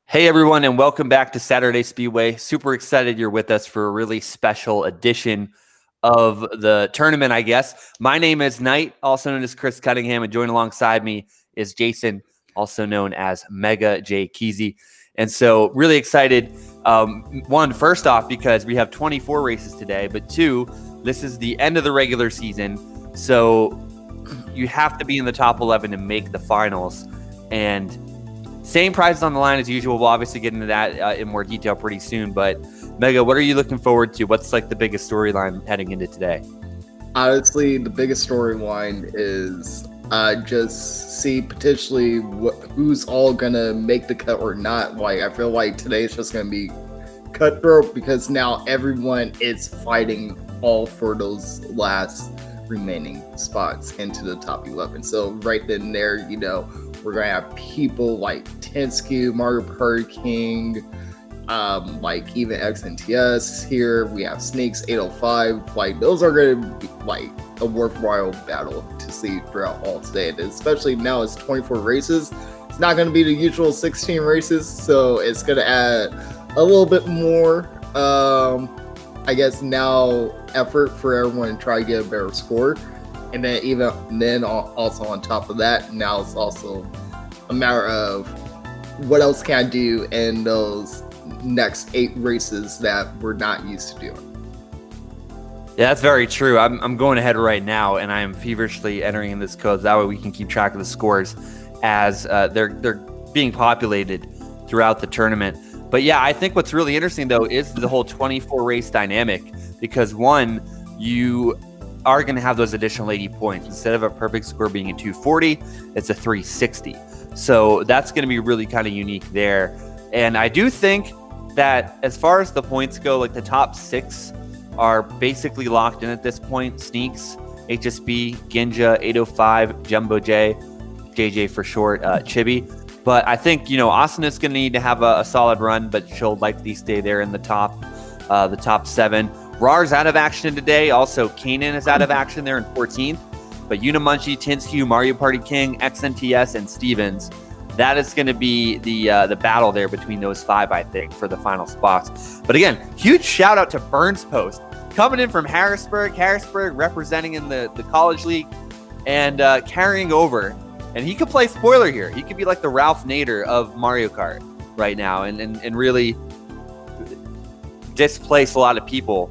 Hey everyone, and welcome back to Saturday Speedway. Super excited you're with us for a really special edition of the tournament, I guess. My name is Knight, also known as Chris Cunningham, and joined alongside me is Jason, also known as Mega J Keezy. And so really excited, one, first off, because we have 24 races today, but two, this is the end of the regular season, so you have to be in the top 11 to make the finals. And same prizes on the line as usual. We'll obviously get into that in more detail pretty soon. But Mega, what are you looking forward to? What's like the biggest storyline heading into today? Honestly, the biggest storyline is just see potentially who's all gonna make the cut or not. Like, I feel like today is just gonna be cutthroat because now everyone is fighting all for those last remaining spots into the top 11. So right then there, we're gonna have people like Tensky, Mario Party King, like even XNTS here. We have Snakes 805. Like, those are gonna be like a worthwhile battle to see throughout all today. And especially now it's 24 races. It's not gonna be the usual 16 races, so it's gonna add a little bit more I guess now effort for everyone to try to get a better score. And then also on top of that, now it's also a matter of what else can I do in those next 8 races that we're not used to doing. Yeah, that's very true. I'm going ahead right now, and I am feverishly entering in this code. That way we can keep track of the scores as they're being populated throughout the tournament. But yeah, I think what's really interesting, though, is the whole 24 race dynamic, because one, you are going to have those additional 80 points. Instead of a perfect score being a 240, it's a 360. So that's going to be really kind of unique there. And I do think that as far as the points go, like the top 6 are basically locked in at this point. Sneaks, HSB, Ginja, 805, Jumbo J, JJ for short, Chibi. But I think, Asana's going to need to have a solid run, but she'll likely stay there in the top 7. Rar's out of action today. Also, Kanan is out of action there in 14th. But Unimunchi, Tinskew, Mario Party King, XNTS, and Stevens, that is going to be the battle there between those 5, I think, for the final spots. But again, huge shout out to Burns Post, coming in from Harrisburg representing in the College League and carrying over. And he could play spoiler here. He could be like the Ralph Nader of Mario Kart right now and really displace a lot of people.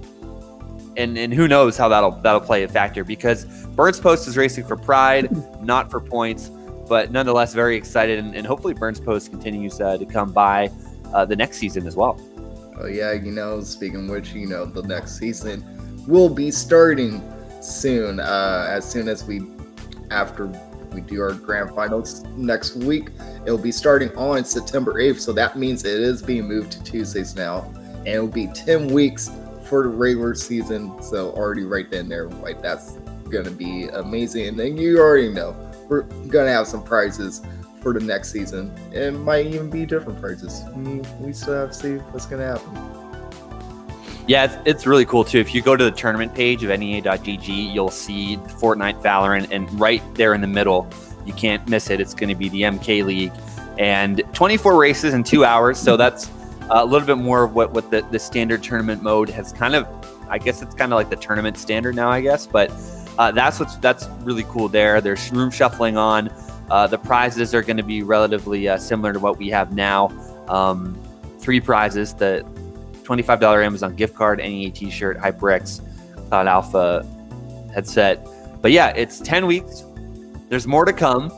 And who knows how that'll play a factor, because Burns Post is racing for pride, not for points, but nonetheless very excited, and hopefully Burns Post continues to come by the next season as well. Oh yeah, speaking of which, the next season will be starting soon. As soon as after we do our grand finals next week, it'll be starting on September 8th. So that means it is being moved to Tuesdays now, and it'll be 10 weeks for the regular season. So already right then there, like, that's gonna be amazing. And then you already know we're gonna have some prizes for the next season. It might even be different prizes. We still have to see what's gonna happen. Yeah, it's really cool too. If you go to the tournament page of NEA.gg, you'll see Fortnite, Valorant, and right there in the middle, you can't miss it. It's going to be the MK League, and 24 races in 2 hours. So that's a little bit more of what the standard tournament mode has kind of, I guess it's kind of like the tournament standard now, I guess. But that's really cool there. There's room shuffling on. The prizes are going to be relatively similar to what we have now. 3 prizes: the $25 Amazon gift card, NEA t-shirt, HyperX, Cloud Alpha headset. But yeah, it's 10 weeks. There's more to come.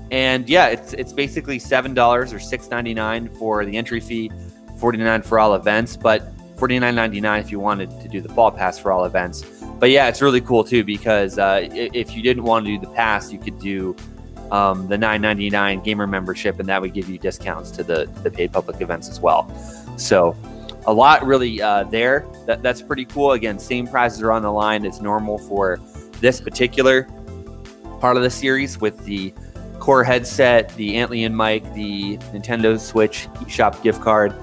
And yeah, it's basically $7 or $6.99 for the entry fee, $49 for all events, but $49.99 if you wanted to do the fall pass for all events. But yeah, it's really cool too, because if you didn't want to do the pass, you could do the $9.99 gamer membership, and that would give you discounts to the paid public events as well. So a lot really there. That's pretty cool. Again, same prizes are on the line as normal for this particular part of the series, with the core headset, the Antlion mic, the Nintendo Switch eShop gift card,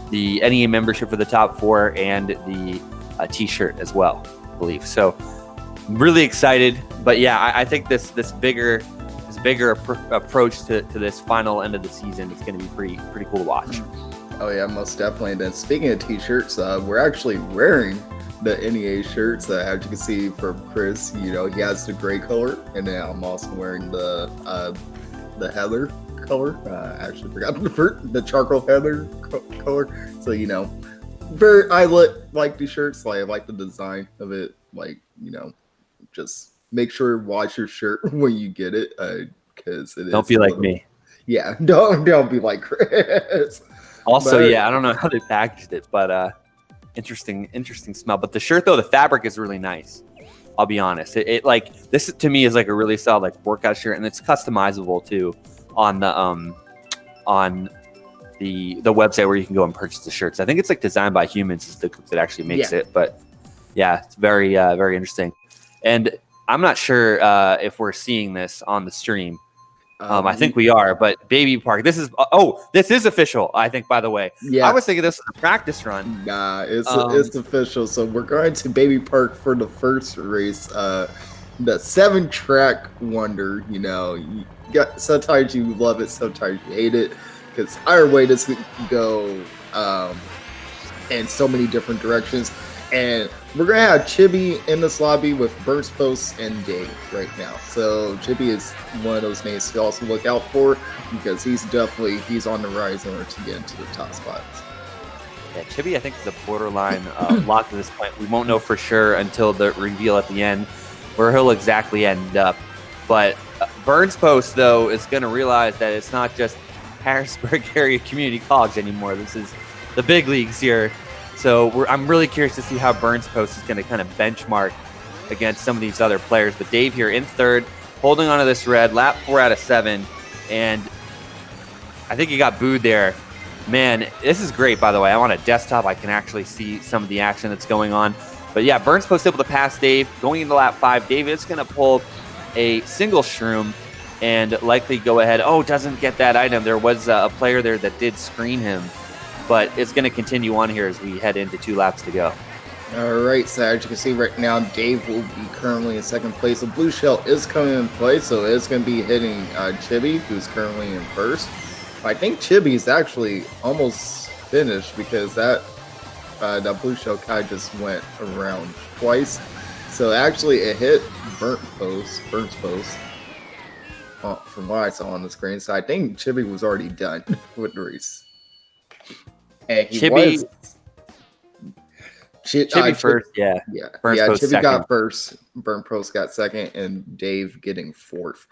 the NEA membership for the top 4, and the t-shirt as well, I believe. So really excited. But yeah, I think this bigger bigger approach to this final end of the season. It's going to be pretty cool to watch. Oh yeah, most definitely. And then speaking of t-shirts, we're actually wearing the NEA shirts. As you can see from Chris, he has the gray color, and then I'm also wearing the heather color. I actually forgot the charcoal heather color. So I like these shirts. I like the design of it. Just make sure to wash your shirt when you get it, because don't be like me. Yeah, don't be like Chris. Also, I don't know how they packaged it, but interesting smell. But the shirt, though, the fabric is really nice. I'll be honest. It like, this to me is like a really solid like workout shirt, and it's customizable too on the website where you can go and purchase the shirts. I think it's like Designed by Humans is the group that actually makes it. But yeah, it's very very interesting. And I'm not sure if we're seeing this on the stream. I think we are, but Baby Park. This is official. I think, by the way. Yeah. I was thinking this was a practice run. Nah, it's official. So we're going to Baby Park for the first race. The 7-track wonder. Sometimes you love it, sometimes you hate it, because either way this could go in so many different directions. And we're going to have Chibi in this lobby with Burst Post and Dave right now. So Chibi is one of those names to also look out for, because he's on the rise in order to get into the top spots. Yeah, Chibi I think is a borderline lock at this point. We won't know for sure until the reveal at the end where he'll exactly end up. But Burns Post, though, is going to realize that it's not just Harrisburg area community college anymore. This is the big leagues here. So I'm really curious to see how Burns Post is going to kind of benchmark against some of these other players. But Dave here in third, holding on to this red, lap 4 out of 7. And I think he got booed there. Man, this is great, by the way. I'm on a desktop. I can actually see some of the action that's going on. But yeah, Burns Post able to pass Dave. Going into lap 5, Dave is going to pull a single shroom and likely go ahead. Oh, doesn't get that item. There was a player there that did screen him. But it's going to continue on here as we head into 2 laps to go. All right, so as you can see right now, Dave will be currently in second place. The blue shell is coming in play, so it's going to be hitting Chibi, who's currently in first. I think Chibi is actually almost finished, because that blue shell kind of just went around twice. So actually it hit Burns Post, from what I saw on the screen. So I think Chibi was already done with the race. And Chibi first, yeah. Burns Post Chibi second. Got first, Burns Post got second, and Dave getting fourth.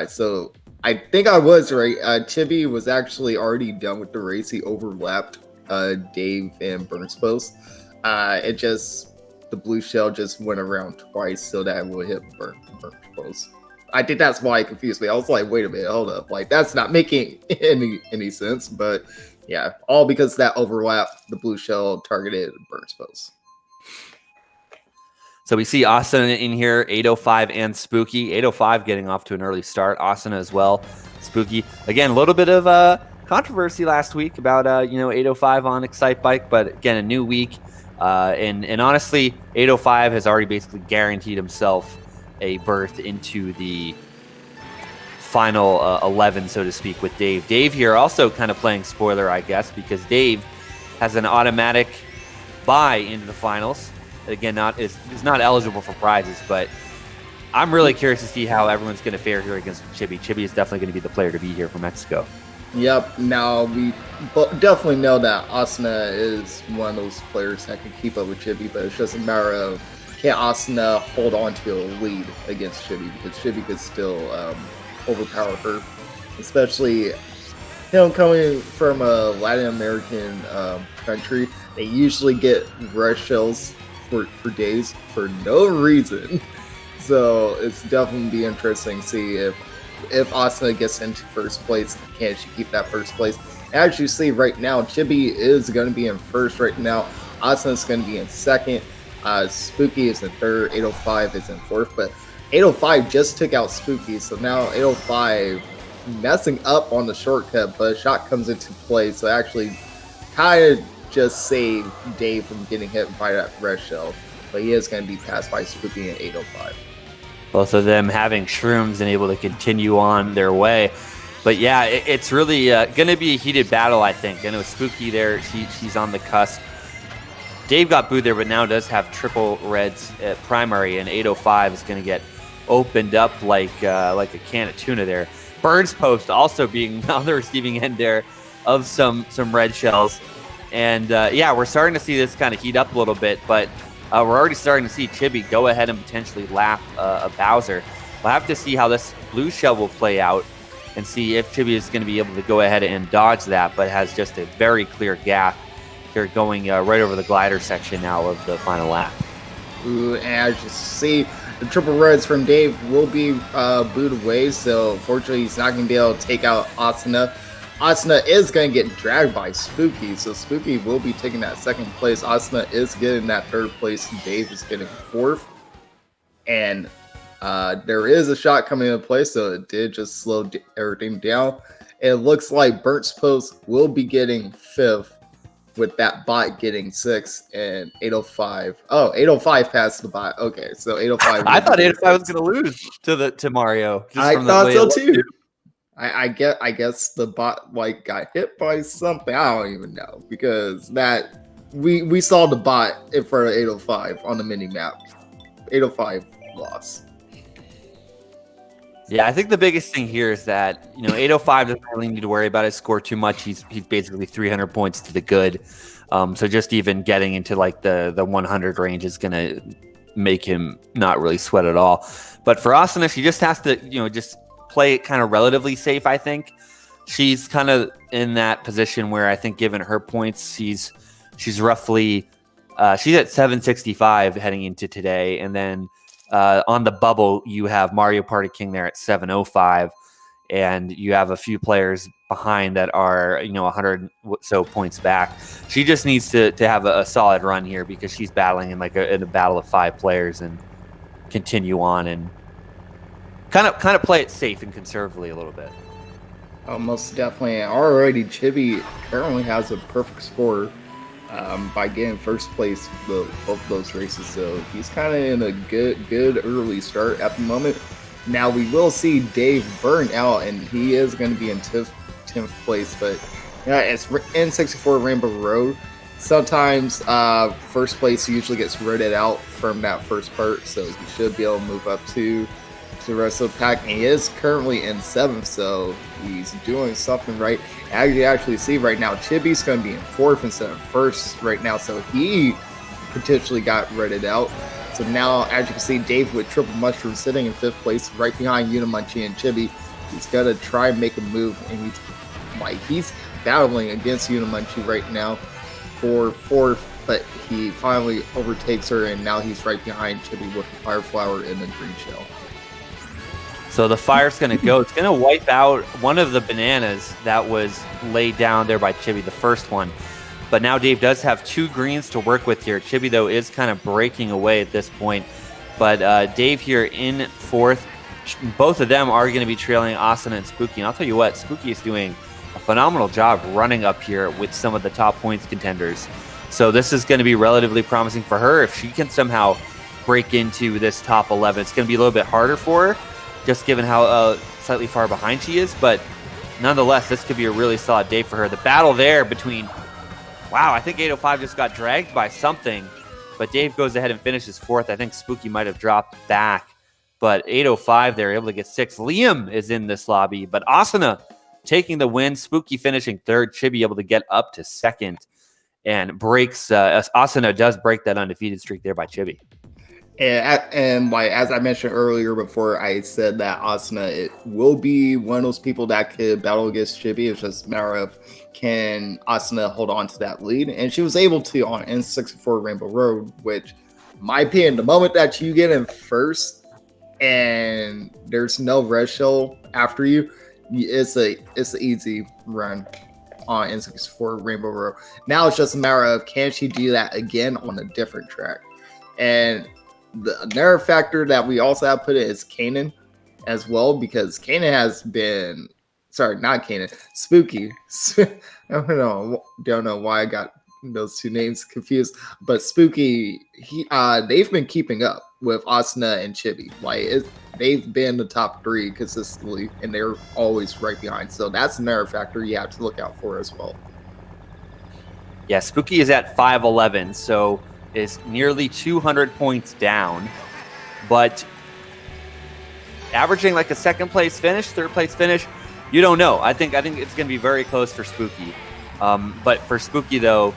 So I think I was right. Chibi was actually already done with the race. He overlapped Dave and Burns Post. The blue shell just went around twice, so that will hit Burns Post. I think that's why it confused me. I was like, wait a minute, hold up. Like, that's not making any sense, but yeah, all because that overlap, the blue shell targeted Burns Post. So we see Asana in here, 805 and Spooky. 805 getting off to an early start. Asana as well. Spooky. Again, a little bit of controversy last week about 805 on Excite Bike, but again, a new week. And honestly, 805 has already basically guaranteed himself a berth into the final 11, so to speak, with Dave. Dave here also kind of playing spoiler, I guess, because Dave has an automatic bye into the finals. Again, is not eligible for prizes, but I'm really curious to see how everyone's going to fare here against Chibi. Chibi is definitely going to be the player to be here for Mexico. Yep. Now, we definitely know that Asana is one of those players that can keep up with Chibi, but it's just a matter of, can Asana hold on to a lead against Chibi, because Chibi could still overpower her, especially coming from a Latin American country. They usually get rush shells for days for no reason, so it's definitely be interesting to see if Asana gets into first place. Can she keep that first place? As you see right now, Chibi is going to be in first right now. Asana is going to be in second. Spooky is in third. 805 is in fourth, but 805 just took out Spooky, so now 805 messing up on the shortcut, but a shot comes into play, so actually kind of just saved Dave from getting hit by that red shell, but he is going to be passed by Spooky in 805. both of them having shrooms and able to continue on their way. But yeah, it's really going to be a heated battle, I think. I know Spooky there, she's on the cusp. Dave got booed there, but now does have triple reds at primary, and 805 is going to get opened up like a can of tuna there. Bird's Post also being on the receiving end there of some red shells. And yeah, we're starting to see this kind of heat up a little bit, but we're already starting to see Chibi go ahead and potentially lap a Bowser. We'll have to see how this blue shell will play out and see if Chibi is going to be able to go ahead and dodge that, but has just a very clear gap here going right over the glider section now of the final lap. Ooh, and as you see, the triple reds from Dave will be booed away, so fortunately he's not going to be able to take out Asuna. Asuna is going to get dragged by Spooky, so Spooky will be taking that second place. Asuna is getting that third place, and Dave is getting fourth. And there is a shot coming into play, so it did just slow everything down. It looks like Burnt's Post will be getting fifth, with that bot getting 6 and 805. Oh, 805 passed the bot. Okay, so 805. I thought 805 was going to lose to Mario. I thought so too. I guess the bot like got hit by something. I don't even know, because that we saw the bot in front of 805 on the mini map. 805 lost. Yeah, I think the biggest thing here is that 805 doesn't really need to worry about his score too much. He's basically 300 points to the good. So just even getting into like the 100 range is gonna make him not really sweat at all. But for Asuna, she just has to just play it kind of relatively safe. I think she's kind of in that position where I think given her points, she's roughly she's at 765 heading into today, and then on the bubble, you have Mario Party King there at 705, and you have a few players behind that are 100 so points back. She just needs to have a solid run here, because she's battling in in a battle of 5 players, and continue on and kind of play it safe and conservatively a little bit. Oh, most definitely. Already, Chibi currently has a perfect score by getting first place both those races, so he's kind of in a good early start at the moment. Now we will see Dave burn out, and he is going to be in 10th place, but yeah, it's N64 Rainbow Road. Sometimes first place usually gets rated out from that first part, so he should be able to move up to the rest of the pack. And he is currently in 7th, so he's doing something right. As you actually see right now, Chibi's going to be in 4th instead of 1st right now, so he potentially got rated out. So now, as you can see, Dave with Triple Mushroom sitting in 5th place, right behind Unimunchi and Chibi. He's got to try and make a move, and he's battling against Unimunchi right now for 4th, but he finally overtakes her, and now he's right behind Chibi with the Fire Flower and the Green Shell. So the fire's going to go. It's going to wipe out one of the bananas that was laid down there by Chibi, the first one. But now Dave does have 2 greens to work with here. Chibi, though, is kind of breaking away at this point. But Dave here in 4th. Both of them are going to be trailing Asuna and Spooky. And I'll tell you what, Spooky is doing a phenomenal job running up here with some of the top points contenders. So this is going to be relatively promising for her. If she can somehow break into this top 11, it's going to be a little bit harder for her, just given how slightly far behind she is. But nonetheless, this could be a really solid day for her. The battle there between, wow, I think 805 just got dragged by something, but Dave goes ahead and finishes 4th. I think Spooky might have dropped back, but 805, they're able to get 6th. Liam is in this lobby, but Asuna taking the win. Spooky finishing 3rd. Chibi able to get up to 2nd and breaks, Asuna does break that undefeated streak there by Chibi. And as I mentioned earlier, before I said that Asuna, it will be one of those people that could battle against Chibi. It's just a matter of, can Asuna hold on to that lead? And she was able to on N64 Rainbow Road, which, in my opinion, the moment that you get in first and there's no red shell after you, it's an easy run on N64 Rainbow Road. Now it's just a matter of, can she do that again on a different track? And another factor that we also have put in is Kanan as well, because Kanan has been, sorry, not Kanan, Spooky. I don't know why I got those two names confused, but Spooky, they've been keeping up with Asuna and Chibi. Like they've been the top 3 consistently, and they're always right behind. So that's another factor you have to look out for as well. Yeah, Spooky is at 5'11", so is nearly 200 points down, but averaging like a second place finish, third place finish, you don't know. I think it's going to be very close for Spooky. But for Spooky though,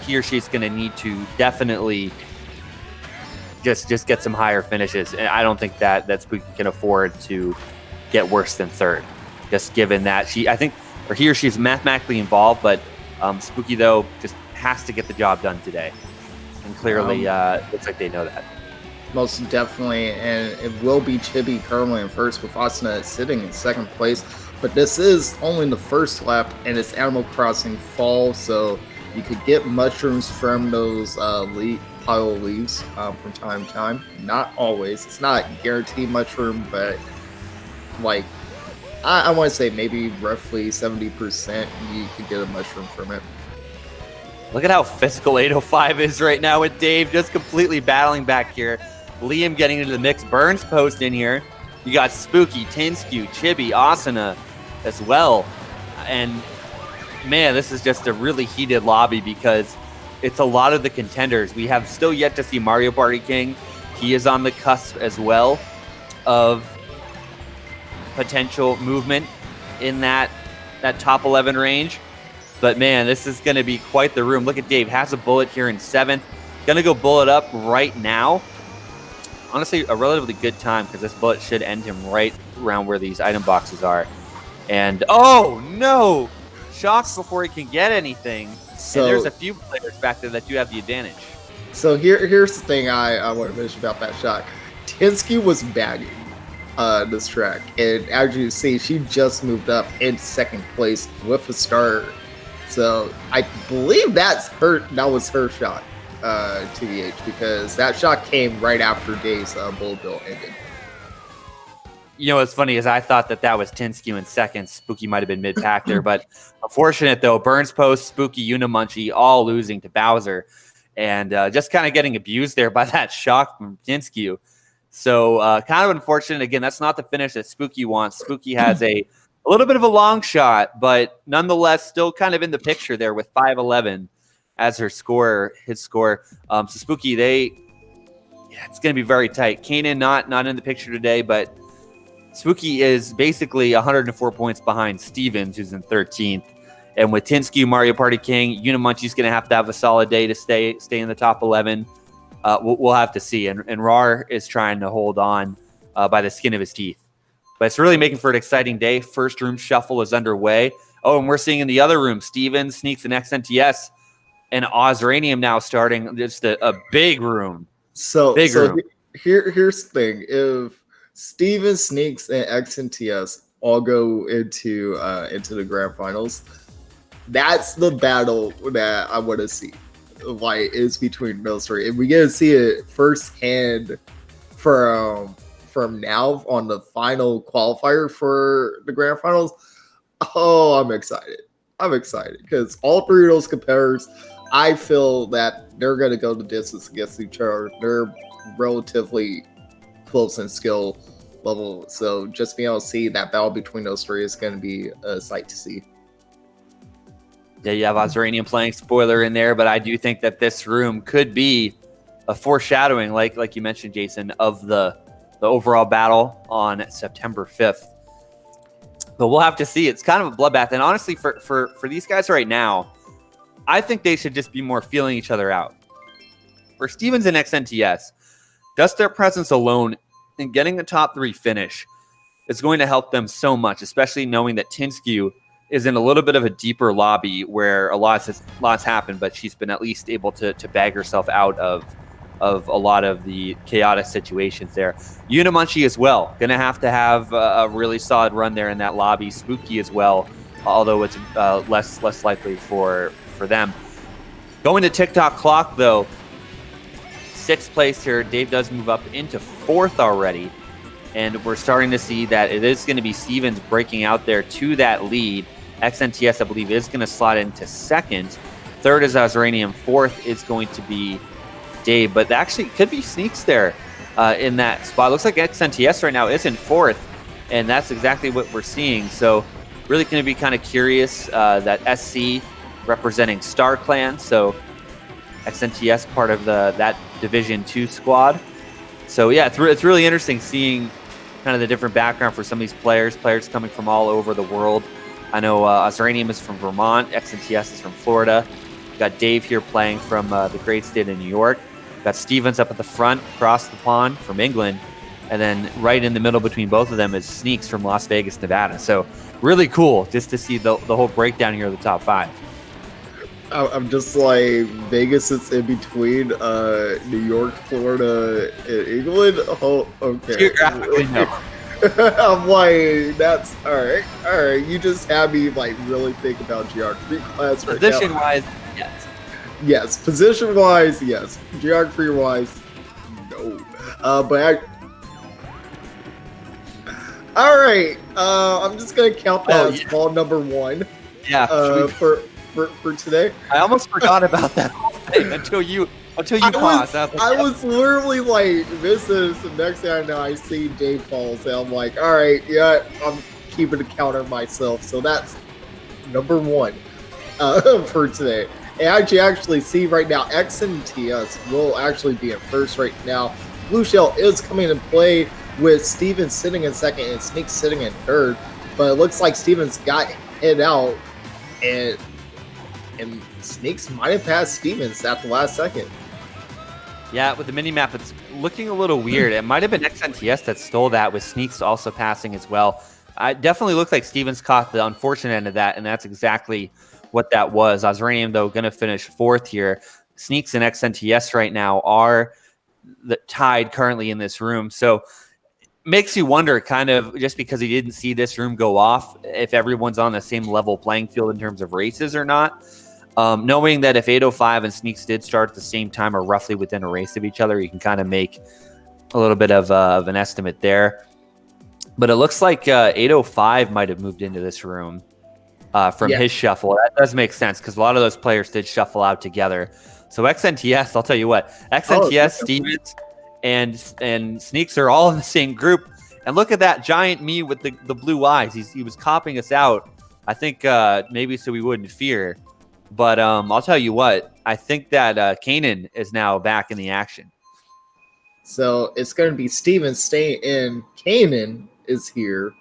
he or she's going to need to definitely just get some higher finishes. And I don't think that Spooky can afford to get worse than third, just given that he or she's mathematically involved, but Spooky though just has to get the job done today. And clearly looks like they know that. Most definitely, and it will be Chibi currently in first with Asuna sitting in second place. But this is only the first lap, and it's Animal Crossing Fall, so you could get mushrooms from those pile of leaves from time to time. Not always. It's not guaranteed mushroom, but like I want to say maybe roughly 70% you could get a mushroom from it. Look at how physical 805 is right now with Dave just completely battling back here. Liam getting into the mix. Burns post in here. You got Spooky, Tinskew, Chibi, Asuna as well. And man, this is just a really heated lobby because it's a lot of the contenders. We have still yet to see Mario Party King. He is on the cusp as well of potential movement in that top 11 range. But man, this is going to be quite the room. Look at Dave, has a bullet here in 7th. Going to go bullet up right now. Honestly, a relatively good time because this bullet should end him right around where these item boxes are. And, oh, no! Shocks before he can get anything. So, and there's a few players back there that do have the advantage. So here's the thing I want to mention about that shot. Tinsky was bagging this track. And as you see, she just moved up in second place with a starter. So I believe that was her shot, TBH, because that shot came right after Dave's bullet bill ended. You know what's funny is I thought that was Tinskew in second. Spooky might have been mid-pack there, but unfortunate though, Burns Post, Spooky, Unimunchie all losing to Bowser, and just kind of getting abused there by that shock from Tinskew. So kind of unfortunate. Again, that's not the finish that Spooky wants. Spooky has a little bit of a long shot, but nonetheless still kind of in the picture there with 5'11" as his score. So Spooky, it's going to be very tight. Kanan not in the picture today, but Spooky is basically 104 points behind Stevens, who's in 13th. And with Tinskew, Mario Party King, Unimunchie's going to have a solid day to stay in the top 11. We'll have to see. And Rar is trying to hold on by the skin of his teeth. But it's really making for an exciting day. First room shuffle is underway. Oh, and we're seeing in the other room, Stevens sneaks an XNTS and Ozranium now starting. Just a big room. Big room. Here's the thing. If Stevens sneaks and XNTS all go into the grand finals, that's the battle that I want to see. Like, is between those three. And we get to see it firsthand from now on the final qualifier for the grand finals. Oh, I'm excited because all three of those competitors, I feel that they're going to go the distance against each other. They're relatively close in skill level, so just being able to see that battle between those three is going to be a sight to see. Yeah, you have Ozranium playing spoiler in there, but I do think that this room could be a foreshadowing, like you mentioned, Jason, of the overall battle on September 5th. But we'll have to see. It's kind of a bloodbath. And honestly, for these guys right now, I think they should just be more feeling each other out. For Stevens and XNTS, just their presence alone in getting the top 3 finish is going to help them so much, especially knowing that Tinskew is in a little bit of a deeper lobby where a lot's happened, but she's been at least able to bag herself out of a lot of the chaotic situations there. Unimunchie as well. Going to have a really solid run there in that lobby. Spooky as well, although it's less likely for them. Going to TikTok clock, though, 6th place here. Dave does move up into 4th already, and we're starting to see that it is going to be Stevens breaking out there to that lead. XNTS, I believe, is going to slot into 2nd. 3rd is Ozranium. 4th is going to be Dave, but actually could be sneaks there in that spot. Looks like XNTS right now is in 4th, and that's exactly what we're seeing. So really going to be kind of curious that SC representing Star Clan. So XNTS part of that Division 2 squad. So yeah, it's really interesting seeing kind of the different background for some of these players coming from all over the world. I know Azranium is from Vermont, XNTS is from Florida. We've got Dave here playing from the great state of New York. We've got Stevens up at the front, across the pond from England. And then right in the middle between both of them is Sneaks from Las Vegas, Nevada. So really cool just to see the whole breakdown here of the top 5. I'm just like, Vegas is in between New York, Florida, and England. Oh, okay. Geographically, no. I'm like, that's all right. All right, you just have me like really think about geography class right now. Position-wise, yes. Yes, position-wise, yes. Geography-wise, no. All right. I'm just gonna count that as ball number 1. Yeah. For today. I almost forgot about that whole thing until you paused. I was literally like, this is the next thing I know, I see Dave falls, and I'm like, all right, yeah, I'm keeping a counter myself. So that's number 1 for today. And as you actually see right now, XNTS will actually be in 1st right now. Blue Shell is coming in play with Stevens sitting in 2nd and Sneaks sitting in 3rd. But it looks like Stevens got hit out, and Sneaks might have passed Stevens at the last second. Yeah, with the mini-map, it's looking a little weird. It might have been XNTS that stole that, with Sneaks also passing as well. It definitely looked like Stevens caught the unfortunate end of that, and that's exactly what that was. Azranium, though, going to finish 4th here. Sneaks and XNTS right now are tied currently in this room. So makes you wonder, kind of, just because he didn't see this room go off, if everyone's on the same level playing field in terms of races or not. Knowing that if 805 and Sneaks did start at the same time or roughly within a race of each other, you can kind of make a little bit of an estimate there. But it looks like 805 might have moved into this room from his shuffle. That does make sense because a lot of those players did shuffle out together. So XNTS, I'll tell you what, XNTS, Stevens, and Sneaks are all in the same group. And look at that giant me with the blue eyes. He was copying us out, I think, maybe so we wouldn't fear. But I'll tell you what, I think that Kanan is now back in the action. So it's going to be Stevens staying in. Kanan is here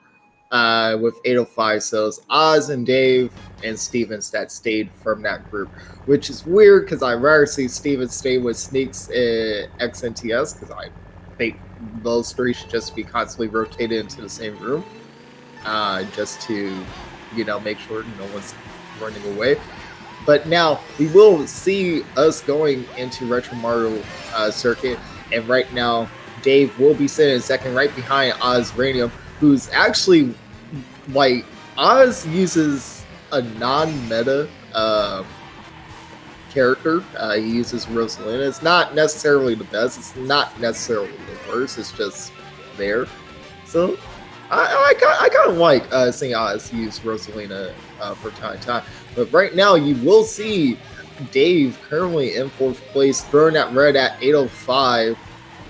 with 805. So it's Oz and Dave and Stevens that stayed from that group, which is weird because I'd rather see Stevens stay with Sneaks and XNTS because I think those 3 should just be constantly rotated into the same room just to, make sure no one's running away. But now we will see us going into Retro Mario Circuit. And right now, Dave will be sitting in 2nd right behind Oz Ranium, who's actually, like, Oz uses a non-meta character. He uses Rosalina. It's not necessarily the best. It's not necessarily the worst. It's just there. So I kind of like seeing Oz use Rosalina from time to time. But right now, you will see Dave currently in 4th place, throwing that red at 805,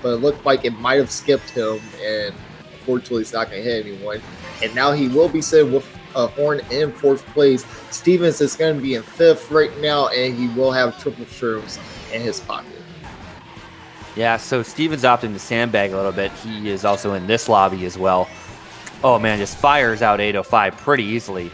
but it looked like it might have skipped him, and unfortunately, it's not going to hit anyone. And now he will be sitting with a horn in 4th place. Stevens is going to be in 5th right now, and he will have triple shrooms in his pocket. Yeah, so Stevens opting to sandbag a little bit. He is also in this lobby as well. Oh, man, just fires out 805 pretty easily.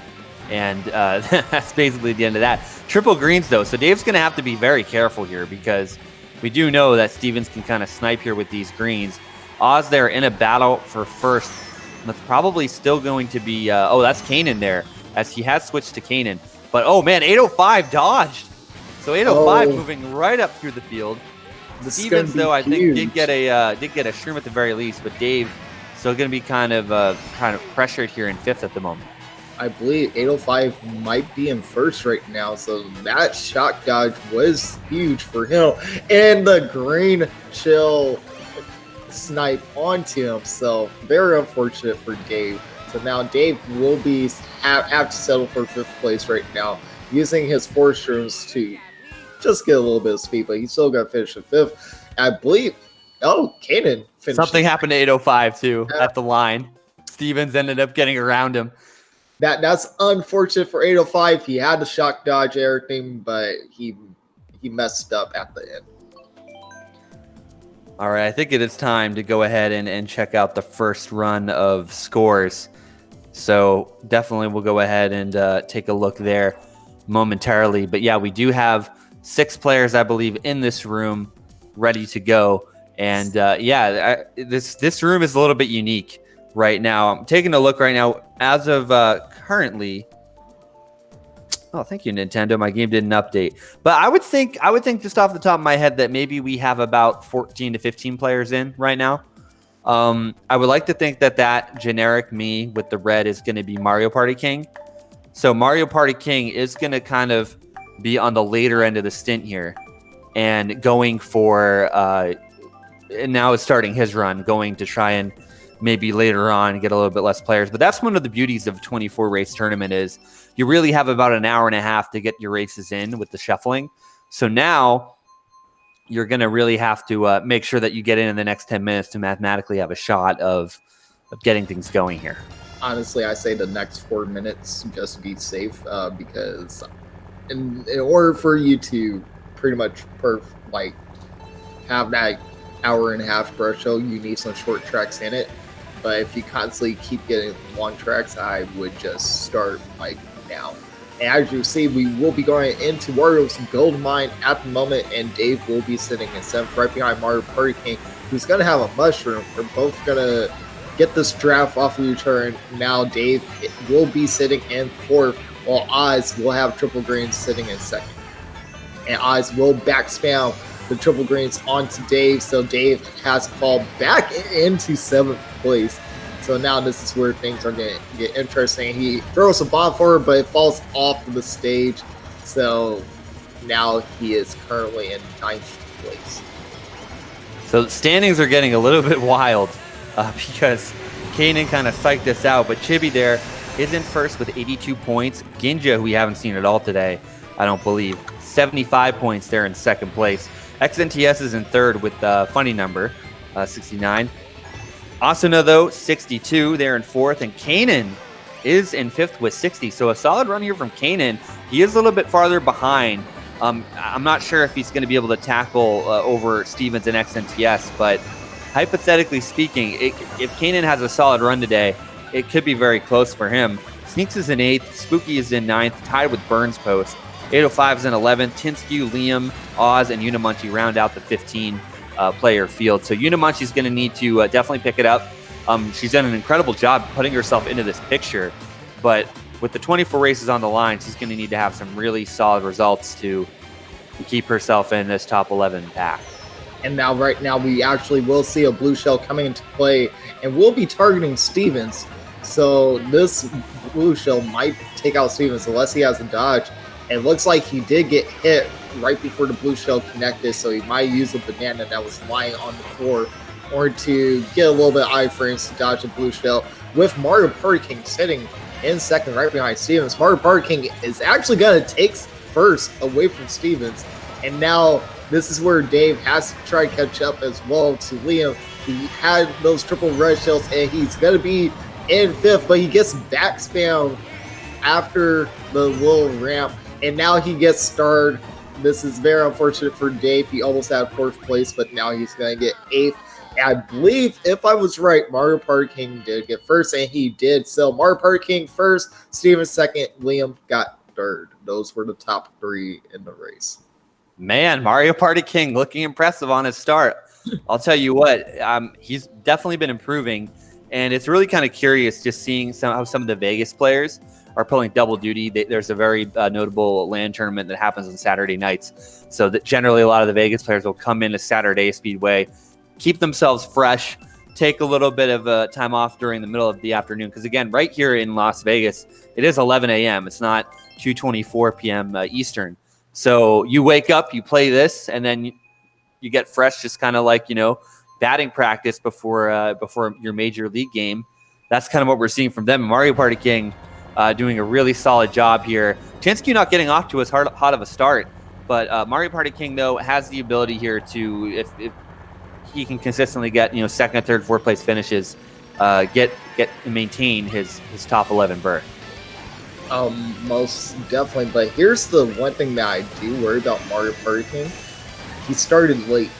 And that's basically the end of that. Triple greens, though. So Dave's going to have to be very careful here because we do know that Stevens can kind of snipe here with these greens. Oz there in a battle for 1st. That's probably still going to be... that's Kanan there, as he has switched to Kanan. But, oh, man, 805 dodged. So 805 moving right up through the field. Stevens, though, I think did get a shroom at the very least, but Dave still going to be kind of pressured here in 5th at the moment. I believe 805 might be in 1st right now, so that shock dodge was huge for him. And the green shell snipe onto himself. Very unfortunate for Dave. So now Dave will have to settle for 5th place right now, using his 4 shrooms to just get a little bit of speed, but he's still got to finish in 5th. I believe Oh, Kanan finished. Something happened to 805 too at the line. Stevens ended up getting around him. That's unfortunate for 805. He had the shock dodge everything, but he messed up at the end. All right, I think it is time to go ahead and check out the first run of scores. So definitely we'll go ahead and take a look there momentarily. But yeah, we do have 6 players, I believe, in this room ready to go. And this room is a little bit unique right now. I'm taking a look right now. As of currently, oh, thank you, Nintendo. My game didn't update, but I would think just off the top of my head that maybe we have about 14 to 15 players in right now. I would like to think that generic me with the red is going to be Mario Party King. So Mario Party King is going to kind of be on the later end of the stint here, and going for and now is starting his run, going to try and maybe later on get a little bit less players. But that's one of the beauties of a 24 race tournament is you really have about an hour and a half to get your races in with the shuffling. So now you're going to really have to make sure that you get in the next 10 minutes to mathematically have a shot of getting things going here. Honestly, I say the next 4 minutes just to be safe, because in order for you to pretty much have that hour and a half brush show, you need some short tracks in it. But if you constantly keep getting long tracks, I would just start now. And as you see, we will be going into Wario's Goldmine at the moment, and Dave will be sitting in 7th right behind Mario Party King, who's going to have a mushroom. They're both going to get this draft off of each other. Now Dave will be sitting in 4th, while Oz will have triple greens sitting in 2nd. And Oz will back spam the triple greens onto Dave, so Dave has to fall back into 7th place. So now this is where things are going to get interesting. He throws a bomb forward, but it falls off of the stage. So now he is currently in 9th place. So standings are getting a little bit wild because Kanan kind of psyched this out. But Chibi there is in first with 82 points. Ginja, who we haven't seen at all today, I don't believe, 75 points there in 2nd place. XNTS is in 3rd with a funny number, 69. Asuna, though, 62 there in 4th. And Kanan is in 5th with 60. So a solid run here from Kanan. He is a little bit farther behind. I'm not sure if he's going to be able to tackle over Stevens and XNTS, but hypothetically speaking, if Kanan has a solid run today, it could be very close for him. Sneaks is in 8th. Spooky is in 9th, tied with Burns Post. 805 is in 11th. Tinsky, Liam, Oz, and Unimunchi round out the 15 player field. So Unimunchi's going to need to definitely pick it up. She's done an incredible job putting herself into this picture, but with the 24 races on the line, she's going to need to have some really solid results to keep herself in this top 11 pack. And now, right now, we actually will see a blue shell coming into play, and we'll be targeting Stevens. So this blue shell might take out Stevens unless he has a dodge. It looks like he did get hit right before the blue shell connected, so he might use a banana that was lying on the floor or to get a little bit of iframes to dodge the blue shell. With Mario Party King sitting in 2nd right behind Stevens, Mario Party King is actually going to take first away from Stevens. And now this is where Dave has to try to catch up as well to Liam. He had those triple red shells, and he's going to be in 5th, but he gets back spam after the little ramp. And now he gets starred. This is very unfortunate for Dave. He almost had 4th place, but now he's going to get 8th. And I believe, if I was right, Mario Party King did get 1st, and he did. So Mario Party King 1st, Steven 2nd, Liam got 3rd. Those were the top 3 in the race. Man, Mario Party King looking impressive on his start. I'll tell you what, he's definitely been improving, and it's really kind of curious just seeing how some of the Vegas players are pulling double duty. There's a very notable LAN tournament that happens on Saturday nights. So that generally a lot of the Vegas players will come into Saturday Speedway, keep themselves fresh, take a little bit of time off during the middle of the afternoon. Because again, right here in Las Vegas, it is 11 a.m. It's not 2:24 p.m. Eastern. So you wake up, you play this, and then you get fresh, just kind of like, batting practice before your major league game. That's kind of what we're seeing from them. Mario Party King doing a really solid job here. Chinsky not getting off to as hot of a start, but Mario Party King, though, has the ability here to, if he can consistently get second, third, fourth place finishes, maintain his top 11 berth. Most definitely. But here's the one thing that I do worry about Mario Party King. He started late,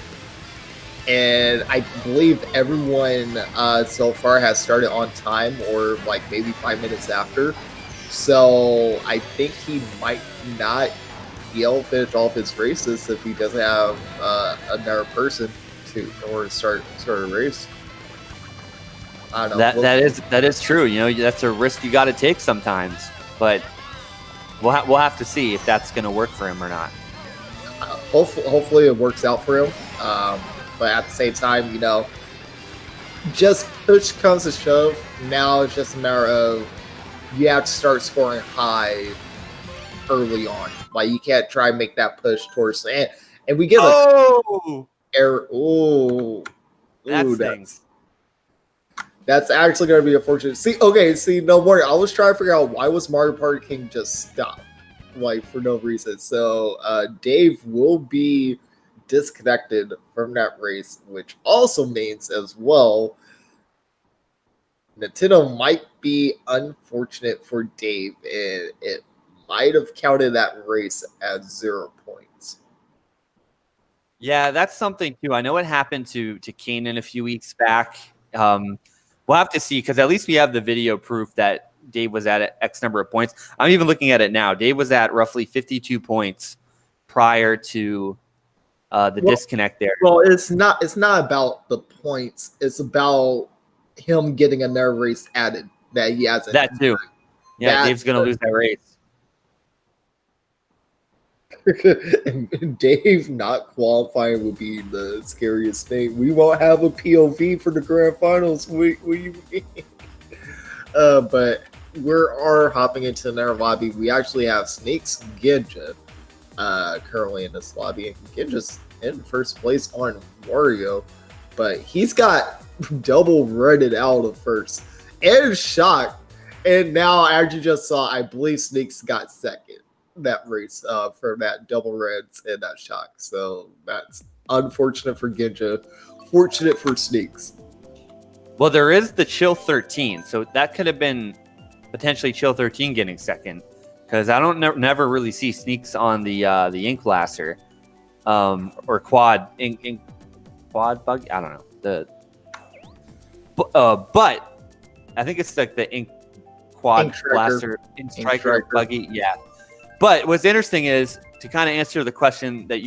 and I believe everyone so far has started on time or like maybe 5 minutes after. So I think he might not be able to finish all of his races if he doesn't have another person to start a race. I don't know. That is true. That's a risk you got to take sometimes. But we'll have to see if that's going to work for him or not. Hopefully it works out for him. But at the same time, just push comes to shove. Now it's just a matter of you have to start scoring high early on. Like you can't try and make that push towards the end. And we get error. That stings. That's actually going to be unfortunate. No worry. I was trying to figure out why was Mario Party King just stopped, like for no reason. So Dave will be disconnected from that race, which also means as well Nintendo might be unfortunate for Dave, and it might have counted that race as 0 points. Yeah, that's something too. I know it happened to Kanan a few weeks back. We'll have to see, because at least we have the video proof that Dave was at X number of points. I'm even looking at it now. Dave was at roughly 52 points prior to the disconnect there. Well, it's not about the points. It's about him getting another race added that he hasn't. That too. Yeah, Dave's going to lose that race. And Dave not qualifying would be the scariest thing. We won't have a POV for the grand finals. What do you mean? But we are hopping into another lobby. We actually have Snake's Ginja currently in this lobby. And Ginja's in first place on Wario, but he's got double redded out of first and Shock. And now, as you just saw, I believe Snake's got second that race for that double reds and that Shock. So that's unfortunate for Ginja, fortunate for Sneaks. Well, there is the Chill 13, so that could have been potentially Chill 13 getting second, because I don't never really see Sneaks on the Ink Blaster or Quad Quad Bug. I don't know but I think it's like the Ink Quad Blaster, Ink Striker Buggy, yeah. But what's interesting is, to kind of answer the question that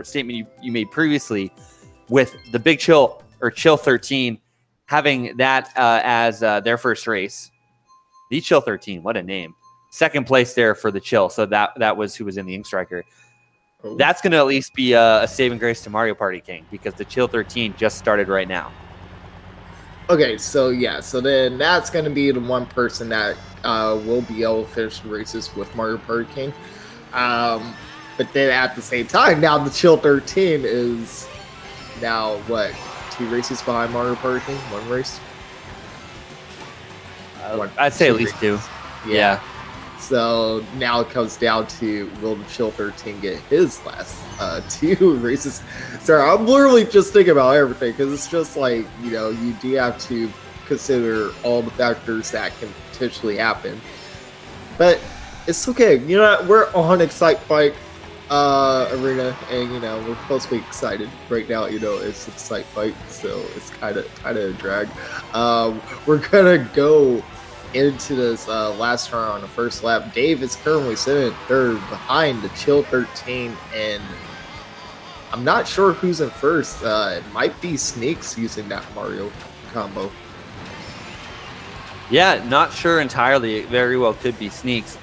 statement you made previously, with the Big Chill or Chill 13 having that as their first race, the Chill 13, what a name! Second place there for the Chill, so that was who was in the Ink Striker. Oh. That's going to at least be a saving grace to Mario Party King, because the Chill 13 just started right now. Okay, so then that's going to be the one person that will be able to finish the races with Mario Party King. But then at the same time, now the Chill 13 is now, 2 races behind Mario Party King? 1 race? I'd say at least 2. Yeah. So now it comes down to, will the Chill 13 get his last 2 races? Sorry, I'm literally just thinking about everything, because it's just like, you do have to consider all the factors that can potentially happen. But it's okay. We're on Excite Bike Arena, and we're supposed to be excited right now. It's Excite Bike, so it's kind of a drag. We're gonna go into this last turn on the first lap. Dave is currently sitting in third behind the Chill 13, and I'm not sure who's in first. It might be Sneaks using that Mario combo. Yeah, not sure entirely. It very well could be Sneaks.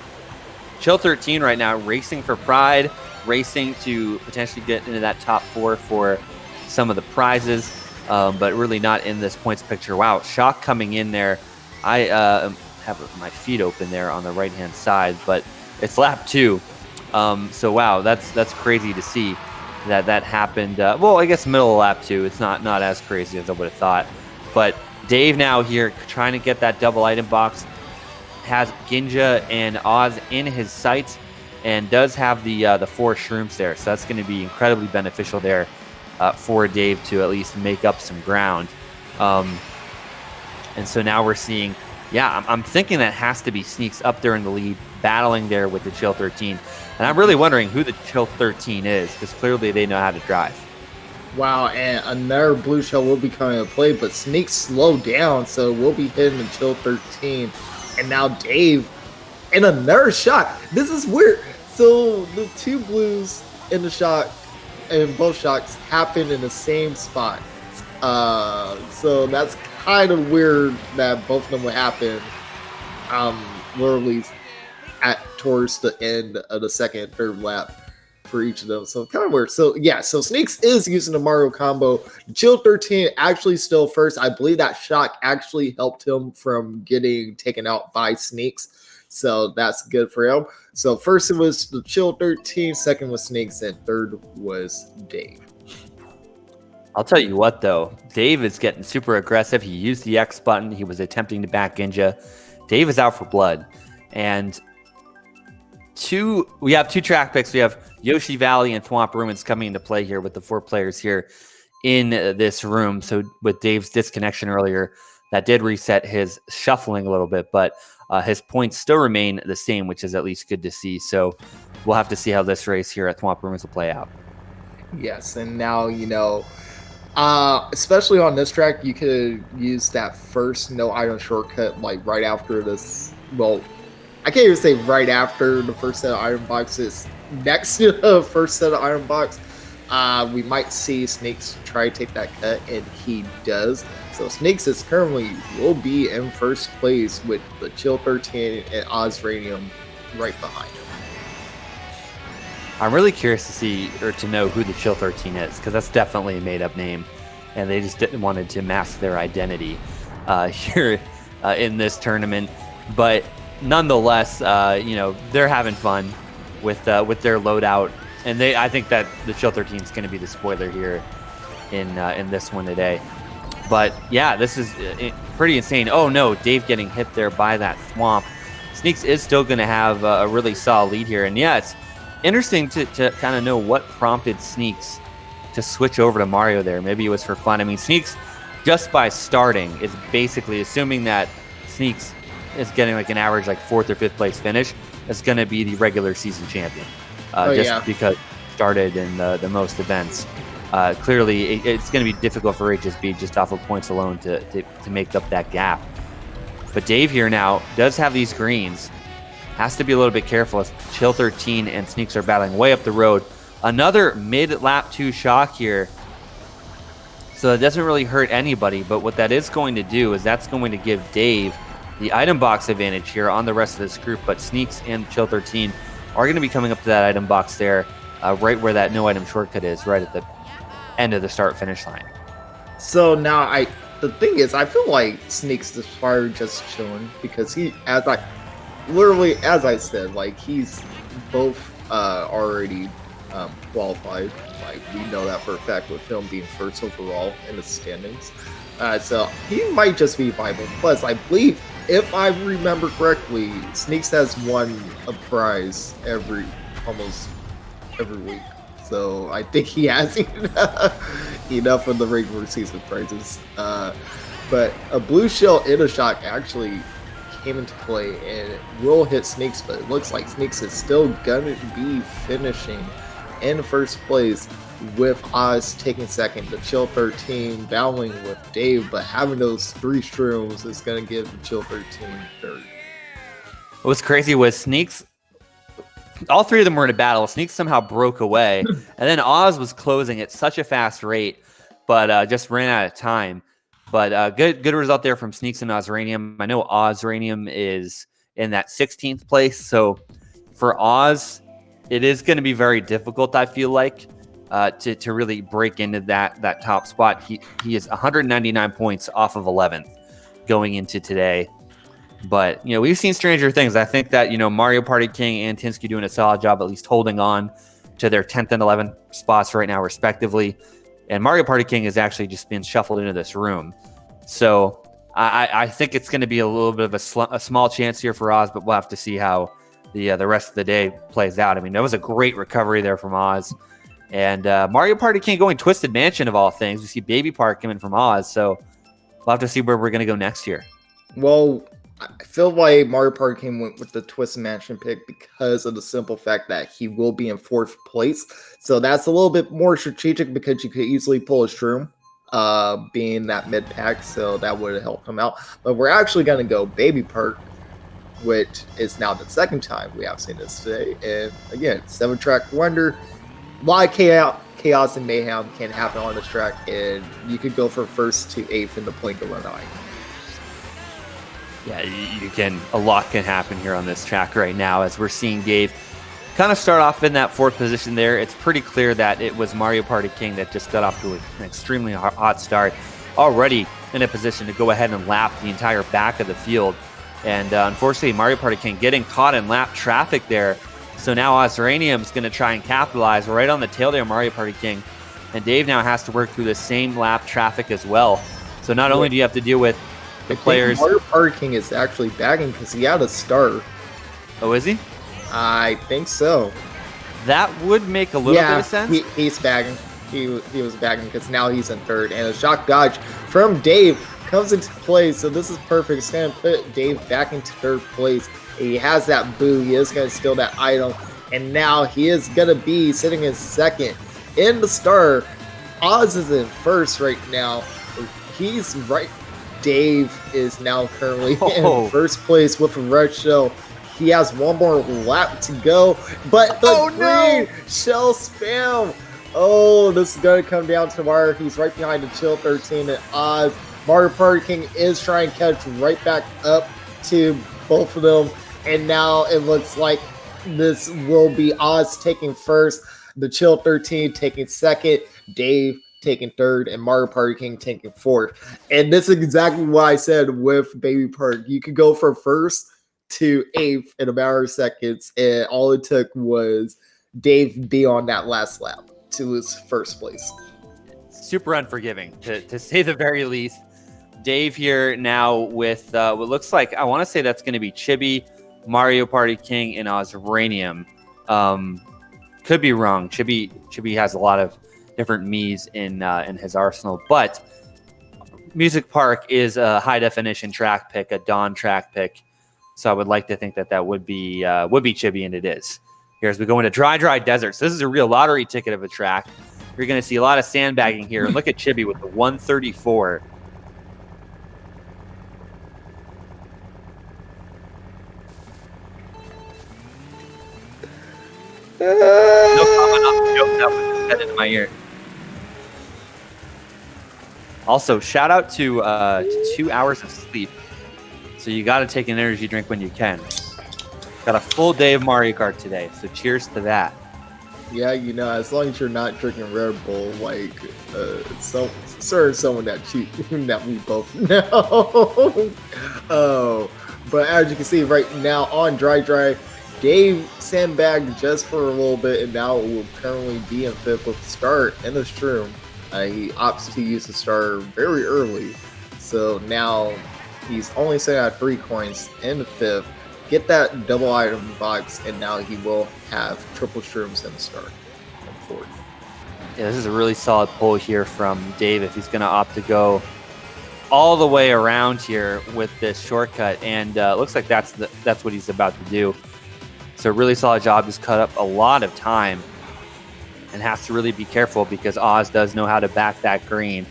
Chill 13 right now racing for pride, racing to potentially get into that top 4 for some of the prizes, but really not in this points picture. Wow, Shock coming in there. I have my feet open there on the right-hand side, but it's lap 2. So wow, that's crazy to see that happened. Well, I guess middle of lap 2. It's not as crazy as I would have thought. But Dave now here trying to get that double item box, has Ginja and Oz in his sights, and does have the 4 shrooms there. So that's going to be incredibly beneficial there for Dave to at least make up some ground. And so now we're seeing, I'm thinking that has to be Sneaks up there in the lead, battling there with the Chill 13. And I'm really wondering who the Chill 13 is, because clearly they know how to drive. Wow, and another blue shell will be coming to play, but Sneaks slowed down, so we'll be hitting the Chill 13. And now Dave in another shot. This is weird. So the two blues in the shot, and both shots happened in the same spot. So that's kind of weird that both of them would happen literally towards the end of the second, third lap for each of them. So kind of weird. So so Sneaks is using the Mario combo. Chill 13 actually still first. I believe that shock actually helped him from getting taken out by Sneaks. So that's good for him. So first it was the Chill 13, second was Sneaks, and third was Dave. I'll tell you what, though. Dave is getting super aggressive. He used the X button. He was attempting to back Ninja. Dave is out for blood. And we have two track picks. We have Yoshi Valley and Thwomp Ruins coming into play here with the 4 players here in this room. So with Dave's disconnection earlier, that did reset his shuffling a little bit, but his points still remain the same, which is at least good to see. So we'll have to see how this race here at Thwomp Ruins will play out. Yes, and now, especially on this track, you could use that first no item shortcut like right after this. Well, I can't even say right after the first set of item boxes. Next to the first set of item box, we might see Sneaks try to take that cut, and he does. So Sneaks is will be in first place with the Chill 13 and Ozranium right behind him. I'm really curious to see or to know who the Chill 13 is, because that's definitely a made-up name, and they just didn't wanted to mask their identity here in this tournament. But nonetheless, they're having fun with their loadout, and I think that the Chill 13 is going to be the spoiler here in this one today. But yeah, this is pretty insane. Oh no, Dave getting hit there by that Thwomp. Sneaks is still going to have a really solid lead here, and yeah, it's interesting to kind of know what prompted Sneaks to switch over to Mario there. Maybe it was for fun. I mean, Sneaks, just by starting, is basically assuming that Sneaks is getting like an average like 4th or 5th place finish, is going to be the regular season champion. Because started in the most events. Clearly, it's going to be difficult for HSB just off of points alone to make up that gap. But Dave here now does have these greens. Has to be a little bit careful as Chill 13 and Sneaks are battling way up the road. Another mid-lap 2 shock here. So it doesn't really hurt anybody, but what that is going to do is that's going to give Dave the item box advantage here on the rest of this group, but Sneaks and Chill 13 are going to be coming up to that item box there, right where that no item shortcut is, right at the end of the start-finish line. So now the thing is, I feel like Sneaks is probably just chilling, because as I said, like, he's both already qualified. Like, we know that for a fact with him being first overall in the standings. So he might just be viable. Plus, I believe, if I remember correctly, Sneaks has won a prize almost every week. So I think he has enough of the regular season prizes. But a blue shell in a shock actually came into play, and it will hit Sneaks, but it looks like Sneaks is still gonna be finishing in first place, with Oz taking second, the Chill 13 battling with Dave, but having those 3 shrooms is gonna give the Chill 13 third. What's crazy was Sneaks, all 3 of them were in a battle. Sneaks somehow broke away, and then Oz was closing at such a fast rate, but just ran out of time. But good result there from Sneaks and Ozranium. I know Ozranium is in that 16th place, so for Oz, it is going to be very difficult, I feel like, to really break into that top spot. He is 199 points off of 11th going into today. But, we've seen stranger things. I think that, Mario Party King and Tinsky doing a solid job at least holding on to their 10th and 11th spots right now, respectively. And Mario Party King has actually just been shuffled into this room. So I think it's going to be a little bit of a small chance here for Oz, but we'll have to see how the rest of the day plays out. I mean, that was a great recovery there from Oz. And Mario Party King going Twisted Mansion of all things. We see Baby Park coming from Oz, so we'll have to see where we're going to go next year. Well, I feel like Mario Party King went with the Twisted Mansion pick because of the simple fact that he will be in 4th place. So that's a little bit more strategic because you could easily pull a Shroom, being that mid pack. So that would have helped him out. But we're actually going to go Baby Park, which is now the 2nd time we have seen this today. And again, 7-track wonder. A lot of chaos and mayhem can happen on this track. And you could go from 1st to 8th in the blink of an eye. Yeah, you can. A lot can happen here on this track right now as we're seeing Dave kind of start off in that 4th position there. It's pretty clear that it was Mario Party King that just got off to an extremely hot start, already in a position to go ahead and lap the entire back of the field. And unfortunately, Mario Party King getting caught in lap traffic there. So now Ozranium's going to try and capitalize right on the tail there, Mario Party King. And Dave now has to work through the same lap traffic as well. So not only do you have to deal with the players. Mario Party King is actually bagging because he had a star. Oh, is he? I think so. That would make a little bit of sense. He's bagging. He was bagging because now he's in 3rd. And a shock dodge from Dave comes into play. So this is perfect. It's going to put Dave back into 3rd place. He has that boo. He is going to steal that item. And now he is going to be sitting in 2nd. In the star, Oz is in 1st right now. He's right. Dave is now currently in 1st place with a red shell. He has one more lap to go, but the green shell spam. Oh, this is going to come down to the wire. He's right behind the Chill 13 and Oz. Mario Party King is trying to catch right back up to both of them. And now it looks like this will be Oz taking 1st, the Chill 13 taking 2nd, Dave taking 3rd, and Mario Party King taking 4th. And this is exactly what I said with Baby Park. You could go from 1st to 8th in a matter of seconds, and all it took was Dave be on that last lap to his 1st place. Super unforgiving, to say the very least. Dave here now with what looks like, I want to say that's going to be Chibi, Mario Party King, and Ozranium. Could be wrong. Chibi has a lot of different Miis in his arsenal, but Music Park is a high definition track pick, a Dawn track pick, so I would like to think that would be Chibi, and it is. Here as we go into dry deserts, this is a real lottery ticket of a track. You're going to see a lot of sandbagging here, and look at Chibi with the 134. No comment on the joke that was just said into my ear. Also, shout out to 2 hours of sleep. So you got to take an energy drink when you can. Got a full day of Mario Kart today, so cheers to that. Yeah, as long as you're not drinking Red Bull, like someone that cheap that we both know. Oh, but as you can see right now on dry, Dave sandbagged just for a little bit, and now will currently be in 5th with the start in the Shroom. He opts to use the star very early, so now he's only sitting at 3 coins in the 5th. Get that double item box, and now he will have triple Shrooms in the start in 4th. Yeah, this is a really solid pull here from Dave if he's going to opt to go all the way around here with this shortcut, and looks like that's what he's about to do. So really solid job. He's cut up a lot of time and has to really be careful because Oz does know how to back that green.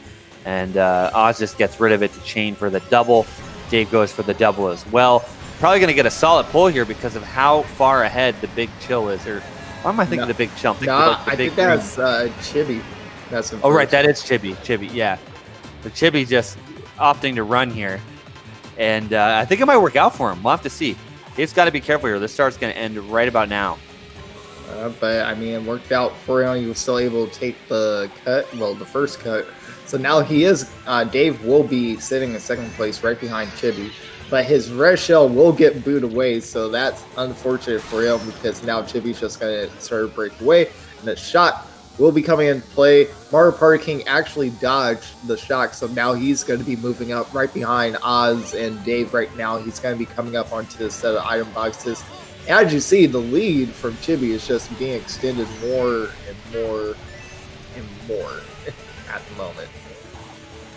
And Oz just gets rid of it to chain for the double. Dave goes for the double as well. Probably going to get a solid pull here because of how far ahead the Big Chill is. Or why am I thinking the Big Chill? I think that's Chibi. That's right, that is Chibi. Chibi, yeah. The Chibi just opting to run here. And I think it might work out for him. We'll have to see. Dave's got to be careful here. This start's going to end right about now. But, I mean, it worked out for him. He was still able to take the cut, well, the first cut. So now he is, Dave will be sitting in 2nd place right behind Chibi. But his red shell will get booed away, so that's unfortunate for him because now Chibi's just going to start to break away. And the shot will be coming into play. Mario Party King actually dodged the shot, so now he's going to be moving up right behind Oz and Dave right now. He's going to be coming up onto a set of item boxes. As you see, the lead from Chibi is just being extended more and more and more at the moment.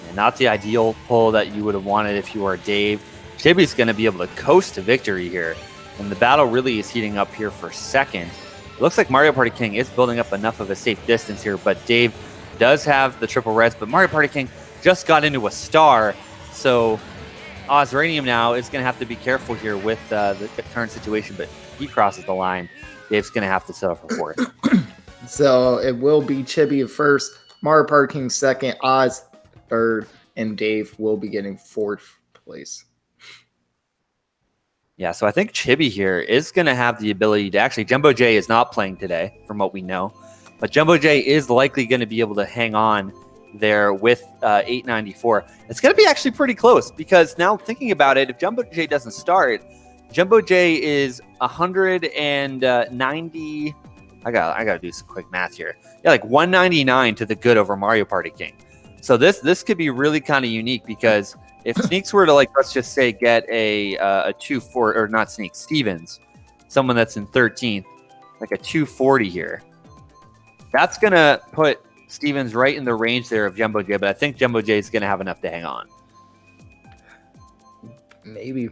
And not the ideal pull that you would have wanted if you were Dave. Chibi's going to be able to coast to victory here. And the battle really is heating up here for second. It looks like Mario Party King is building up enough of a safe distance here, but Dave does have the triple reds, but Mario Party King just got into a star. So Ozranium now is going to have to be careful here with the current situation, but he crosses the line. Dave's going to have to settle for fourth. So it will be Chibi first, Mario Party King second, Oz third, and Dave will be getting fourth place. Yeah, so I think Chibi here is going to have the ability to actually, Jumbo J is not playing today, from what we know, but Jumbo J is likely going to be able to hang on there with 894. It's going to be actually pretty close, because now thinking about it, if Jumbo J doesn't start, Jumbo J is 190. I gotta do some quick math here. Yeah, like 199 to the good over Mario Party King. So this could be really kind of unique, because if Sneaks were to, like, let's just say, get a 2-4, or not Sneaks, Stevens, someone that's in 13th, like a 240 here, that's going to put Stevens right in the range there of Jumbo J, but I think Jumbo J is going to have enough to hang on. Maybe,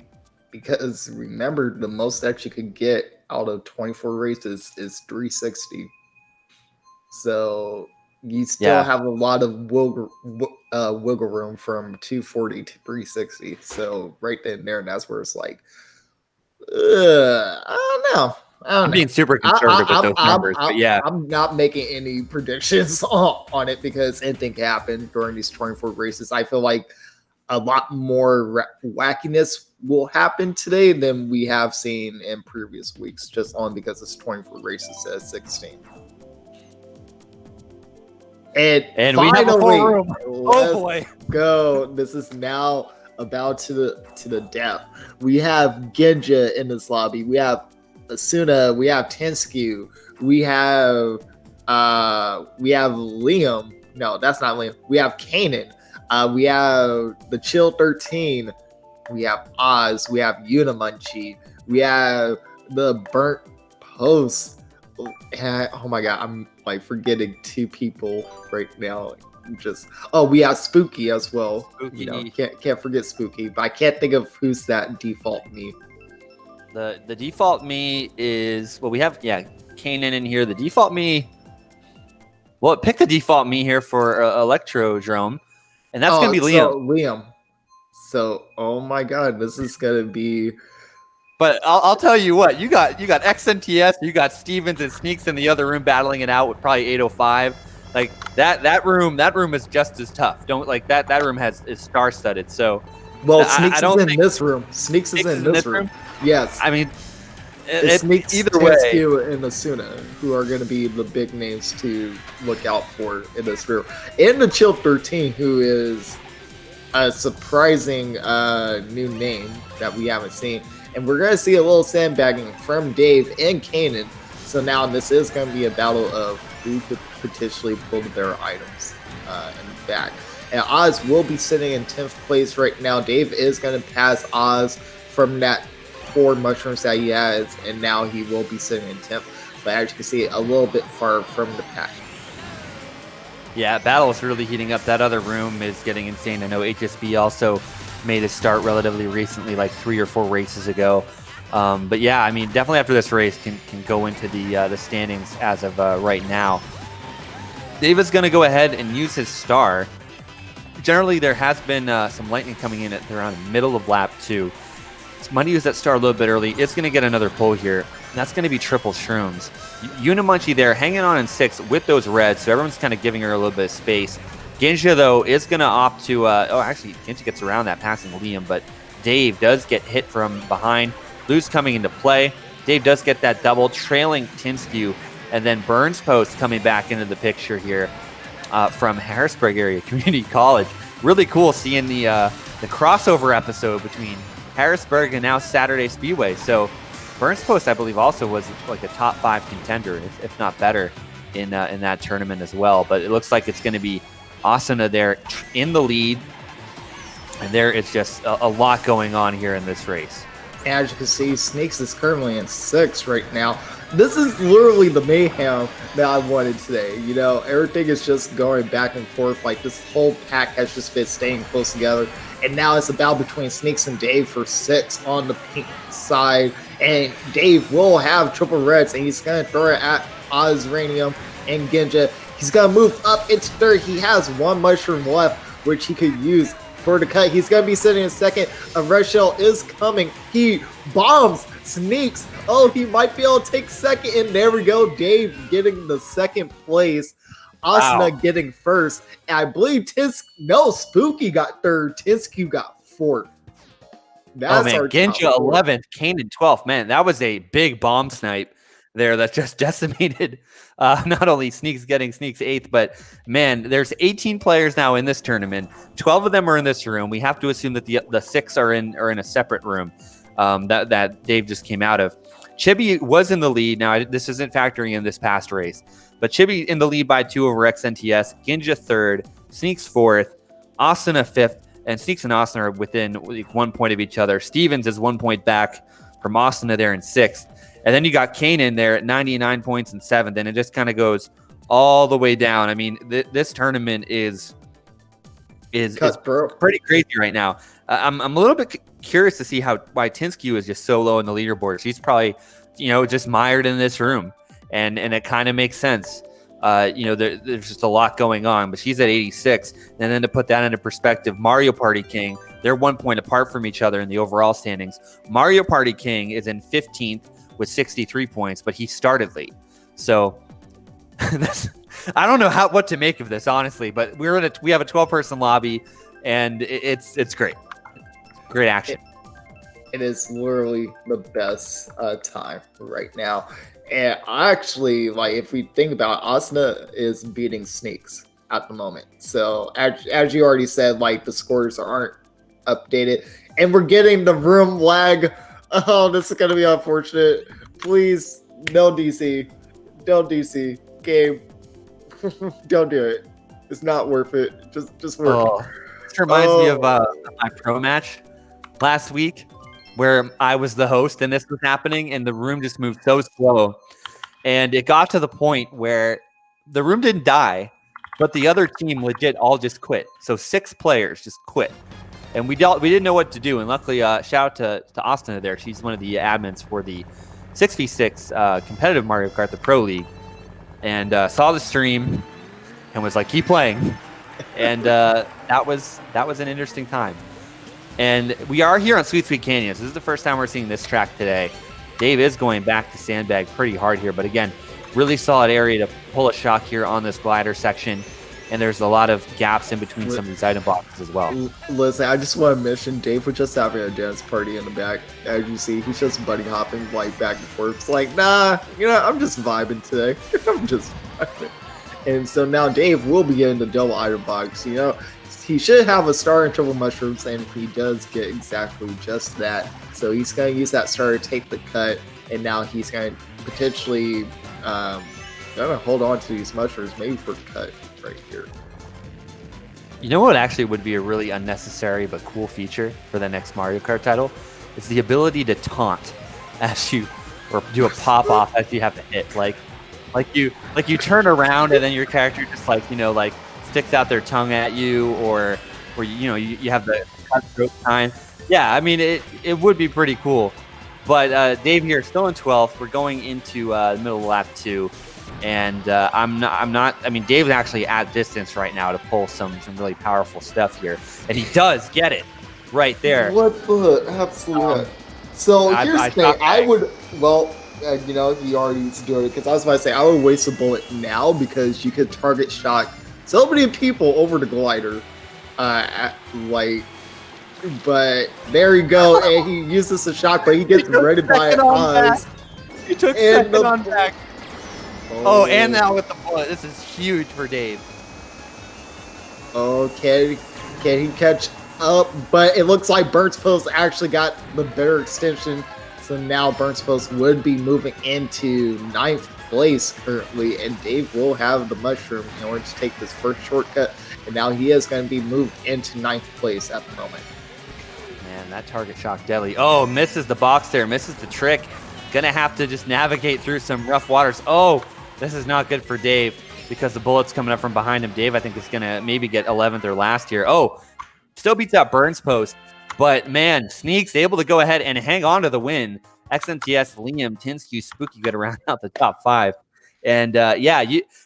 because remember, the most that you could get out of 24 races is 360. So you still have a lot of wiggle room from 240 to 360. So right then and there, and that's where it's like, I don't know. I'm being super conservative with those numbers, but yeah. I'm not making any predictions on it, because anything can happen during these 24 races. I feel like a lot more wackiness will happen today than we have seen in previous weeks, just on because it's 24 races at 16. And we have a full room. Oh boy, go! This is now about to the depth. We have Genja in this lobby. We have Asuna. We have Tensku. We have Liam. No, that's not Liam. We have Kanan. We have the Chill 13. We have Oz. We have Unimunchi. We have the Burnt Post. Oh my god, I'm like forgetting two people right now. We have Spooky as well. Spooky. You know, can't forget Spooky, but I can't think of who's that default me. The default me is, well, we have Kanan in here. The default me, well, pick the default me here for Electrodrome, and that's gonna be Liam. Liam. So, oh my god, this is gonna be. But I'll tell you what, you got XNTS, you got Stevens and Sneaks in the other room battling it out with probably 805. Like that room is just as tough. Don't like that room is star studded. So Sneaks is in this room. Sneaks is in this room. Yes. I mean, Sneaks, either way, and Asuna, who are going to be the big names to look out for in this room. And the Chill 13, who is a surprising new name that we haven't seen. And we're going to see a little sandbagging from Dave and Kanan. So now this is going to be a battle of who could potentially pull the better items in the back. And Oz will be sitting in 10th place right now. Dave is going to pass Oz from that 4 mushrooms that he has. And now he will be sitting in 10th. But as you can see, a little bit far from the pack. Yeah, battle is really heating up. That other room is getting insane. I know HSB also made a start relatively recently, like 3 or 4 races ago. But yeah, I mean, definitely after this race can go into the standings as of right now. David's going to go ahead and use his star. Generally, there has been some lightning coming in at around the middle of lap 2. So I'm going to use that star a little bit early. It's going to get another pull here. And that's going to be triple shrooms. Unimunchi there hanging on in 6th with those reds, so everyone's kind of giving her a little bit of space. Genja, though, is going to opt to... actually, Genja gets around that, passing Liam, but Dave does get hit from behind. Lou's coming into play. Dave does get that double, trailing Tinskew, and then Burns Post coming back into the picture here from Harrisburg Area Community College. Really cool seeing the crossover episode between Harrisburg and now Saturday Speedway. So Burns Post, I believe, also was like a top 5 contender, if not better, in that tournament as well. But it looks like it's going to be Asuna there in the lead, and there is just a lot going on here in this race. As you can see, Sneaks is currently in 6th right now. This is literally the mayhem that I wanted today. You know, everything is just going back and forth. Like, this whole pack has just been staying close together. And now it's a battle between Sneaks and Dave for 6 on the pink side. And Dave will have triple reds, and he's going to throw it at Ozranium and Genja. He's going to move up into 3rd. He has 1 mushroom left, which he could use for the cut. He's going to be sitting in 2nd. A red shell is coming. He bombs, Sneaks. Oh, he might be able to take 2nd. And there we go. Dave getting the 2nd place. Asuna getting 1st. And I believe Spooky got 3rd. Tinsku got 4th. That's Genja 11th, Kanan 12th. Man, that was a big bomb snipe there that just decimated not only Sneaks getting Sneaks 8th, but man, there's 18 players now in this tournament. 12 of them are in this room. We have to assume that the 6 are in a separate room that Dave just came out of. Chibi was in the lead. Now, this isn't factoring in this past race, but Chibi in the lead by 2 over XNTS, Genja 3rd, Sneaks 4th, Asuna 5th, and Sneaks and Asuna are within 1 point of each other. Stevens is 1 point back from Asuna there in 6th. And then you got Kanan there at 99 points in 7th, and it just kind of goes all the way down. I mean, this tournament is pretty crazy right now. I'm a little bit curious to see why Tinsku is just so low in the leaderboard. She's probably, just mired in this room, and it kind of makes sense. There's just a lot going on, but she's at 86. And then to put that into perspective, Mario Party King, they're 1 point apart from each other in the overall standings. Mario Party King is in 15th with 63 points, but he started late. So I don't know what to make of this, honestly, but we have a 12-person lobby, and it's great. Great action. It is literally the best time right now. And actually, like, if we think about it, Asuna is beating Sneaks at the moment. So as you already said, like, the scores aren't updated, and we're getting the room lag. Oh, this is gonna be unfortunate. Please, no DC. Don't DC. Game. Don't do it. It's not worth it. Just work. Oh, this reminds me of my pro match last week, where I was the host and this was happening, and the room just moved so slow. And it got to the point where the room didn't die, but the other team legit all just quit. So 6 players just quit. And we didn't know what to do. And luckily, shout out to Asuna there. She's one of the admins for the 6v6 competitive Mario Kart, the Pro League. And saw the stream and was like, keep playing. And that was an interesting time. And we are here on Sweet Sweet Canyons. This is the first time we're seeing this track today. Dave is going back to sandbag pretty hard here. But again, really solid area to pull a shock here on this glider section. And there's a lot of gaps in between some of these item boxes as well. Listen, I just want to mention Dave was just having a dance party in the back. As you see, he's just buddy hopping like back and forth. It's like, nah, I'm just vibing today. I'm just vibing. And so now Dave will be getting the double item box. He should have a star and triple mushrooms, and he does get exactly just that. So he's going to use that star to take the cut, and now he's going to potentially hold on to these mushrooms, maybe for cut right here. You know what actually would be a really unnecessary but cool feature for the next Mario Kart title? It's the ability to taunt or do a pop off as you have to hit. Like you turn around and then your character just sticks out their tongue at you, or you have the cutthroat time. Yeah, I mean it would be pretty cool. But Dave here still in 12th. We're going into the middle of lap 2. And I'm not. I mean, Dave's actually at distance right now to pull some really powerful stuff here, and he does get it right there. What the absolute? So here's the thing. I would you already doing it, because I was about to say I would waste a bullet now because you could target shock so many people over the glider, But there you go, and he uses the shock, but he gets raided by Oz. He took second on back. Oh, and now with the bullet. This is huge for Dave. Oh, can he catch up? But it looks like Burnt Post actually got the better extension. So now Burnt Post would be moving into 9th place currently. And Dave will have the mushroom in order to take this first shortcut. And now he is going to be moved into 9th place at the moment. Man, that target shock deadly. Oh, misses the box there, misses the trick. Gonna have to just navigate through some rough waters. Oh, this is not good for Dave because the bullet's coming up from behind him. Dave, I think, is gonna maybe get 11th or last here. Oh, still beats out Burns Post, but man, Sneaks able to go ahead and hang on to the win. XNTS, Liam, Tinsky, Spooky got to round out the top 5. And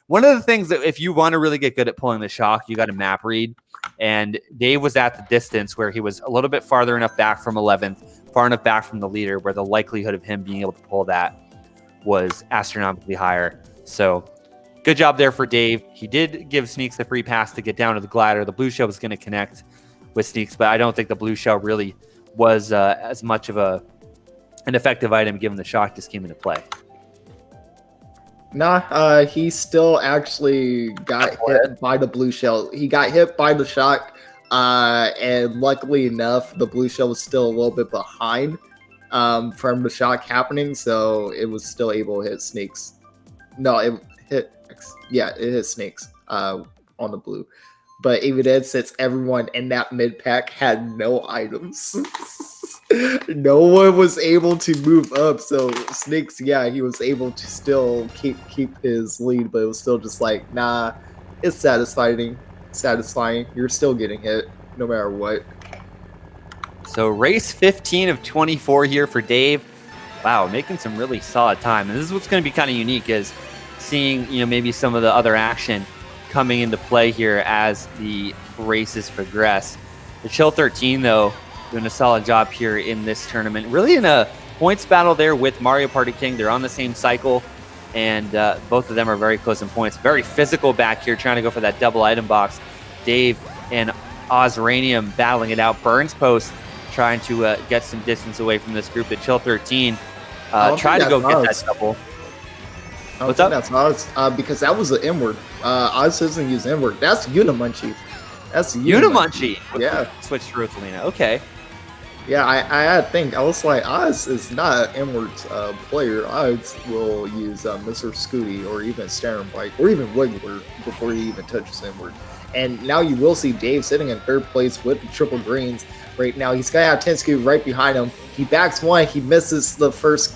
one of the things that if you want to really get good at pulling the shock, you got to map read. And Dave was at the distance where he was a little bit farther enough back from 11th, far enough back from the leader, where the likelihood of him being able to pull that was astronomically higher. So good job there for Dave. He did give Sneaks the free pass to get down to the glider. The blue shell was going to connect with Sneaks, but I don't think the blue shell really was as much of an effective item given the shock just came into play. Nah, he still actually got hit by the blue shell. He got hit by the shock, and luckily enough, the blue shell was still a little bit behind from the shock happening, so it was still able to hit Sneaks. No, it hit Sneaks on the blue. But even then, since everyone in that mid pack had no items, no one was able to move up. So Sneaks, he was able to still keep his lead, but it was still just like, nah, it's satisfying. You're still getting hit no matter what. So race 15 of 24 here for Dave. Wow, making some really solid time. And this is what's going to be kind of unique is seeing, maybe some of the other action coming into play here as the races progress. The Chill 13, though, doing a solid job here in this tournament. Really in a points battle there with Mario Party King. They're on the same cycle, and both of them are very close in points. Very physical back here, trying to go for that double item box. Dave and Ozranium battling it out. Burns Post trying to get some distance away from this group. The Chill 13 try to go get that double. What's up? That's Oz, because that was an inward. Oz doesn't use inward. That's Unimunchi. That's Unimunchi. Yeah. Switch to Rosalina. Okay. Yeah, I had to think. I was like, Oz is not an inward player. Oz will use Mr. Scooty or even Stern Bike or even Wiggler before he even touches inward. And now you will see Dave sitting in third place with the triple greens right now. He's got to have Tinsky right behind him. He backs one. He misses the first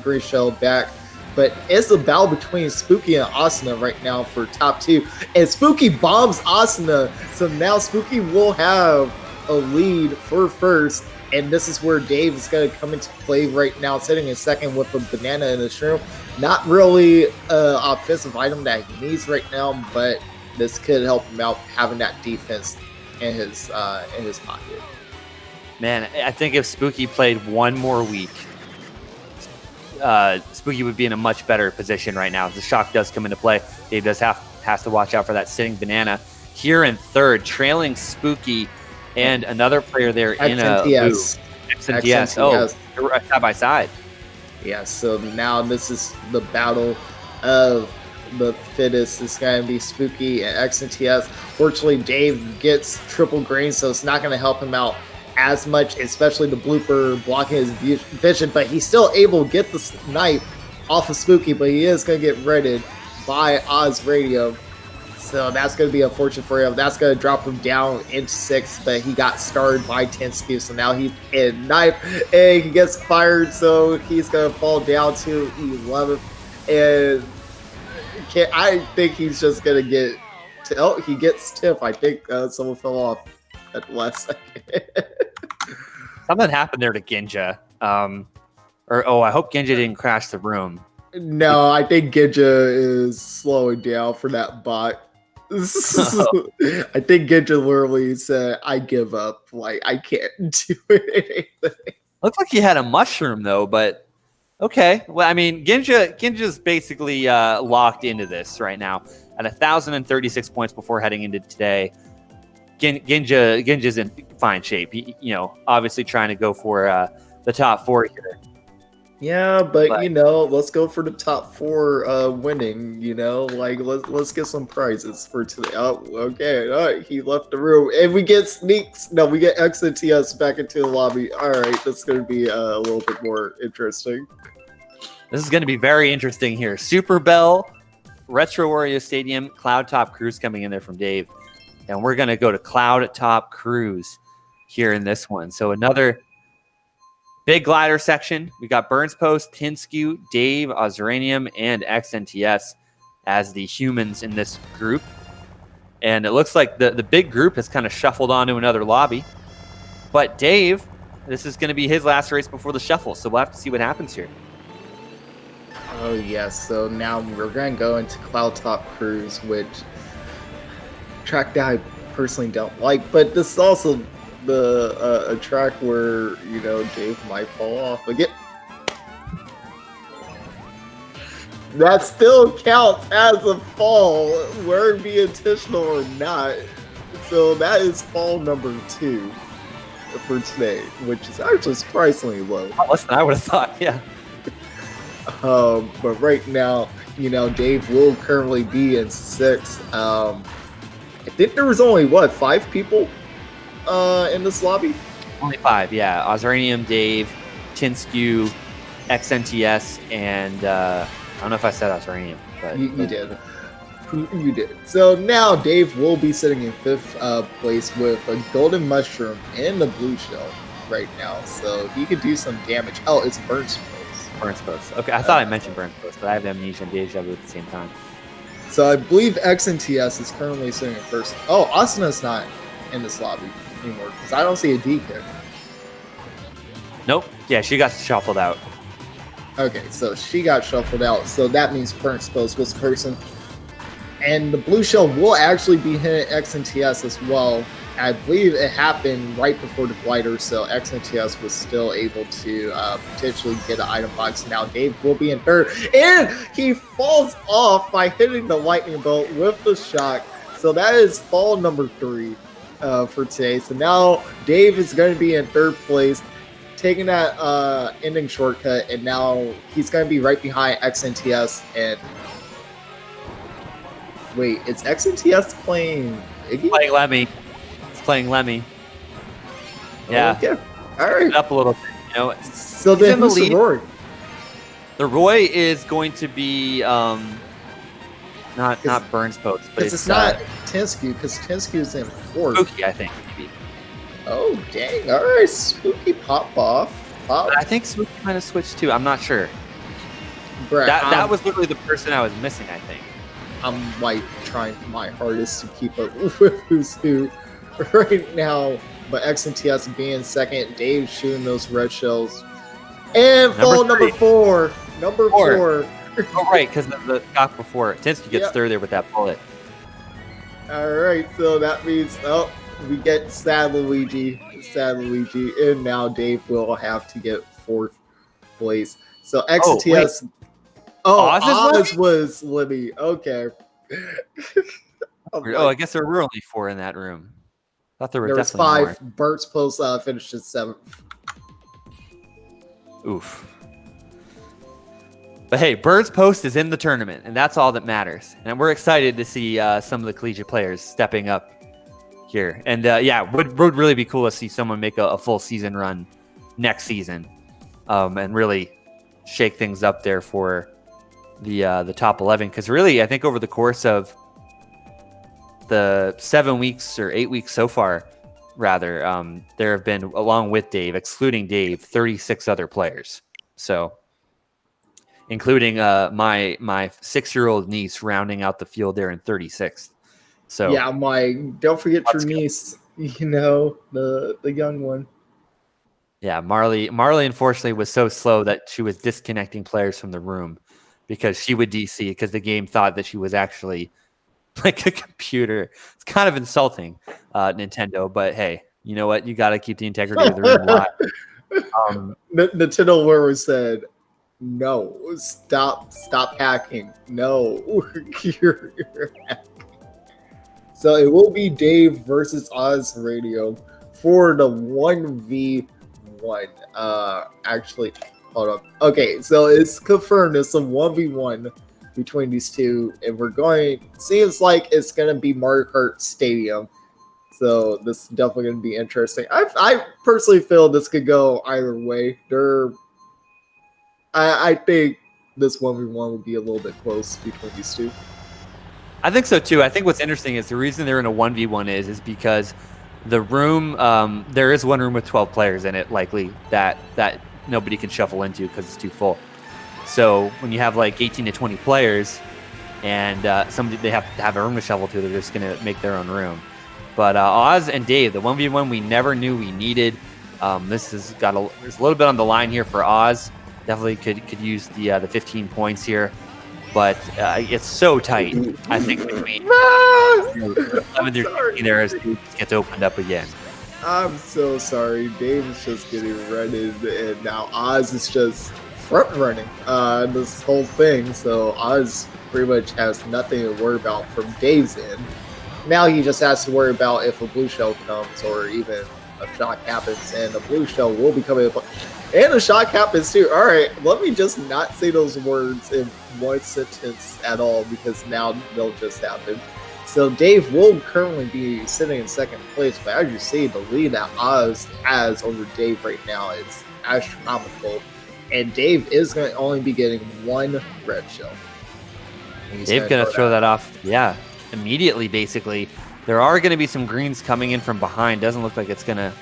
green shell back. But it's a battle between Spooky and Asuna right now for top 2. And Spooky bombs Asuna. So now Spooky will have a lead for first. And this is where Dave is going to come into play right now, sitting in second with a banana and a shroom. Not really an offensive item that he needs right now, but this could help him out having that defense in his pocket. Man, I think if Spooky played one more week, Spooky would be in a much better position right now. The shock does come into play. Dave has to watch out for that sitting banana. Here in third, trailing Spooky and another player there in a XNTS. Oh, they're side by side. Yeah, so now this is the battle of the fittest. It's going to be Spooky and XNTS. Fortunately, Dave gets triple green, so it's not going to help him out as much, especially the blooper blocking his vision, but he's still able to get the snipe off of Spooky, but he is going to get redded by Oz Radio. So that's going to be unfortunate for him. That's going to drop him down into 6th, but he got starred by Tinsky, so now he's in 9th, and he gets fired, so he's going to fall down to 11th. And I think he's just going to get... he gets 10th. I think someone fell off at the last second. Something happened there to Ginja. I hope Ginja didn't crash the room. No, I think Ginja is slowing down for that bot. I think Ginja literally said, I give up. Like, I can't do anything. Looks like he had a mushroom, though, but okay. Well, I mean, Ginja's basically locked into this right now at 1,036 points before heading into today. Ginja's in fine shape. He, obviously trying to go for the top 4 here. Yeah, but let's go for the top 4 winning. Let's get some prizes for today. Oh, okay. All right, he left the room, and we get Sneaks. No, we get XNTS back into the lobby. All right, that's going to be a little bit more interesting. This is going to be very interesting here. Super Bell, Retro Wario Stadium, Cloud Top Cruise coming in there from Dave. And we're going to go to Cloud Top Cruise. here in this one. So another big glider section. We got Burns Post, Tinskew, Dave, Ozranium, and XNTS as the humans in this group. And it looks like the big group has kind of shuffled onto another lobby. But Dave, this is going to be his last race before the shuffle, so we'll have to see what happens here. Oh, yes. So now we're going to go into Cloud Top Cruise, which track that I personally don't like. But this is also a track where, Dave might fall off again. That still counts as a fall, whether it be intentional or not. So that is fall number 2 for today, which is actually surprisingly low. Oh, less than I would have thought, yeah. But right now, Dave will currently be in 6th. I think there was only, 5 people in this lobby? Only 5, yeah. Ozranium, Dave, Tinskew, XNTS, and I don't know if I said Ozranium, but you did. You did. So now Dave will be sitting in 5th place with a golden mushroom and a blue shell right now, so he could do some damage. Oh, it's Burns Post. Burns Post. Okay, I thought I mentioned Burns Post, but I have amnesia and deja vu at the same time. So I believe XNTS is currently sitting in 1st. Oh, Asana's not in this lobby anymore because I don't see a D kick. Nope. Yeah, she got shuffled out. Okay, so she got shuffled out. So that means Burns Post was the person. And the blue shell will actually be hitting XNTS as well. I believe it happened right before the glider, so XNTS was still able to potentially get an item box. Now Dave will be in 3rd, and he falls off by hitting the lightning bolt with the shock. So that is fall number 3 for today. So now Dave is going to be in 3rd place, taking that ending shortcut, and now he's going to be right behind XNTS. And wait, is XNTS playing Iggy? Playing Lemmy. It's playing Lemmy. Yeah. Okay. All right. Up a little bit, So then who's the Roy? The Roy is going to be not Burns Post, but it's not Tinskew, because Tinskew's in 4th. Spooky, I think, maybe. Oh, dang. All right, Spooky pop off. Pop. I think Spooky might have switched too. I'm not sure. Brett, that was literally the person I was missing, I think. I'm trying my hardest to keep up with who's who right now. But XNTS being 2nd, Dave shooting those red shells. And fall number 4. Number 4. Oh, right, because the shock before. Tinsky gets through there with that bullet. All right, so that means, we get Sad Luigi. And now Dave will have to get 4th place. So XNTS... Oz was Libby. Okay. I guess there were only 4 in that room. Thought there were was definitely 5. more. Burns Post finished at 7th. Oof. But hey, Burns Post is in the tournament, and that's all that matters. And we're excited to see some of the collegiate players stepping up here. And would really be cool to see someone make a full season run next season, and really shake things up there for the top 11. Because really, I think over the course of the 7 weeks or 8 weeks so far, rather, there have been, along with Dave, excluding Dave, 36 other players. So, including my 6-year-old niece rounding out the field there in 36th. So yeah, don't forget your niece, the young one. Yeah, Marley unfortunately was so slow that she was disconnecting players from the room because she would DC because the game thought that she was actually like a computer. It's kind of insulting, Nintendo, but hey, you know what? You got to keep the integrity of the room alive. Nintendo literally said, "No, stop hacking. No, you're hacking." So it will be Dave versus Oz Radio for the 1v1. Actually, hold up. Okay, so it's confirmed it's a 1v1 between these two, and seems like it's gonna be Mario Kart Stadium. So this is definitely gonna be interesting. I personally feel this could go either way. I think this 1v1 will be a little bit close between these two. I think so too. I think what's interesting is the reason they're in a 1v1 is because The room, there is one room with 12 players in it, likely that nobody can shuffle into because it's too full. So when you have like 18 to 20 players, and they have to have a room to shuffle to, they're just gonna make their own room. But Oz and Dave, the 1v1 we never knew we needed. This has got there's a little bit on the line here for Oz. Definitely could use the 15 points here, but it's so tight. I think between 11 through 15 there as it gets opened up again. I'm so sorry. Dave is just getting rented, and now Oz is just front running this whole thing. So Oz pretty much has nothing to worry about from Dave's end. Now he just has to worry about if a blue shell comes or even a shock happens, and a blue shell will be coming up. And a shock happens too. All right, let me just not say those words in one sentence at all, because now they'll just happen. So Dave will currently be sitting in second place, but as you see, the lead that Oz has over Dave right now is astronomical. And Dave is going to only be getting one red shell. Dave's going to throw that off, yeah, immediately, basically. There are going to be some greens coming in from behind. Doesn't look like it's going to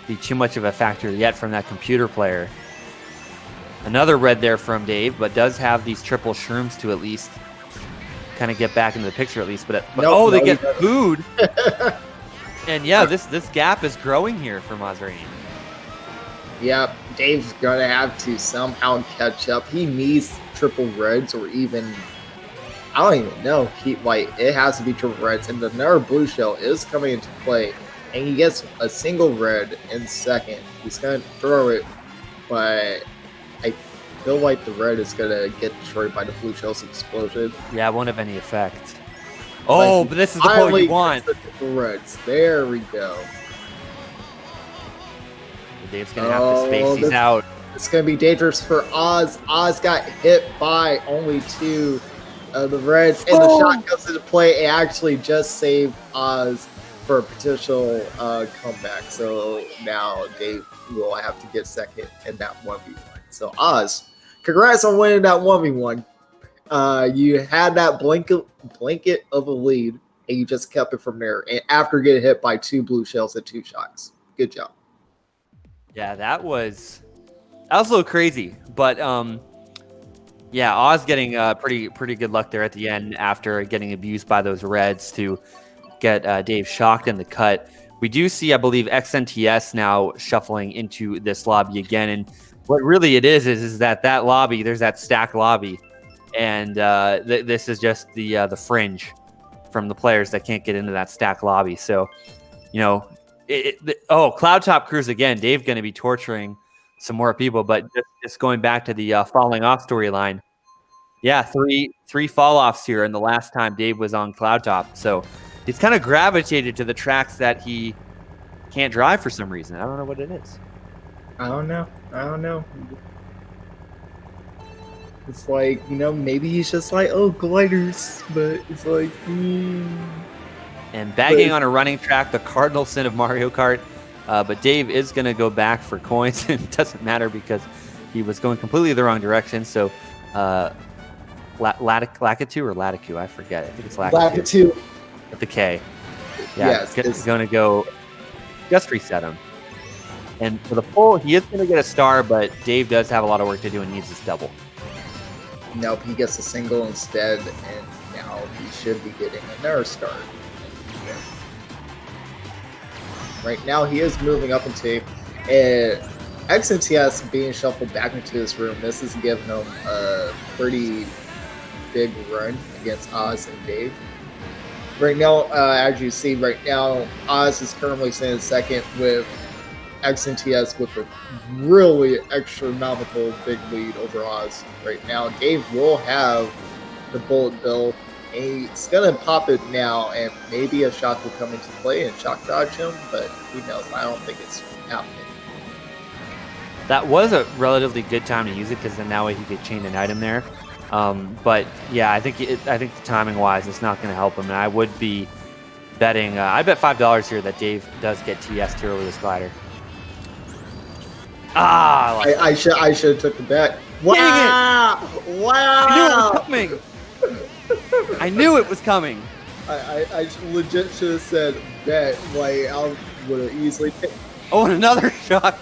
be too much of a factor yet from that computer player. Another red there from Dave, but does have these triple shrooms to at least kind of get back into the picture at least. But they get food. And yeah, this gap is growing here for Mazrain. Yep, Dave's going to have to somehow catch up. He needs triple reds, or even, I don't even know. It has to be triple reds, and another blue shell is coming into play, and he gets a single red in second. He's going to throw it, but I feel like the red is going to get destroyed by the blue shell's explosion. Yeah, it won't have any effect. Oh, but this is the pull you want. The triple reds. There we go. Dave's going to have to space these out. It's going to be dangerous for Oz. Oz got hit by only two of the reds, and the shot comes into play and actually just saved Oz for a potential comeback. So now Dave will have to get second in that 1v1. So Oz, congrats on winning that 1v1. You had that blanket of a lead, and you just kept it from there. And after getting hit by two blue shells and two shocks. Good job. Yeah, that was a little crazy, but yeah, Oz getting pretty good luck there at the end after getting abused by those reds to get Dave shocked in the cut. We do see, I believe, XNTS now shuffling into this lobby again, and what really it is that lobby, there's that stack lobby, and this is just the fringe from the players that can't get into that stack lobby. So, Cloud Top Cruise again. Dave going to be torturing some more people, but just going back to the falling off storyline. Yeah, three fall offs here, and the last time Dave was on Cloud Top. So he's kind of gravitated to the tracks that he can't drive for some reason. I don't know what it is. I don't know. It's like, maybe he's just like, gliders, but it's like, And bagging on a running track, the cardinal sin of Mario Kart. But Dave is going to go back for coins. It doesn't matter because he was going completely the wrong direction. So Lakitu or Latiku, I forget. I think it's Lakitu. With the K. Yeah, yes, it's going to go just reset him. And for the pull, he is going to get a star, but Dave does have a lot of work to do and needs his double. Nope, he gets a single instead, and now he should be getting another star. Right now, he is moving up into XNTS being shuffled back into this room. This is giving him a pretty big run against Oz and Dave. Right now, as you see, Oz is currently sitting second with XNTS with a really astronomical big lead over Oz. Right now, Dave will have the bullet bill. He's going to pop it now, and maybe a shock will come into play and shock dodge him, but who knows? I don't think it's happening. That was a relatively good time to use it because then that way he could chain an item there. But yeah, I think the timing wise, it's not going to help him. And I would be betting. I bet $5 here that Dave does get TS tier over this glider. I should have took the bet. Wow! Dang it! Wow! I knew it was coming. I knew it was coming. I legit should have said bet. Like, would have easily picked. Oh, and another shock.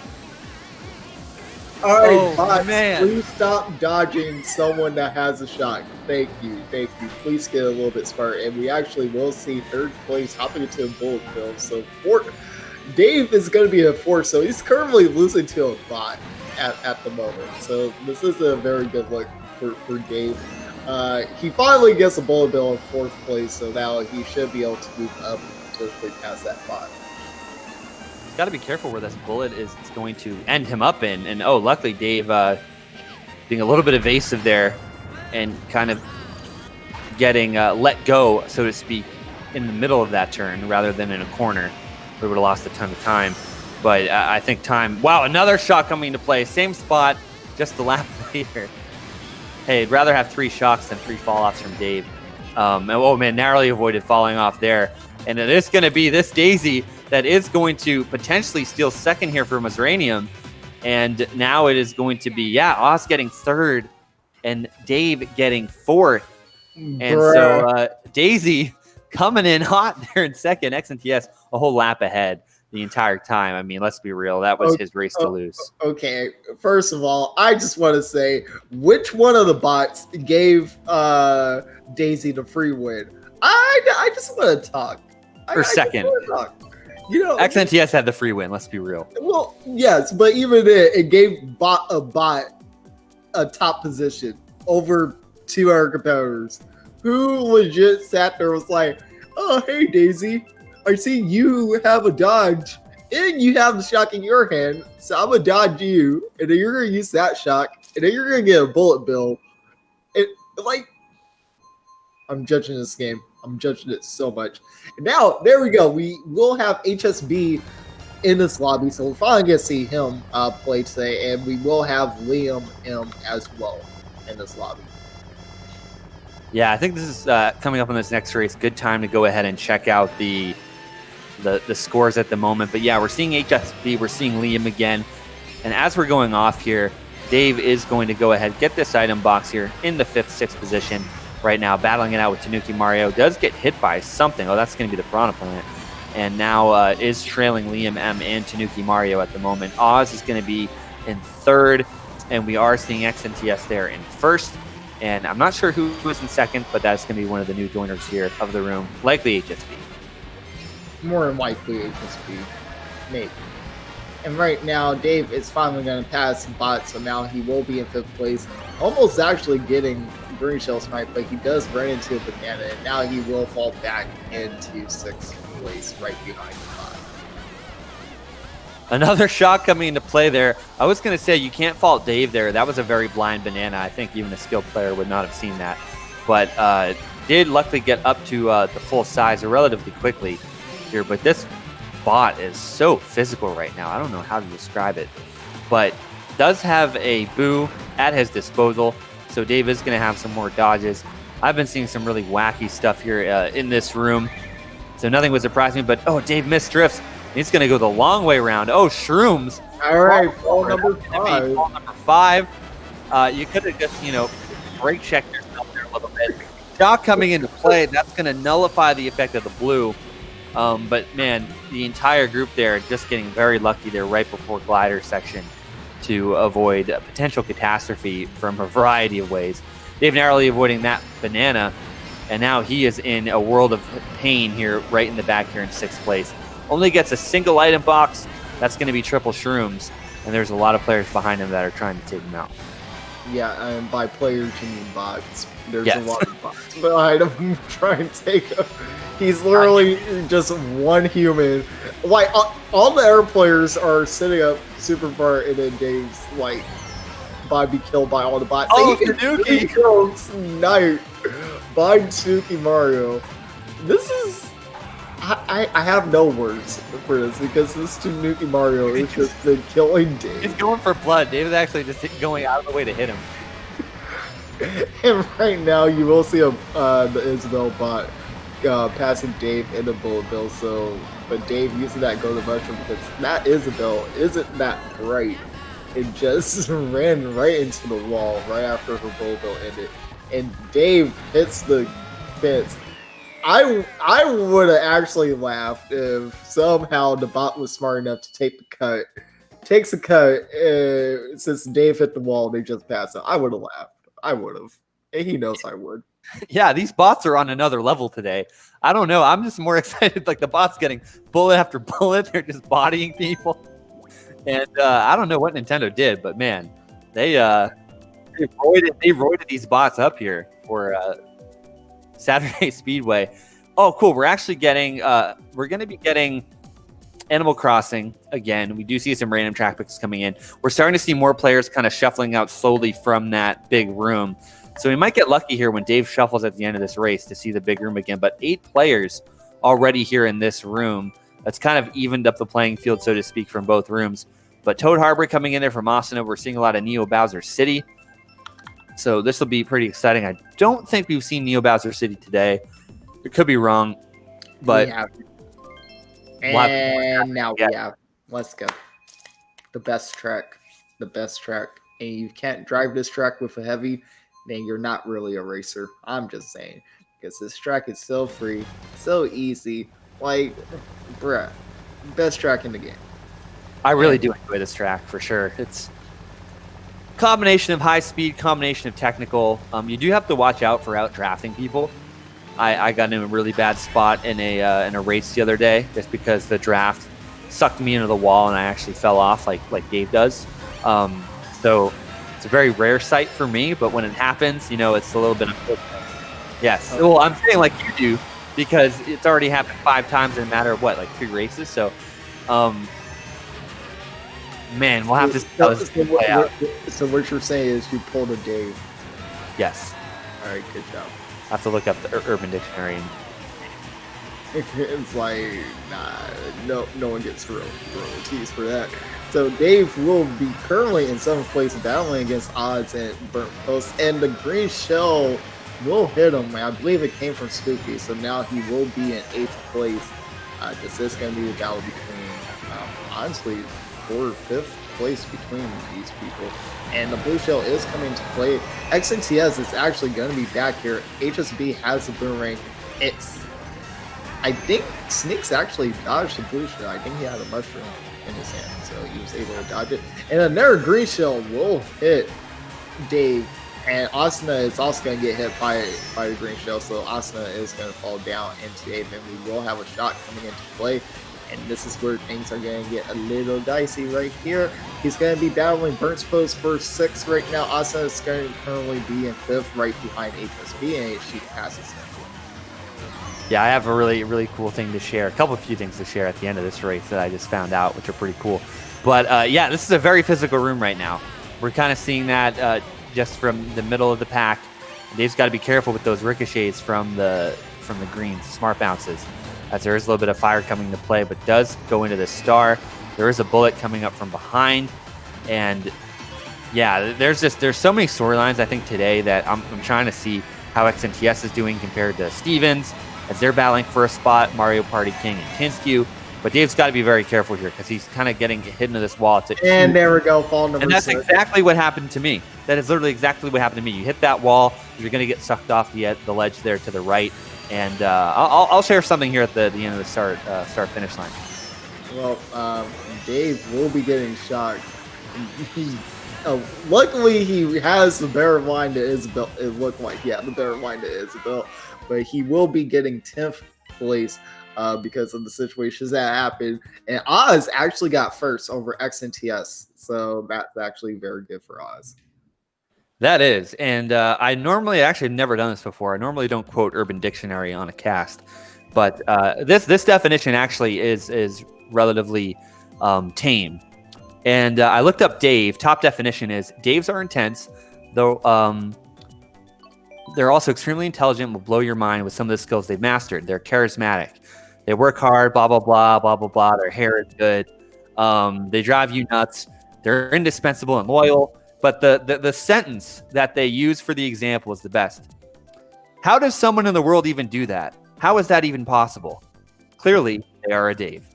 All right, Oh, bots, man. please stop dodging someone that has a shot. Thank you. Please get a little bit smarter. And we actually will see third place hopping into a bullet bill. So Dave is going to be a four, so he's currently losing to a bot at the moment. So this is a very good look for Dave. He finally gets a bullet bill in fourth place, so now he should be able to move up potentially past that bot. He's got to be careful where this bullet is going to end him up in. And oh, luckily Dave being a little bit evasive there and kind of getting let go, so to speak, in the middle of that turn rather than in a corner. We would have lost a ton of time. But I think time... Wow, another shot coming into play. Same spot, just a lap later. Hey, I'd rather have 3 shocks than 3 fall-offs from Dave. And, oh, man, narrowly avoided falling off there. And it is going to be this Daisy that is going to potentially steal second here for Mazranium. And now it is going to be, Oz getting third and Dave getting fourth. And so Daisy coming in hot there in second. XNTS a whole lap ahead the entire time. I mean, let's be real. That was his race to lose. Okay, first of all, I just want to say, which one of the bots gave Daisy the free win? I just want to talk. For second. You know, XNTS had the free win. Let's be real. Well, yes, but even it gave a bot a top position over 2 other competitors who legit sat there and was like, oh, hey, Daisy, I see you have a dodge and you have the shock in your hand, so I'm going to dodge you, and then you're going to use that shock, and then you're going to get a bullet bill. I'm judging this game. I'm judging it so much. And now, there we go. We will have HSB in this lobby, so we're finally going to see him play today, and we will have Liam M as well in this lobby. Yeah, I think this is coming up on this next race. Good time to go ahead and check out the scores at the moment. But yeah, we're seeing HSB, we're seeing Liam again. And as we're going off here, Dave is going to go ahead, get this item box here in the 5th, 6th position right now, battling it out with Tanuki Mario. Does get hit by something. Oh, that's going to be the Piranha Plant. And now is trailing Liam M and Tanuki Mario at the moment. Oz is going to be in 3rd, and we are seeing XNTS there in 1st. And I'm not sure who is in 2nd, but that's going to be one of the new joiners here of the room. Likely HSB. More than likely HSB. Maybe. And right now, Dave is finally going to pass bot, so now he will be in 5th place. Almost actually getting Green Shell Snipe, but he does run into a banana, and now he will fall back into 6th place right behind bot. Another shot coming into play there. I was going to say, you can't fault Dave there. That was a very blind banana. I think even a skilled player would not have seen that. But did luckily get up to the full size relatively quickly here. But this bot is so physical right now. I don't know how to describe it. But does have a boo at his disposal. So Dave is going to have some more dodges. I've been seeing some really wacky stuff here in this room. So nothing would surprise me. But, oh, Dave missed drifts. He's going to go the long way around. Oh, Shrooms. All right, fall number 5. Fall number 5. You could have just, brake checked yourself there a little bit. Shock coming into play, that's going to nullify the effect of the blue. But, man, the entire group there just getting very lucky there right before glider section to avoid a potential catastrophe from a variety of ways. Dave narrowly avoiding that banana, and now he is in a world of pain here right in the back here in 6th place. Only gets a single item box. That's going to be triple Shrooms. And there's a lot of players behind him that are trying to take him out. Yeah, and by players, you mean bots. There's a lot of bots behind him trying to take him. He's literally just one human. Like, all the other players are sitting up super far, and then Dave's, like, about to be killed by all the bots. Oh, Tanuki! Night by Tanuki Mario. This is... I have no words for this because this Tanuki Mario is just been killing Dave. He's going for blood. Dave is actually just going out of the way to hit him. And right now you will see the Isabel bot passing Dave in the bullet bill. So, but Dave using that golden mushroom because that Isabel isn't that bright. It just ran right into the wall right after her bullet bill ended. And Dave hits the fence. I would have actually laughed if somehow the bot was smart enough to take the cut, takes a cut, since Dave hit the wall, they just pass it. I would have laughed. I would have. And he knows I would. Yeah, these bots are on another level today. I don't know. I'm just more excited. Like the bots getting bullet after bullet. They're just bodying people. And I don't know what Nintendo did, but man, they roided these bots up here for Saturday Speedway. Oh, cool. We're actually getting we're going to be getting Animal Crossing again. We do see some random track picks coming in. We're starting to see more players kind of shuffling out slowly from that big room. So we might get lucky here when Dave shuffles at the end of this race to see the big room again. But 8 players already here in this room. That's kind of evened up the playing field, so to speak, from both rooms. But Toad Harbor coming in there from Austin. We're seeing a lot of Neo Bowser City. So this will be pretty exciting. I don't think we've seen Neo Bowser City today. It could be wrong, but We have. And now we have. Let's go. The best track. The best track. And you can't drive this track with a heavy, then you're not really a racer. I'm just saying. Because this track is so free, so easy. Like, bruh, best track in the game. I really do enjoy this track for sure. It's a combination of high speed, combination of technical. You do have to watch out for out drafting people. I got in a really bad spot in a race the other day just because the draft sucked me into the wall and I actually fell off like Dave does. So it's a very rare sight for me, but when it happens, it's a little bit of yes. Well, I'm saying like you do because it's already happened 5 times in a matter of 3 races. So, man, we'll have to see how this play out. So what you're saying is you pulled a Dave. Yes. All right, good job. I have to look up the Urban Dictionary. It's like, nah, no one gets royalties for that. So Dave will be currently in 7th place battling against odds and burnt post, and the green shell will hit him. I believe it came from Spooky, so now he will be in 8th place. This is going to be the battle between, honestly, 4th or 5th place between these people. And the blue shell is coming to play. XNTS is actually going to be back here. HSB has the boomerang. I think Sneaks actually dodged the blue shell. I think he had a mushroom in his hand, so he was able to dodge it. And another green shell will hit Dave. And Asuna is also going to get hit by the green shell, so Asuna is going to fall down into 8th, and we will have a shot coming into play. And this is where things are going to get a little dicey right here. He's going to be battling Burnt's Post for 6th right now. Asuna is going to currently be in 5th right behind HSB, and she passes him. Yeah, I have a really, really cool thing to share. A few things to share at the end of this race that I just found out, which are pretty cool. But yeah, this is a very physical room right now. We're kind of seeing that just from the middle of the pack. Dave's got to be careful with those ricochets from the greens, smart bounces, as there is a little bit of fire coming into play, but does go into the star. There is a bullet coming up from behind, and yeah, there's so many storylines I think today that I'm trying to see how XNTS is doing compared to Stevens as they're battling for a spot, Mario Party King and Tinskew. But Dave's got to be very careful here because he's kind of getting hit into this wall. And there we go, fall number 6. And that's exactly what happened to me. That is literally exactly what happened to me. You hit that wall, you're going to get sucked off the ledge there to the right. And I'll share something here at the end of the start-finish line. Well, Dave will be getting shocked. Luckily, he has the better line to Isabel. It looked like, the better line to Isabel. But he will be getting 10th place because of the situations that happened. And Oz actually got first over XNTS. So that's actually very good for Oz. That is. And I normally actually have never done this before. I normally don't quote Urban Dictionary on a cast. But this definition actually is relatively tame. And I looked up Dave. Top definition is Daves are intense, though they're also extremely intelligent, will blow your mind with some of the skills they've mastered. They're charismatic. They work hard, blah, blah, blah, blah, blah, blah. Their hair is good. They drive you nuts. They're indispensable and loyal. But the sentence that they use for the example is the best. How does someone in the world even do that? How is that even possible? Clearly, they are a Dave.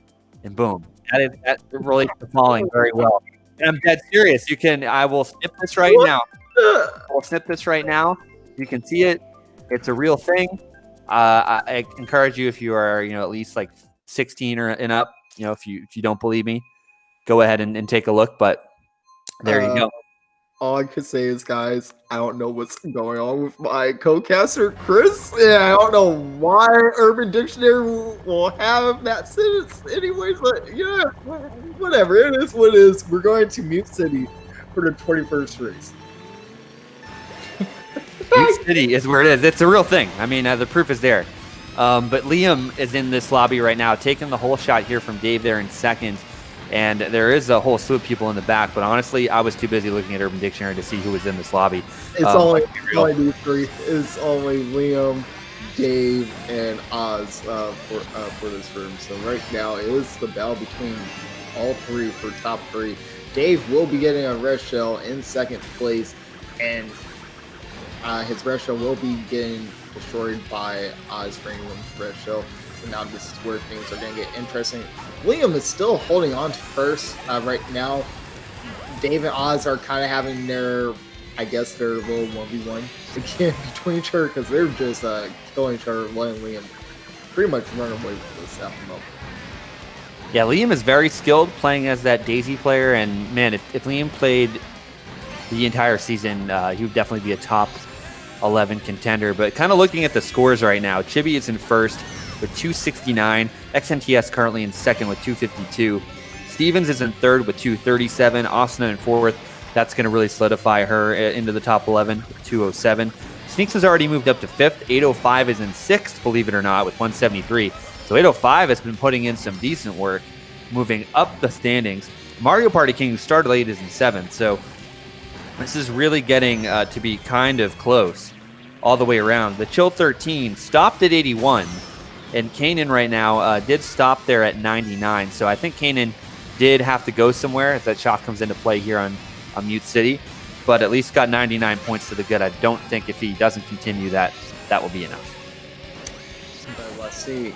And boom. That relates to falling very well. And I'm dead serious. I will snip this right now. I will snip this right now. You can see it. It's a real thing. I encourage you, if you are, at least like 16 or and up, if you don't believe me, go ahead and take a look. But there you Uh, go. all I could say is, guys, I don't know what's going on with my co-caster, Chris. Yeah, I don't know why Urban Dictionary will have that sentence anyways, but yeah, whatever. It is what it is. We're going to Mute City for the 21st race. Mute City is where it is. It's a real thing. I mean, the proof is there. But Liam is in this lobby right now, taking the whole shot here from Dave there in second. And there is a whole slew of people in the back. But honestly, I was too busy looking at Urban Dictionary to see who was in this lobby. It's only these three. It's only Liam, Dave, and Oz for this room. So right now it is the battle between all three for top three. Dave will be getting a red shell in second place, and his red shell will be getting destroyed by Oz Ringland's red shell. So now this is where things are going to get interesting. Liam is still holding on to first right now. Dave and Oz are kind of having their little 1v1 again between each other, because they're just killing each other, letting Liam pretty much run away with this at the moment. Yeah, Liam is very skilled playing as that Daisy player, and man, if Liam played the entire season, he would definitely be a top 11 contender. But kind of looking at the scores right now, Chibi is in first with 269, XNTS currently in second with 252, Stevens is in third with 237, Austin in fourth. That's going to really solidify her into the top 11 with 207. Sneaks has already moved up to fifth. 805 is in sixth, believe it or not, with 173. So 805 has been putting in some decent work, moving up the standings. Mario Party King, who started late, is in seventh. So this is really getting to be kind of close all the way around. The Chill 13 stopped at 81, and Kanan right now did stop there at 99. So I think Kanan did have to go somewhere as that shot comes into play here on Mute City, but at least got 99 points to the good. I don't think if he doesn't continue that will be enough. But let's see,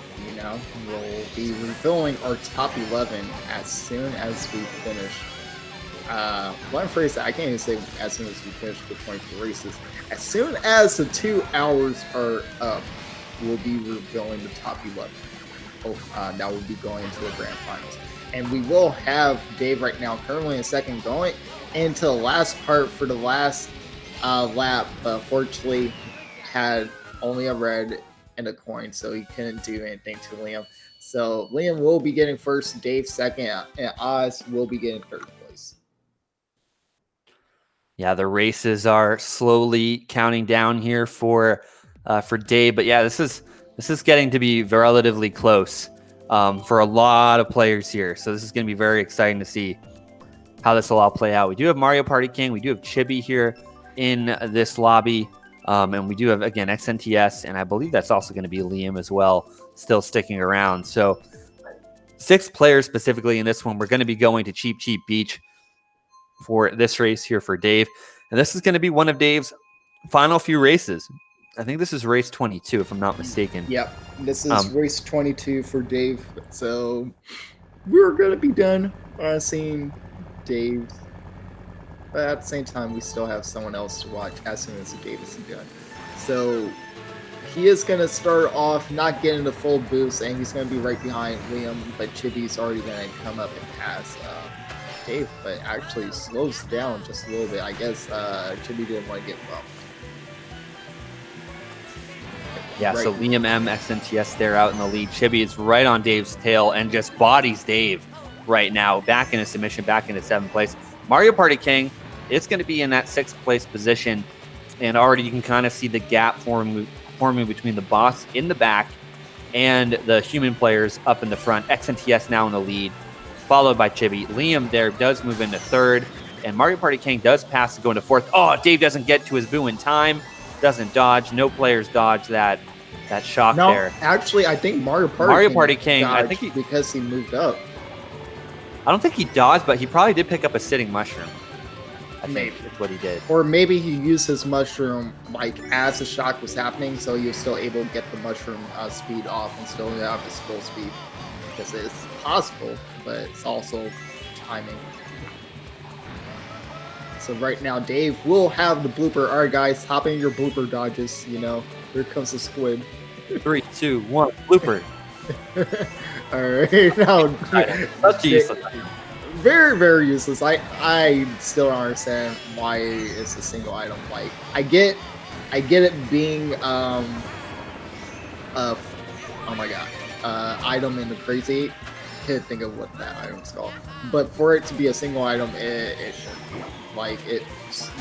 we'll be revealing our top 11 as soon as we finish. One phrase that I can't even say as soon as we finish the 24 races. As soon as the 2 hours are up, we'll be revealing the top 11. That will be going into the grand finals. And we will have Dave right now currently in second, going into the last part for the last lap, but fortunately had only a red and a coin, so he couldn't do anything to Liam. So Liam will be getting first, Dave second, and Oz will be getting third place. Yeah, the races are slowly counting down here for Dave, but yeah, this is getting to be relatively close for a lot of players here. So this is going to be very exciting to see how this will all play out. We do have Mario Party King. We do have Chibi here in this lobby. And we do have, again, XNTS, and I believe that's also going to be Liam as well, still sticking around. So 6 players specifically in this one. We're going to be going to Cheap Cheap Beach for this race here for Dave. And this is going to be one of Dave's final few races. I think this is race 22, if I'm not mistaken. Yep, this is race 22 for Dave. So we're going to be done seeing Dave. But at the same time, we still have someone else to watch as soon as Dave is done. So he is going to start off not getting the full boost, and he's going to be right behind Liam, but Chibi's already going to come up and pass Dave, but actually slows down just a little bit. I guess Chibi didn't want to get bumped. Yeah, right. So Liam M, XNTS there out in the lead. Chibi is right on Dave's tail and just bodies Dave right now. Back in a submission, back into 7th place. Mario Party King is going to be in that 6th place position, and already you can kind of see the gap forming between the boss in the back and the human players up in the front. XNTS now in the lead, followed by Chibi. Liam there does move into 3rd, and Mario Party King does pass to go into 4th. Oh, Dave doesn't get to his boo in time, doesn't dodge. No players dodge that shock there. Actually, I think Mario Party King I think because he moved up. I don't think he dodged, but he probably did pick up a sitting mushroom. I think that's what he did. Or maybe he used his mushroom as the shock was happening, so he was still able to get the mushroom speed off and still have his full speed. Because it's possible, but it's also timing. So right now, Dave will have the blooper. All right, guys, hop in your blooper dodges. Here comes the squid. 3, 2, 1, blooper. All right, now That's useless. very, very useless. I still don't understand why it's a single item. Like, I get it being oh my god, item in the crazy. Can't think of what that item's called, but for it to be a single item, it shouldn't be. Like, it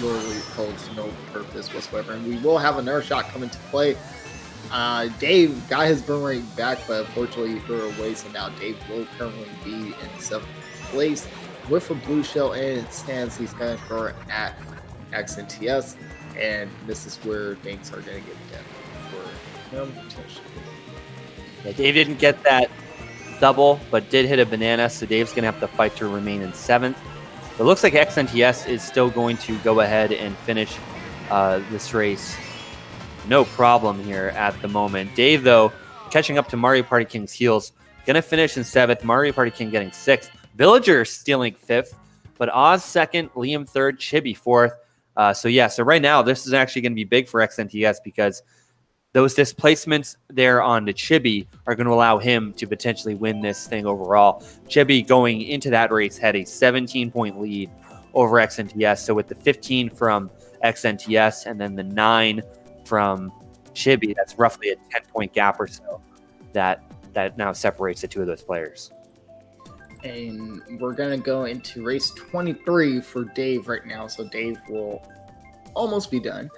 literally holds no purpose whatsoever. And we will have another shot come into play. Dave got his burn rate back, but unfortunately he threw it away. So now Dave will currently be in 7th place with a blue shell in his hands. He's going to throw it at XNTS, and this is where things are going to get deadly for him potentially. Yeah, Dave didn't get that double, but did hit a banana, so Dave's going to have to fight to remain in 7th. It looks like XNTS is still going to go ahead and finish this race. No problem here at the moment. Dave, though, catching up to Mario Party King's heels, going to finish in 7th. Mario Party King getting 6th. Villager stealing 5th, but Oz 2nd, Liam 3rd, Chibi 4th. So right now, this is actually going to be big for XNTS because those displacements there on the Chibi are going to allow him to potentially win this thing overall. Chibi going into that race had a 17-point lead over XNTS. So with the 15 from XNTS and then the 9 from Chibi, that's roughly a 10-point gap or so that now separates the two of those players. And we're going to go into race 23 for Dave right now. So Dave will almost be done.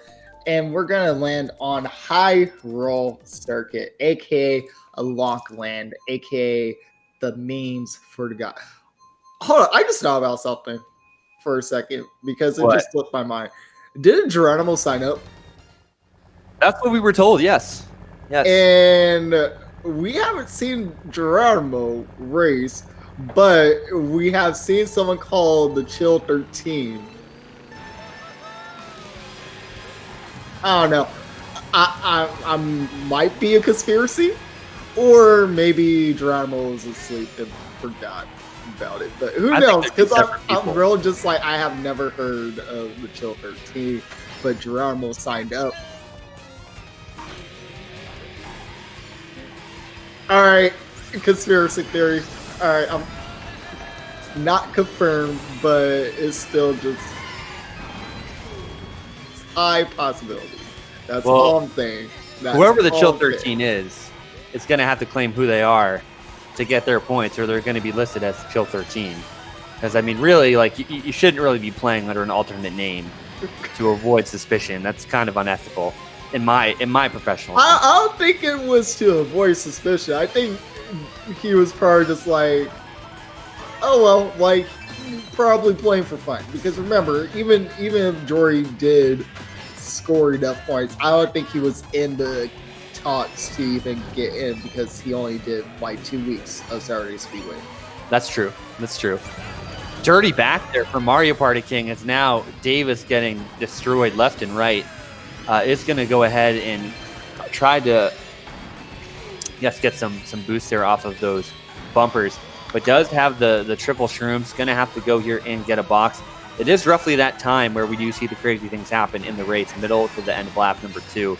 And we're going to land on High Roll Circuit, a.k.a. a lock land, a.k.a. the memes for the guy. Hold on, I just thought about something for a second because it just slipped my mind. Didn't Geronimo sign up? That's what we were told, yes. Yes. And we haven't seen Geronimo race, but we have seen someone called the Chill 13. I don't know. I might be a conspiracy, or maybe Geronimo was asleep and forgot about it. But who knows? Because I'm real just like, I have never heard of the Chill 13, but Geronimo signed up. All right, conspiracy theory. All right, it's not confirmed, but it's still just high possibility. That's all I'm saying. Whoever the Chill 13 is, it's going to have to claim who they are to get their points, or they're going to be listed as Chill 13. Because, I mean, really, like, you shouldn't really be playing under an alternate name to avoid suspicion. That's kind of unethical in my professional opinion. I don't think it was to avoid suspicion. I think he was probably just like, oh, well, like, probably playing for fun. Because remember, even if Jory did score enough points, I don't think he was in the talks to even get in because he only did like 2 weeks of Saturday Speedway. That's true. Dirty back there for Mario Party King is now Davis getting destroyed left and right. Is going to go ahead and try to get some boost there off of those bumpers, but does have the triple shrooms. Going to have to go here and get a box. It is roughly that time where we do see the crazy things happen in the race, middle to the end of lap number 2.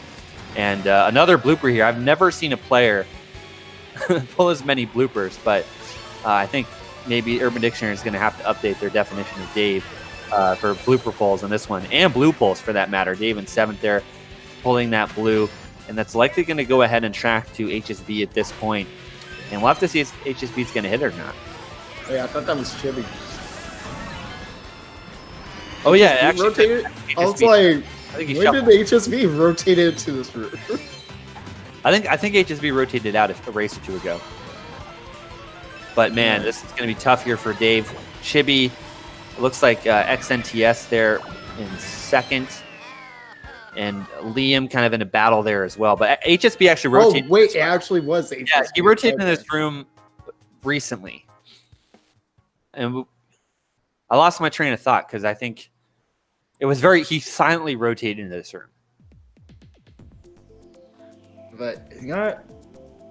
And another blooper here. I've never seen a player pull as many bloopers, but I think maybe Urban Dictionary is going to have to update their definition of Dave for blooper pulls on this one, and blue pulls for that matter. Dave in 7th there, pulling that blue, and that's likely going to go ahead and track to HSB at this point. And we'll have to see if HSB is going to hit it or not. Yeah, I thought that was Chibi. Oh yeah, he actually rotated. I was like, when did HSB rotate into this route? I think HSB rotated out a race or two ago. But man, this is going to be tough here for Dave. Chibi, it looks like XNTS there in 2nd, and Liam kind of in a battle there as well. But HSB actually rotated. Oh wait, it actually was HSB. Yeah, he rotated in this room recently, and I lost my train of thought because I think it was he silently rotated into this room. But you know what?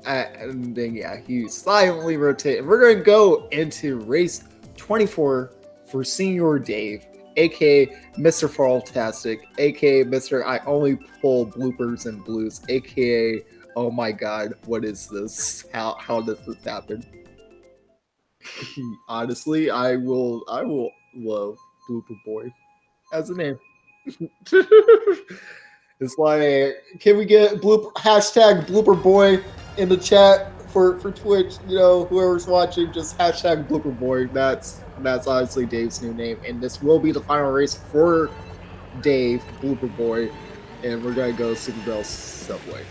And then he silently rotated. We're going to go into race 24 for Senior Dave, aka Mr. Fantastic, aka Mr. I only pull bloopers and blues, aka Oh my god, what is this? How does this happen? Honestly, I will love Blooper Boy as a name. It's like, can we get hashtag Blooper Boy in the chat for Twitch? You know, whoever's watching, just hashtag Blooper Boy. That's honestly Dave's new name, and this will be the final race for Dave Blooper Boy, and we're gonna go Super Bell Subway.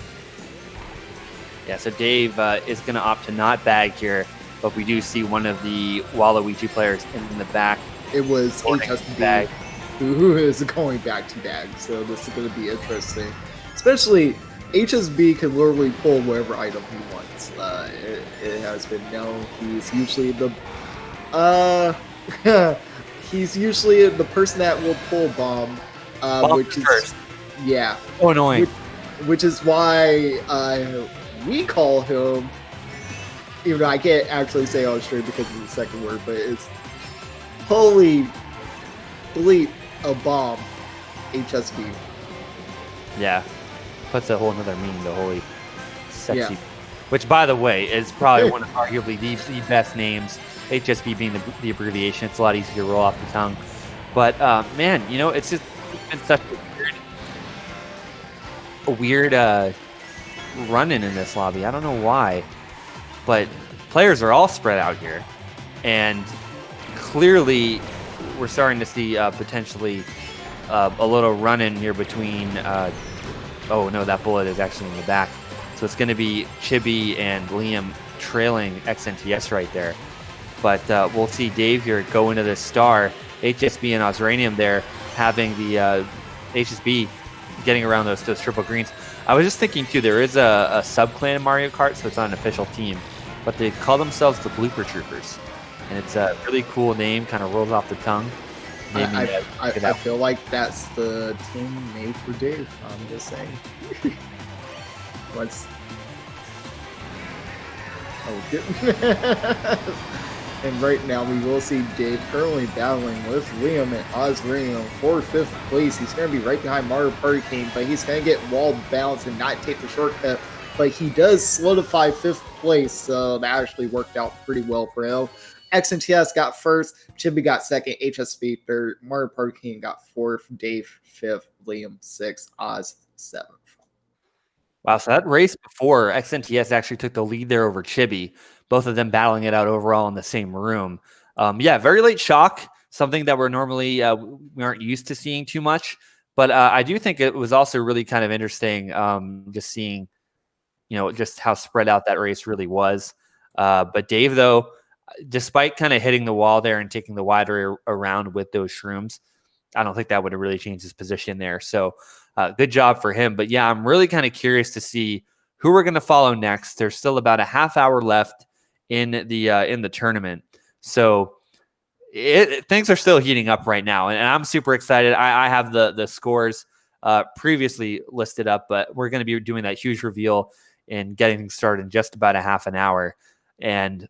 Yeah, so Dave is going to opt to not bag here, but we do see one of the Waluigi players in the back. It was HSB bag. who is going back to bag, so this is going to be interesting. Especially, HSB can literally pull whatever item he wants. It has been known he's usually the he's usually the person that will pull bomb, which is first. Yeah, so annoying. Which is why we call him, even though I can't actually say on stream because of the second word, but it's holy bleep a bomb HSB. Yeah, puts a whole nother meaning to holy sexy, which by the way is probably one of arguably the best names. HSB being the abbreviation, it's a lot easier to roll off the tongue. But man, you know, it's been such a weird run-in this lobby. I don't know why, but players are all spread out here, and clearly we're starting to see potentially a little run-in here between oh no, that bullet is actually in the back, so it's going to be Chibi and Liam trailing XNTS right there. But we'll see Dave here go into the star. HSB and Osranium there having the HSB getting around those triple greens. I was just thinking too, there is a sub-clan in Mario Kart, so it's not an official team, but they call themselves the Blooper Troopers, and it's a really cool name, kind of rolls off the tongue. I feel like that's the team made for Dave. I'm just saying. Let's. Oh, and right now we will see Dave currently battling with Liam and Osranium for 5th place. He's going to be right behind Mario Party King, but he's going to get wall bounce and not take the shortcut. But he does solidify 5th place, so that actually worked out pretty well for him. XNTS got 1st, Chibi got 2nd, HSB 3rd, Mario Party King got 4th, Dave 5th, Liam 6th, Oz 7th. Wow, so that race before, XNTS actually took the lead there over Chibi, both of them battling it out overall in the same room. Yeah, very late shock, something that we're normally we aren't used to seeing too much. But I do think it was also really kind of interesting just seeing, you know, just how spread out that race really was. But Dave, though, despite kind of hitting the wall there and taking the wide around with those shrooms, I don't think that would have really changed his position there. So good job for him. But yeah, I'm really kind of curious to see who we're going to follow next. There's still about a half hour left in the tournament. So things are still heating up right now. And I'm super excited. I have the scores previously listed up, but we're going to be doing that huge reveal and getting things started in just about a half an hour. And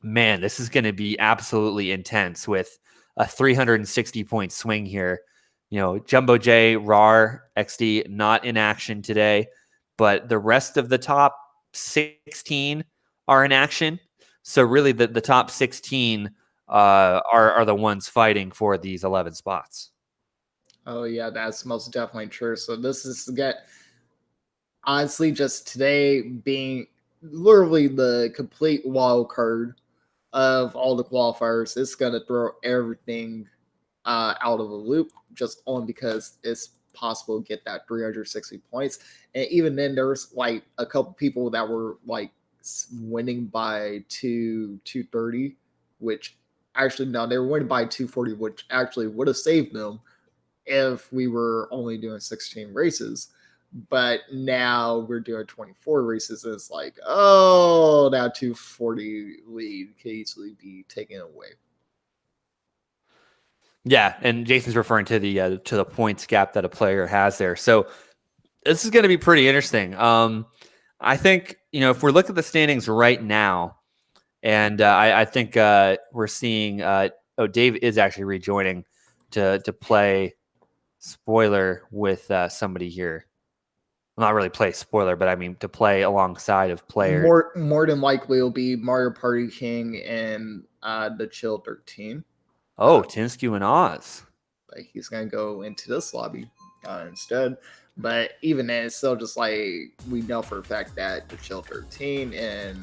man, this is going to be absolutely intense with a 360 point swing here. You know, Jumbo J, RAR, XD not in action today, but the rest of the top 16 are in action. So really the top 16 are the ones fighting for these 11 spots. Oh yeah, that's most definitely true. So this is honestly just today being literally the complete wild card of all the qualifiers. It's gonna throw everything out of a loop just only because it's possible to get that 360 points. And even then, there's like a couple people that were like winning by 230, which actually no, they were winning by 240, which actually would have saved them if we were only doing 16 races. But now we're doing 24 races, and it's like, oh, now 240 lead can easily be taken away. Yeah, and Jason's referring to the points gap that a player has there. So this is going to be pretty interesting. I think, you know, if we're looking at the standings right now, and I think we're seeing Dave is actually rejoining to play spoiler with somebody here. not really play spoiler, but I mean to play alongside of players. More than likely it'll be Mario Party King and the Chill 13. Oh, Tinsku and Oz. But he's gonna go into this lobby instead. But even then, it's still just like we know for a fact that the Chill 13 and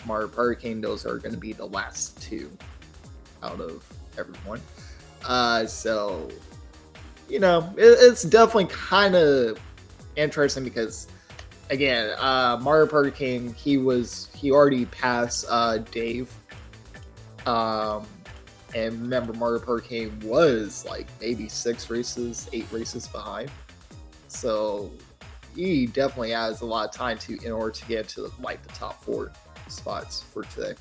Mario Party King, those are going to be the last two out of everyone. So, you know, it's definitely kind of interesting because, again, Mario Party King, he already passed Dave. And remember, Mario Party King was like maybe 8 races behind. So he definitely has a lot of time in order to get to like the top 4 spots for today.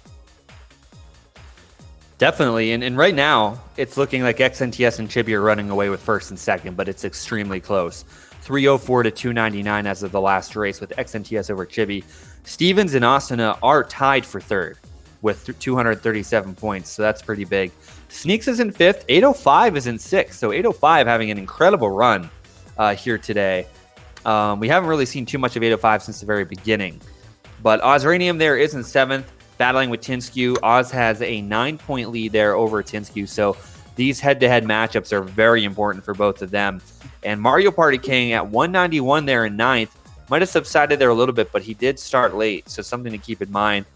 Definitely. And right now, it's looking like XNTS and Chibi are running away with first and second, but it's extremely close. 304 to 299 as of the last race with XNTS over Chibi. Stevens and Asuna are tied for third with 237 points, so that's pretty big. Sneaks is in 5th. 805 is in 6th, so 805 having an incredible run here today. We haven't really seen too much of 805 since the very beginning, but Ozranium there is in 7th, battling with Tinsku. Oz has a 9-point lead there over Tinsku, so these head-to-head matchups are very important for both of them. And Mario Party King at 191 there in 9th, might have subsided there a little bit, but he did start late, so something to keep in mind.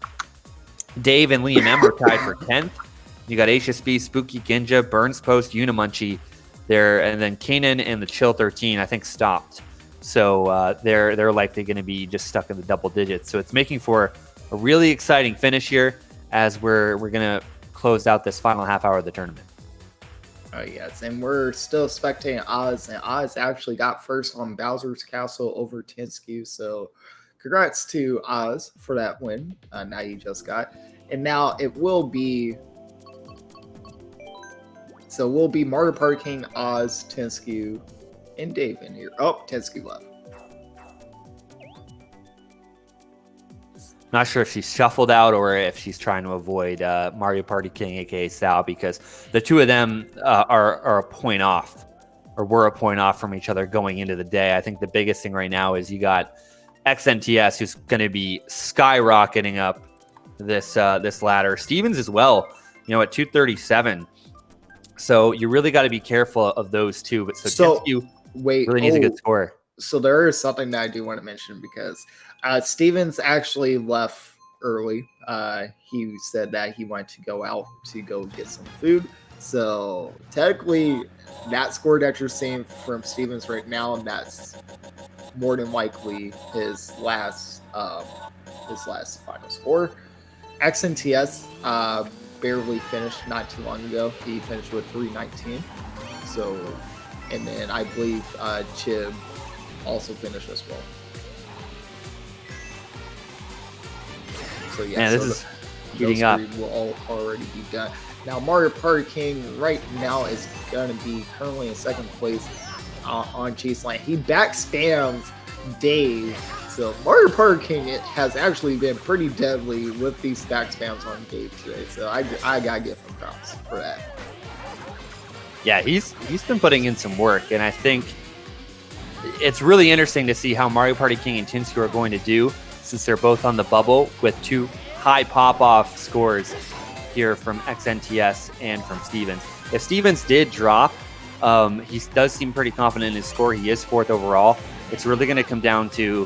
Dave and Liam M are tied for 10th. You got Aisha B, Spooky Ginja, Burns Post, Unimunchi there, and then Kanan and the Chill 13 I think stopped. So they're likely going to be just stuck in the double digits. So it's making for a really exciting finish here as we're going to close out this final half hour of the tournament. Oh yes, and we're still spectating Oz, and Oz actually got first on Bowser's Castle over Tinsku. So congrats to Oz for that win. Now you just got. And now it will be... So we'll be Mario Party King, Oz, Tinsku, and Dave in here. Oh, Tinsku left. Not sure if she's shuffled out or if she's trying to avoid Mario Party King, aka Sal, because the two of them are a point off, or were a point off from each other going into the day. I think the biggest thing right now is you got XNTS, who's going to be skyrocketing up this ladder. Stevens as well, you know, at 237. So you really got to be careful of those two. But so you really needs a good score. So there is something that I do want to mention because Stevens actually left early. He said that he wanted to go out to go get some food. So technically, that score that you're seeing from Stevens right now, that's more than likely his last final score. XNTS barely finished not too long ago. He finished with 319. So, and then I believe Chib also finished as well. So yeah, man, this is heating up. Will already be done. Now Mario Party King right now is going to be currently in second place on Chase Lane. He back spams Dave. So Mario Party King has actually been pretty deadly with these back spams on Dave today. So I gotta give him props for that. Yeah, he's been putting in some work, and I think it's really interesting to see how Mario Party King and Tinsku are going to do, since they're both on the bubble with two high pop-off scores here from XNTS and from Stevens. If Stevens did drop, he does seem pretty confident in his score. He is 4th overall. It's really going to come down to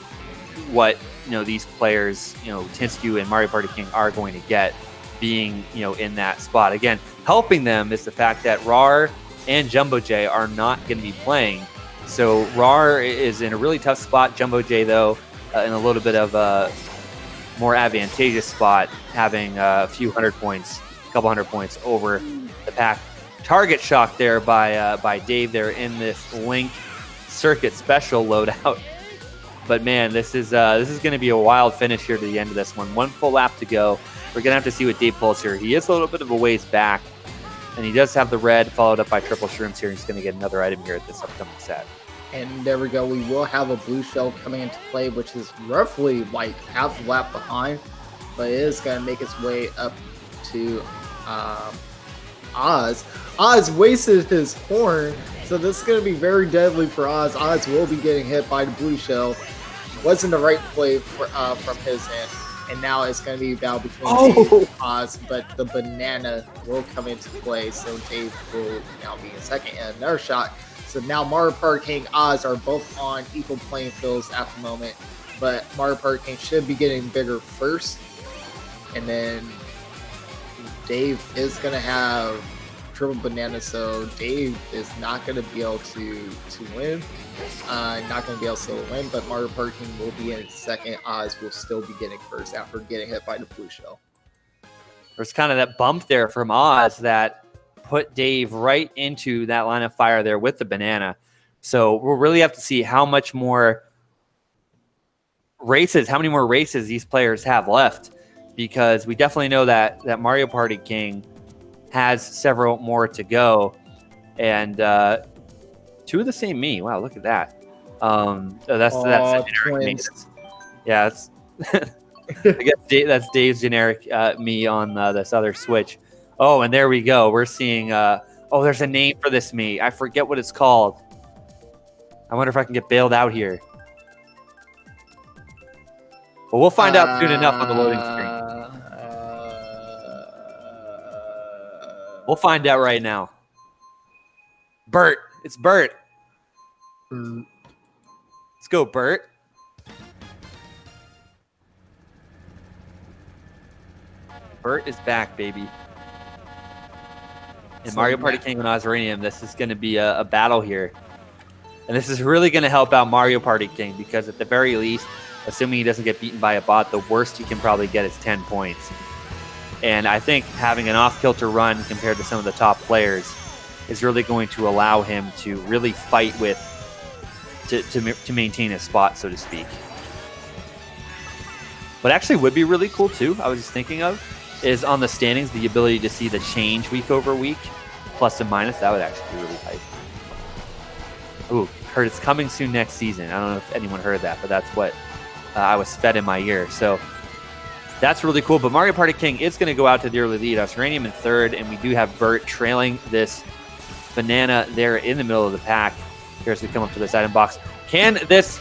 what, you know, these players, you know, Tinsku and Mario Party King are going to get being, you know, in that spot. Again, helping them is the fact that RAR and Jumbo J are not going to be playing. So RAR is in a really tough spot. Jumbo J, though, in a little bit of a more advantageous spot, having a couple hundred points over the pack. Target shock there by Dave there in this Link Circuit Special loadout. But man, this is going to be a wild finish here to the end of this one. One full lap to go. We're going to have to see what Dave pulls here. He is a little bit of a ways back, and he does have the red followed up by triple shrooms here. He's going to get another item here at this upcoming set. And there we go. We will have a blue shell coming into play, which is roughly like half a lap behind, but it is going to make its way up to Oz. Oz wasted his horn, So this is going to be very deadly for Oz. Oz will be getting hit by the blue shell. Wasn't the right play from his end. And now it's going to be a battle between Dave and Oz, but the banana will come into play. So Dave will now be in second and another shot. So now Mario Party King and Oz are both on equal playing fields at the moment. But Mario Party King should be getting bigger first. And then Dave is going to have triple banana, so Dave is not going to be able to win. Not going to be able to win, but Mario Party King will be in second. Oz will still be getting first after getting hit by the blue shell. There's kind of that bump there from Oz that put Dave right into that line of fire there with the banana. So we'll really have to see how many more races these players have left, because we definitely know that Mario Party King has several more to go, and two of the same me. Wow, look at that. That's generic me. Yeah, that's I guess that's Dave's generic me on this other Switch. Oh, and there we go. We're seeing. There's a name for this me. I forget what it's called. I wonder if I can get bailed out here. Well, we'll find out soon enough on the loading screen. We'll find out right now. Bert. It's Bert. Let's go, Bert. Bert is back, baby. In Mario Party King and Ozranium, this is going to be a battle here. And this is really going to help out Mario Party King, because at the very least, assuming he doesn't get beaten by a bot, the worst he can probably get is 10 points. And I think having an off-kilter run compared to some of the top players is really going to allow him to really fight to maintain his spot, so to speak. What actually would be really cool too, I was just thinking of, is on the standings, the ability to see the change week over week, plus and minus. That would actually be really hype. Ooh, heard it's coming soon next season. I don't know if anyone heard that, but that's what I was fed in my ear. So that's really cool. But Mario Party King is going to go out to the early lead. Austranium in third, and we do have Bert trailing this banana there in the middle of the pack. Here as we come up to this item box. Can this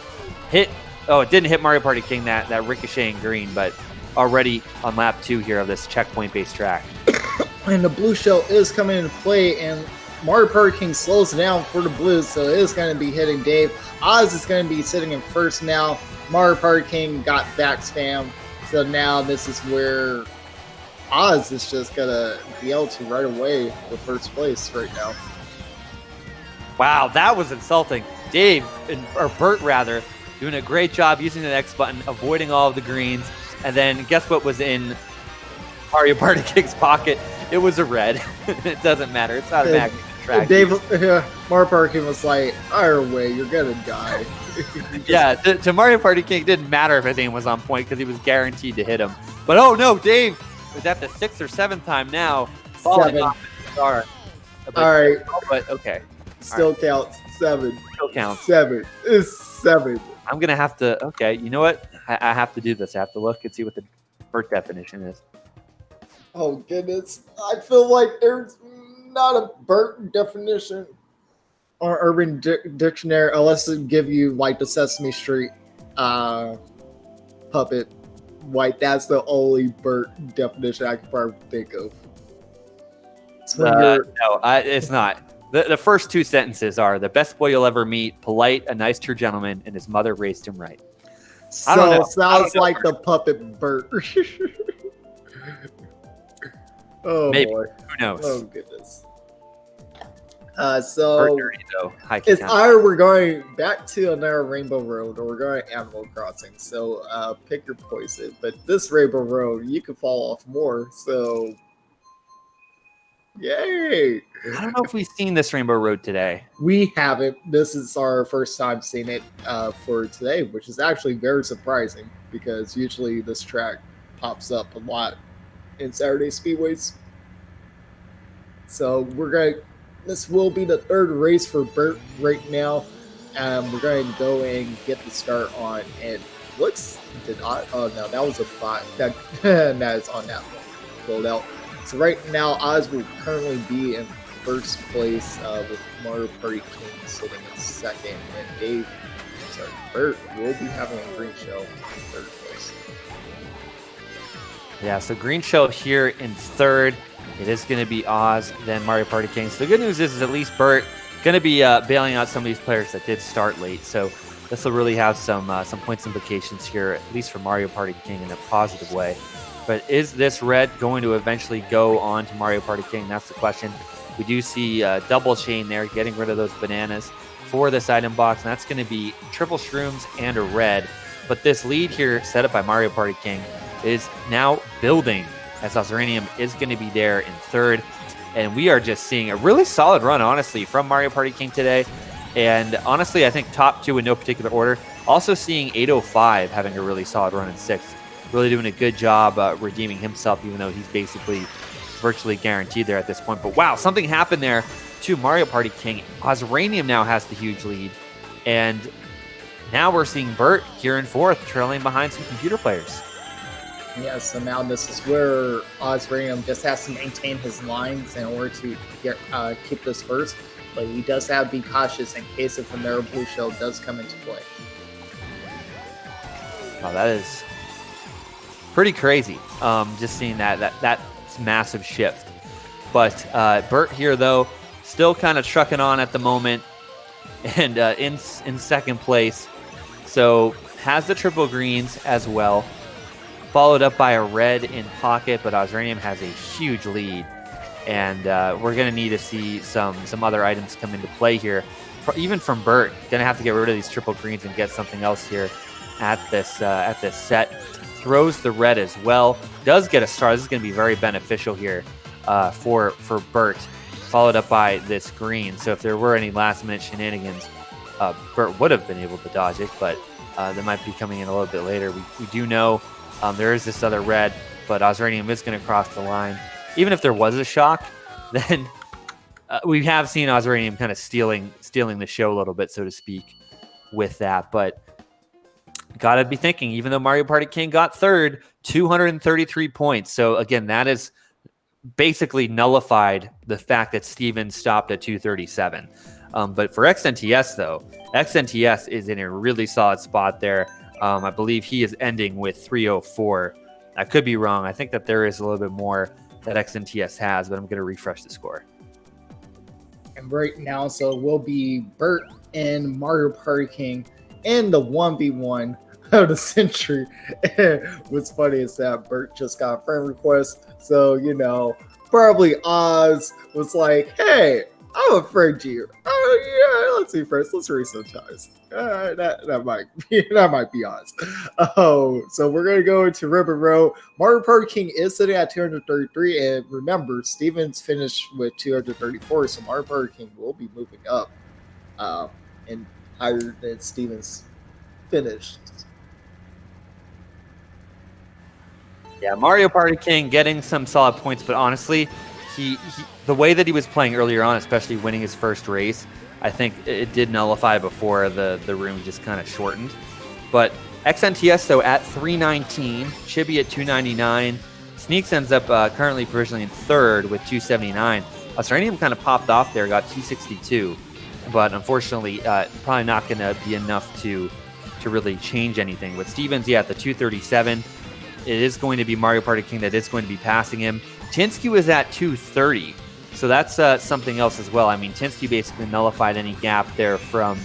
hit? Oh, it didn't hit Mario Party King, that ricocheting green, but already on lap 2 here of this checkpoint-based track. And the blue shell is coming into play, and Mario Party King slows down for the blues, so it is going to be hitting Dave. Oz is going to be sitting in first now. Mario Party King got back spam. So now this is where Oz is just going to be able to right away with first place right now. Wow, that was insulting. Dave, or Bert rather, doing a great job using the X button, avoiding all of the greens. And then guess what was in Mario Party King's pocket? It was a red. It doesn't matter. It's automatic. Mario Party King was like, either way, you're going to die. Yeah, to Mario Party King, it didn't matter if his aim was on point because he was guaranteed to hit him. But oh no, Dave is at the 6th or 7th time now. Falling off the star. All right. But okay. Still counts. 7. Still counts. 7. It's 7. I'm going to have to, okay, you know what? I have to do this. I have to look and see what the Bert definition is. Oh, goodness. I feel like there's not a Bert definition or Urban Dictionary unless it give you, like, the Sesame Street puppet. Like, that's the only Bert definition I can probably think of. No, it's not. The first 2 sentences are, the best boy you'll ever meet, polite, a nice true gentleman, and his mother raised him right. So sounds like the puppet Bert. Oh, maybe. Boy. Who knows? Oh, goodness. So Bert dirty, though. it's either we're going back to another Rainbow Road or we're going to Animal Crossing. So pick your poison. But this Rainbow Road, you can fall off more. So yay! I don't know if we've seen this Rainbow Road today. We haven't. This is our first time seeing it for today, which is actually very surprising because usually this track pops up a lot in Saturday Speedways. So this will be the 3rd race for Bert right now. We're going to go and get the start on. And oh no, that was a bot. That is on that loadout. So right now, Oz will currently be in first place with Mario Party King sitting in second, and Bert will be having a green shell in third place. Yeah, so green shell here in third. It is going to be Oz, then Mario Party King. So the good news is at least Bert going to be bailing out some of these players that did start late. So this will really have some points implications here, at least for Mario Party King in a positive way. But is this red going to eventually go on to Mario Party King? That's the question. We do see double chain there, getting rid of those bananas for this item box. And that's going to be triple shrooms and a red. But this lead here set up by Mario Party King is now building, as Ozranium is going to be there in third. And we are just seeing a really solid run, honestly, from Mario Party King today. And honestly, I think top two in no particular order. Also seeing 805 having a really solid run in sixth. Really doing a good job redeeming himself, even though he's basically virtually guaranteed there at this point. But wow, something happened there to Mario Party King. Ozranium now has the huge lead. And now we're seeing Bert here in fourth, trailing behind some computer players. Yeah, so now this is where Ozranium just has to maintain his lines in order to keep this first. But he does have to be cautious in case if another blue shell does come into play. Wow, that is pretty crazy. Just seeing that massive shift. But Bert here, though, still kind of trucking on at the moment, and in second place. So has the triple greens as well, followed up by a red in pocket. But Ozranium has a huge lead, and we're going to need to see some other items come into play here. Even from Bert, going to have to get rid of these triple greens and get something else here at this set. Throws the red as well. Does get a star. This is going to be very beneficial here for Bert, followed up by this green. So if there were any last-minute shenanigans, Bert would have been able to dodge it, but they might be coming in a little bit later. We do know there is this other red, but Ozranium is going to cross the line. Even if there was a shock, then we have seen Ozranium kind of stealing the show a little bit, so to speak, with that. But gotta be thinking, even though Mario Party King got third, 233 points. So again, that is basically nullified the fact that Steven stopped at 237. But for XNTS, though, XNTS is in a really solid spot there. I believe he is ending with 304. I could be wrong. I think that there is a little bit more that XNTS has, but I'm going to refresh the score. And right now, so it will be Bert and Mario Party King in the 1v1 of the century. What's funny is that Bert just got a friend request. So, probably Oz was like, hey, I'm a friend you. Oh, yeah, let's see first. Let's read some ties. That might be Oz. Oh, so we're going to go into Ribbon Row. Mario Party King is sitting at 233. And remember, Steven's finished with 234. So Mario Party King will be moving up and higher than Steven's finished. Yeah, Mario Party King getting some solid points, but honestly, he the way that he was playing earlier on, especially winning his first race, I think it did nullify before the room just kind of shortened. But XNTS, though, at 319, Chibi at 299. Sneaks ends up currently provisionally in third with 279. Ozranium kind of popped off there, got 262. But unfortunately, probably not going to be enough to really change anything. With Stevens, at the 237, it is going to be Mario Party King that is going to be passing him. Tinsky was at 230, so that's something else as well. I mean, Tinsky basically nullified any gap there from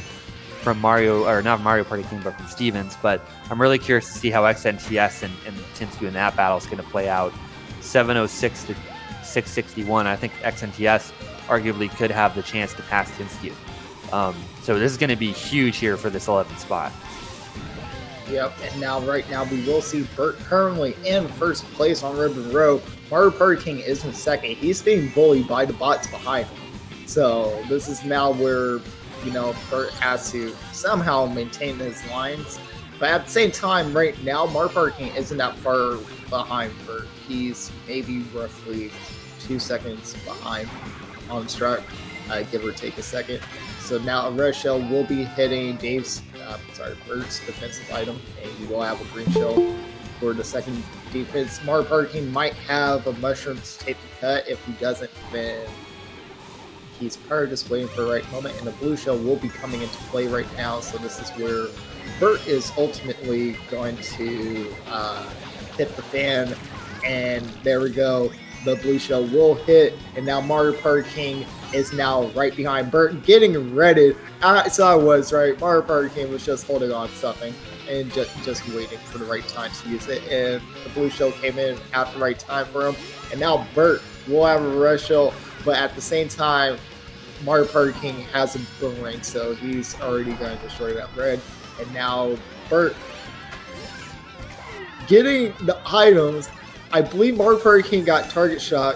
Mario, or not Mario Party King, but from Stevens. But I'm really curious to see how XNTS and Tinsky in that battle is going to play out. 706 to 661. I think XNTS arguably could have the chance to pass Tinsky. So this is going to be huge here for this 11th spot. Yep, and right now we will see Bert currently in first place on Ribbon Row. Mario Party King is in second. He's being bullied by the bots behind him. So this is now where, Bert has to somehow maintain his lines. But at the same time, right now, Mario Party King isn't that far behind Bert. He's maybe roughly 2 seconds behind on track, give or take a second. So now a red shell will be hitting Bert's defensive item, and he will have a green shell for the second defense. Mario Party King might have a mushroom to take the cut if he doesn't, then he's probably just waiting for the right moment, and the blue shell will be coming into play right now. So this is where Bert is ultimately going to hit the fan, and there we go. The blue shell will hit, and now Mario Party King is now right behind Bert, getting ready. So I was right. Mario Party King was just holding on to something and just waiting for the right time to use it. And the blue shell came in at the right time for him. And now Bert will have a red shell, but at the same time, Mario Party King has a boomerang, so he's already going to destroy that red. And now Bert getting the items. I believe Mario Party King got target shot,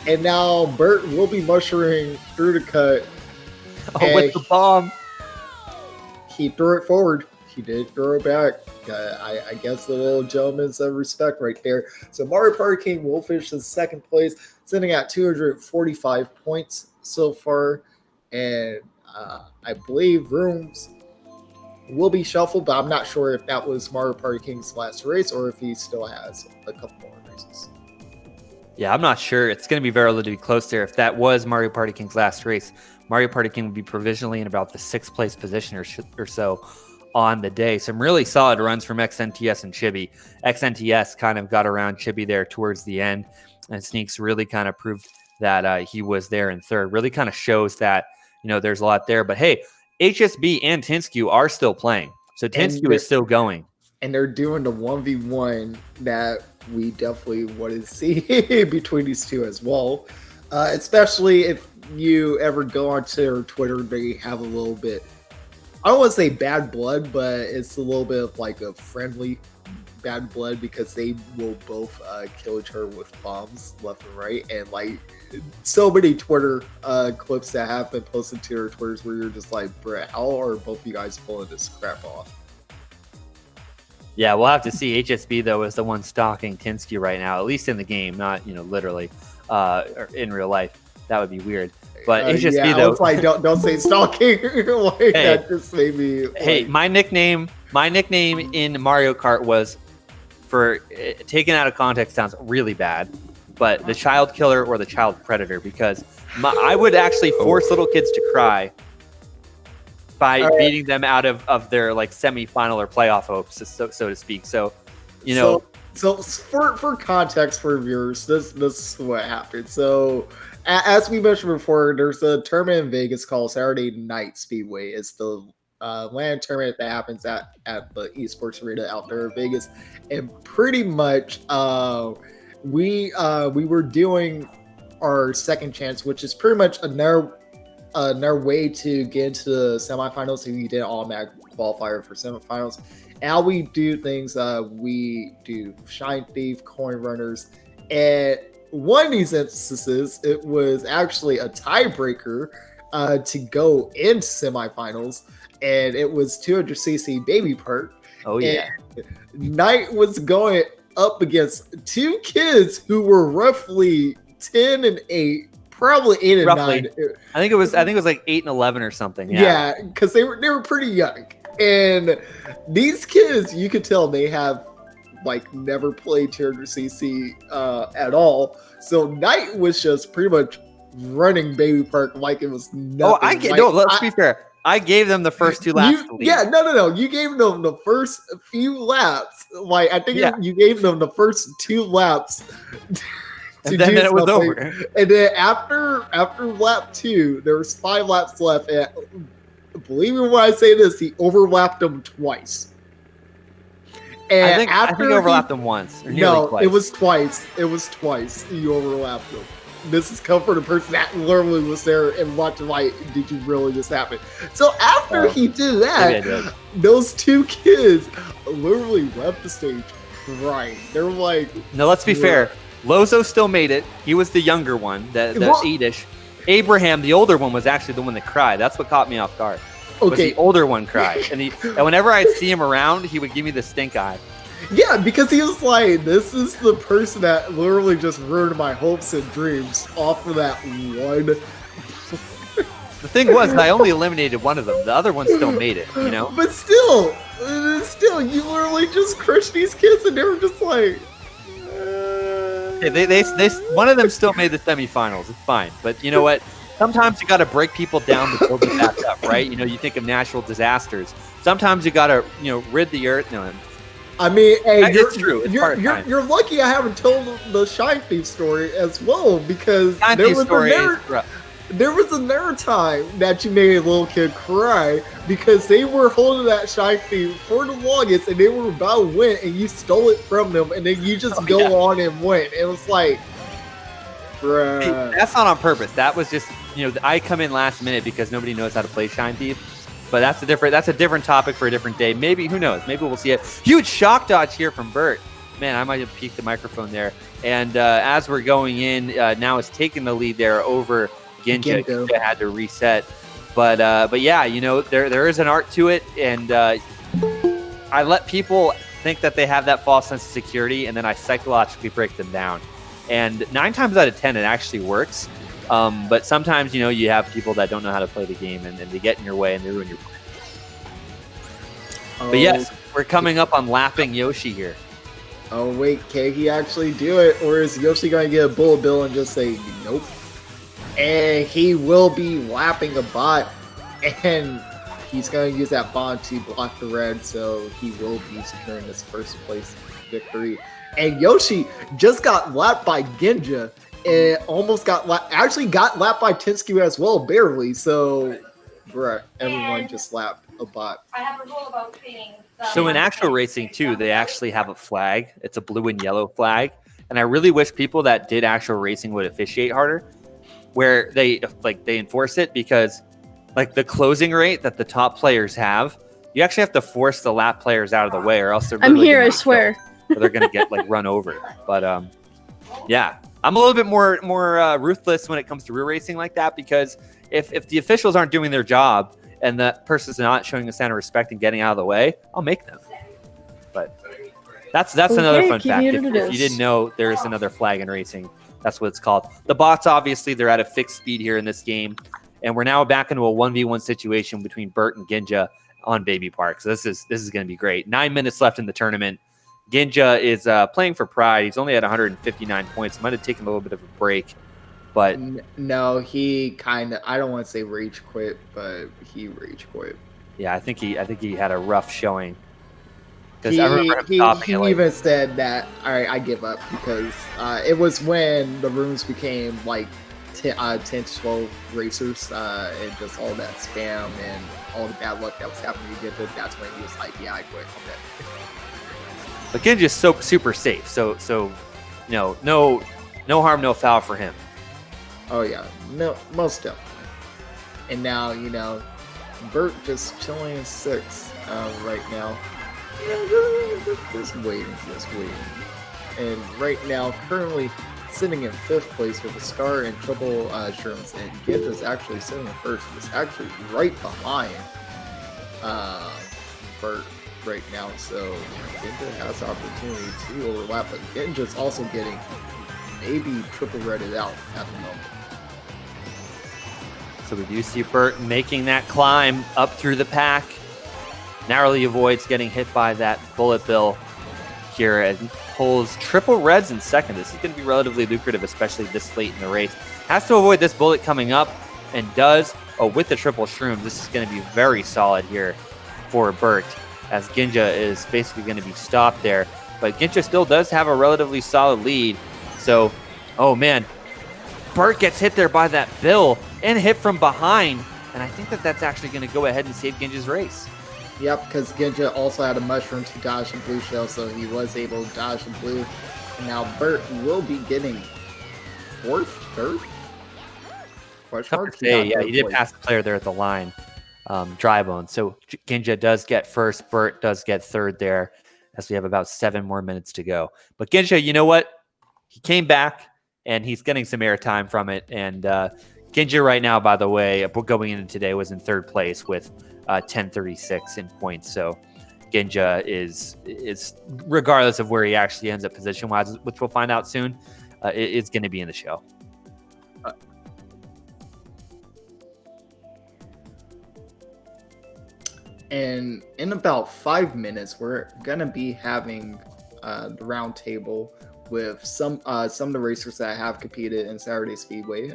and now Bert will be mushrooming through the cut. Oh, with the bomb. He threw it forward. He did throw it back. I guess the little gentleman's of respect right there. So Mario Party King will finish in second place, sitting at 245 points so far. And I believe rooms will be shuffled, but I'm not sure if that was Mario Party King's last race or if he still has a couple more races. Yeah, I'm not sure. It's going to be very relatively close there. If that was Mario Party King's last race, Mario Party King would be provisionally in about the 6th place position or so on the day. Some really solid runs from XNTS and Chibi. XNTS kind of got around Chibi there towards the end, and Sneaks really kind of proved that he was there in third. Really kind of shows that, there's a lot there. But hey, HSB and Tinskew are still playing. So Tinskew is still going. And they're doing the 1v1 that we definitely want to see between these two as well. Especially if you ever go onto their Twitter, they have a little bit, I don't want to say bad blood, but it's a little bit of like a friendly bad blood, because they will both kill each other with bombs left and right. And like so many Twitter clips that have been posted to their Twitters where you're just like, bruh, how are both of you guys pulling this crap off? Yeah, we'll have to see. HSB, though, is the one stalking Tinsky right now, at least in the game, not, literally or in real life. That would be weird. But HSB, though. It's like, don't say stalking. Like, hey, that just made me. Like... Hey, my nickname in Mario Kart was, for taken out of context, sounds really bad, but the child killer or the child predator, because I would actually force little kids to cry by beating them out of their like semifinal or playoff hopes, so to speak. So, So for context for viewers, this is what happened. So as we mentioned before, there's a tournament in Vegas called Saturday Night Speedway. It's the land tournament that happens at the esports arena out there in Vegas, and pretty much we were doing our second chance, which is pretty much another way to get into the semifinals. So you did automatic qualifier for semifinals. And how we do things, we do Shine Thief, Coin Runners, and one of these instances, it was actually a tiebreaker to go into semifinals, and it was 200cc Baby Perk. Oh yeah. And Knight was going up against two kids who were roughly 10 and 8. Probably 8 and 9. I think it was like 8 and 11 or something. Yeah, because they were pretty young, and these kids, you could tell they have like never played 200cc at all. So Knight was just pretty much running Baby Park like it was nothing. Let's be fair. I gave them the first 2 laps. No. You gave them the first few laps. Like I think you gave them the first 2 laps. And then it was over. And then after lap 2, there was 5 laps left. And believe me when I say this, he overlapped them twice. And I think he overlapped them once. No, twice. It was twice. You overlapped them. This is come from the person that literally was there and watched, like, did you really just happen? So after he did that, those 2 kids literally left the stage crying. They were like... No, let's be fair. Lozo still made it. He was the younger one, the 8-ish. Abraham, the older one, was actually the one that cried. That's what caught me off guard. Okay. The older one cried. And whenever I'd see him around, he would give me the stink eye. Yeah, because he was like, this is the person that literally just ruined my hopes and dreams off of that one. The thing was, I only eliminated one of them. The other one still made it, But still, you literally just crushed these kids, and they were just like... Yeah, they one of them still made the semifinals. It's fine. But you know what? sometimes you got to break people down to build it back up, right? You think of natural disasters. Sometimes you got to, rid the earth. No, I mean, hey, it's true. It's you're lucky I haven't told the Shine Thief story as well, because there was another time that you made a little kid cry because they were holding that Shine Thief for the longest and they were about to win and you stole it from them and then you just on and win. It was like, bruh. Hey, that's not on purpose. That was just, I come in last minute because nobody knows how to play Shine Thief. But that's a different topic for a different day. Maybe, who knows? Maybe we'll see it. Huge shock dodge here from Bert. Man, I might have peeked the microphone there. And as we're going in, now it's taking the lead there over Ginja. Ginja had to reset. But yeah, there is an art to it. And I let people think that they have that false sense of security, and then I psychologically break them down. And 9 times out of 10, it actually works. But sometimes, you have people that don't know how to play the game and they get in your way and they ruin your play. But yes, we're coming up on lapping Yoshi here. Oh, wait, can he actually do it? Or is Yoshi going to get a bullet bill and just say, nope? And he will be lapping a bot. And he's going to use that bomb to block the red. So he will be securing his first place victory. And Yoshi just got lapped by Ginja. And almost got lapped by Tinsky as well, barely. So, bruh, everyone just lapped a bot. I have a rule about cleaning. So in actual racing too, they actually have a flag. It's a blue and yellow flag. And I really wish people that did actual racing would officiate harder, where they enforce it, because like the closing rate that the top players have, you actually have to force the lap players out of the way, or else they're. I'm here, I swear. Or they're gonna get run over. But yeah, I'm a little bit more ruthless when it comes to real racing like that, because if the officials aren't doing their job and that person's not showing a sign of respect and getting out of the way, I'll make them. But that's another fun fact. If you didn't know, there's another flag in racing. That's what it's called. The bots, obviously, they're at a fixed speed here in this game, and we're now back into a 1v1 situation between Bert and Ginja on Baby Park. So this is going to be great. 9 minutes left in the tournament. Ginja is playing for pride. He's only at 159 points. Might have taken a little bit of a break, but no, he kind of, I don't want to say rage quit, but he rage quit. Yeah, I think he had a rough showing. He even said that, all right, I give up, because it was when the rooms became like 10 to 12 racers and just all that spam and all the bad luck that was happening to Ginja. That's when he was like, yeah, I quit. Okay. But Ginja's so super safe, so no harm, no foul for him. Oh yeah, no, most definitely. And now Bert just chilling in 6 right now. Just waiting. And right now, currently sitting in 5th place with a star and triple shrooms, and Ginja's actually sitting in 1st. It's actually right behind Bert right now, so Ginja has the opportunity to overlap, but Ginja's also getting maybe triple redded out at the moment. So we do see Bert making that climb up through the pack. Narrowly avoids getting hit by that bullet bill here and pulls triple reds in 2nd. This is going to be relatively lucrative, especially this late in the race. Has to avoid this bullet coming up, and does. Oh, with the triple shrooms, this is going to be very solid here for Bert, as Ginja is basically going to be stopped there. But Ginja still does have a relatively solid lead. So, oh man, Bert gets hit there by that bill and hit from behind. And I think that's actually going to go ahead and save Ginja's race. Yep, because Ginja also had a mushroom to dodge the blue shell, so he was able to dodge the blue. And now Bert will be getting 4th, 3rd? Question mark? Yeah, he did pass the player there at the line. Dry bone. So Ginja does get 1st. Bert does get 3rd there, as we have about 7 more minutes to go. But Ginja, you know what? He came back, and he's getting some airtime from it. And Ginja right now, by the way, going into today, was in 3rd place with 1036 in points. So Ginja is regardless of where he actually ends up position-wise, which we'll find out soon, it's going to be in the show. And in about 5 minutes, we're going to be having the round table with some of the racers that have competed in Saturday Speedway.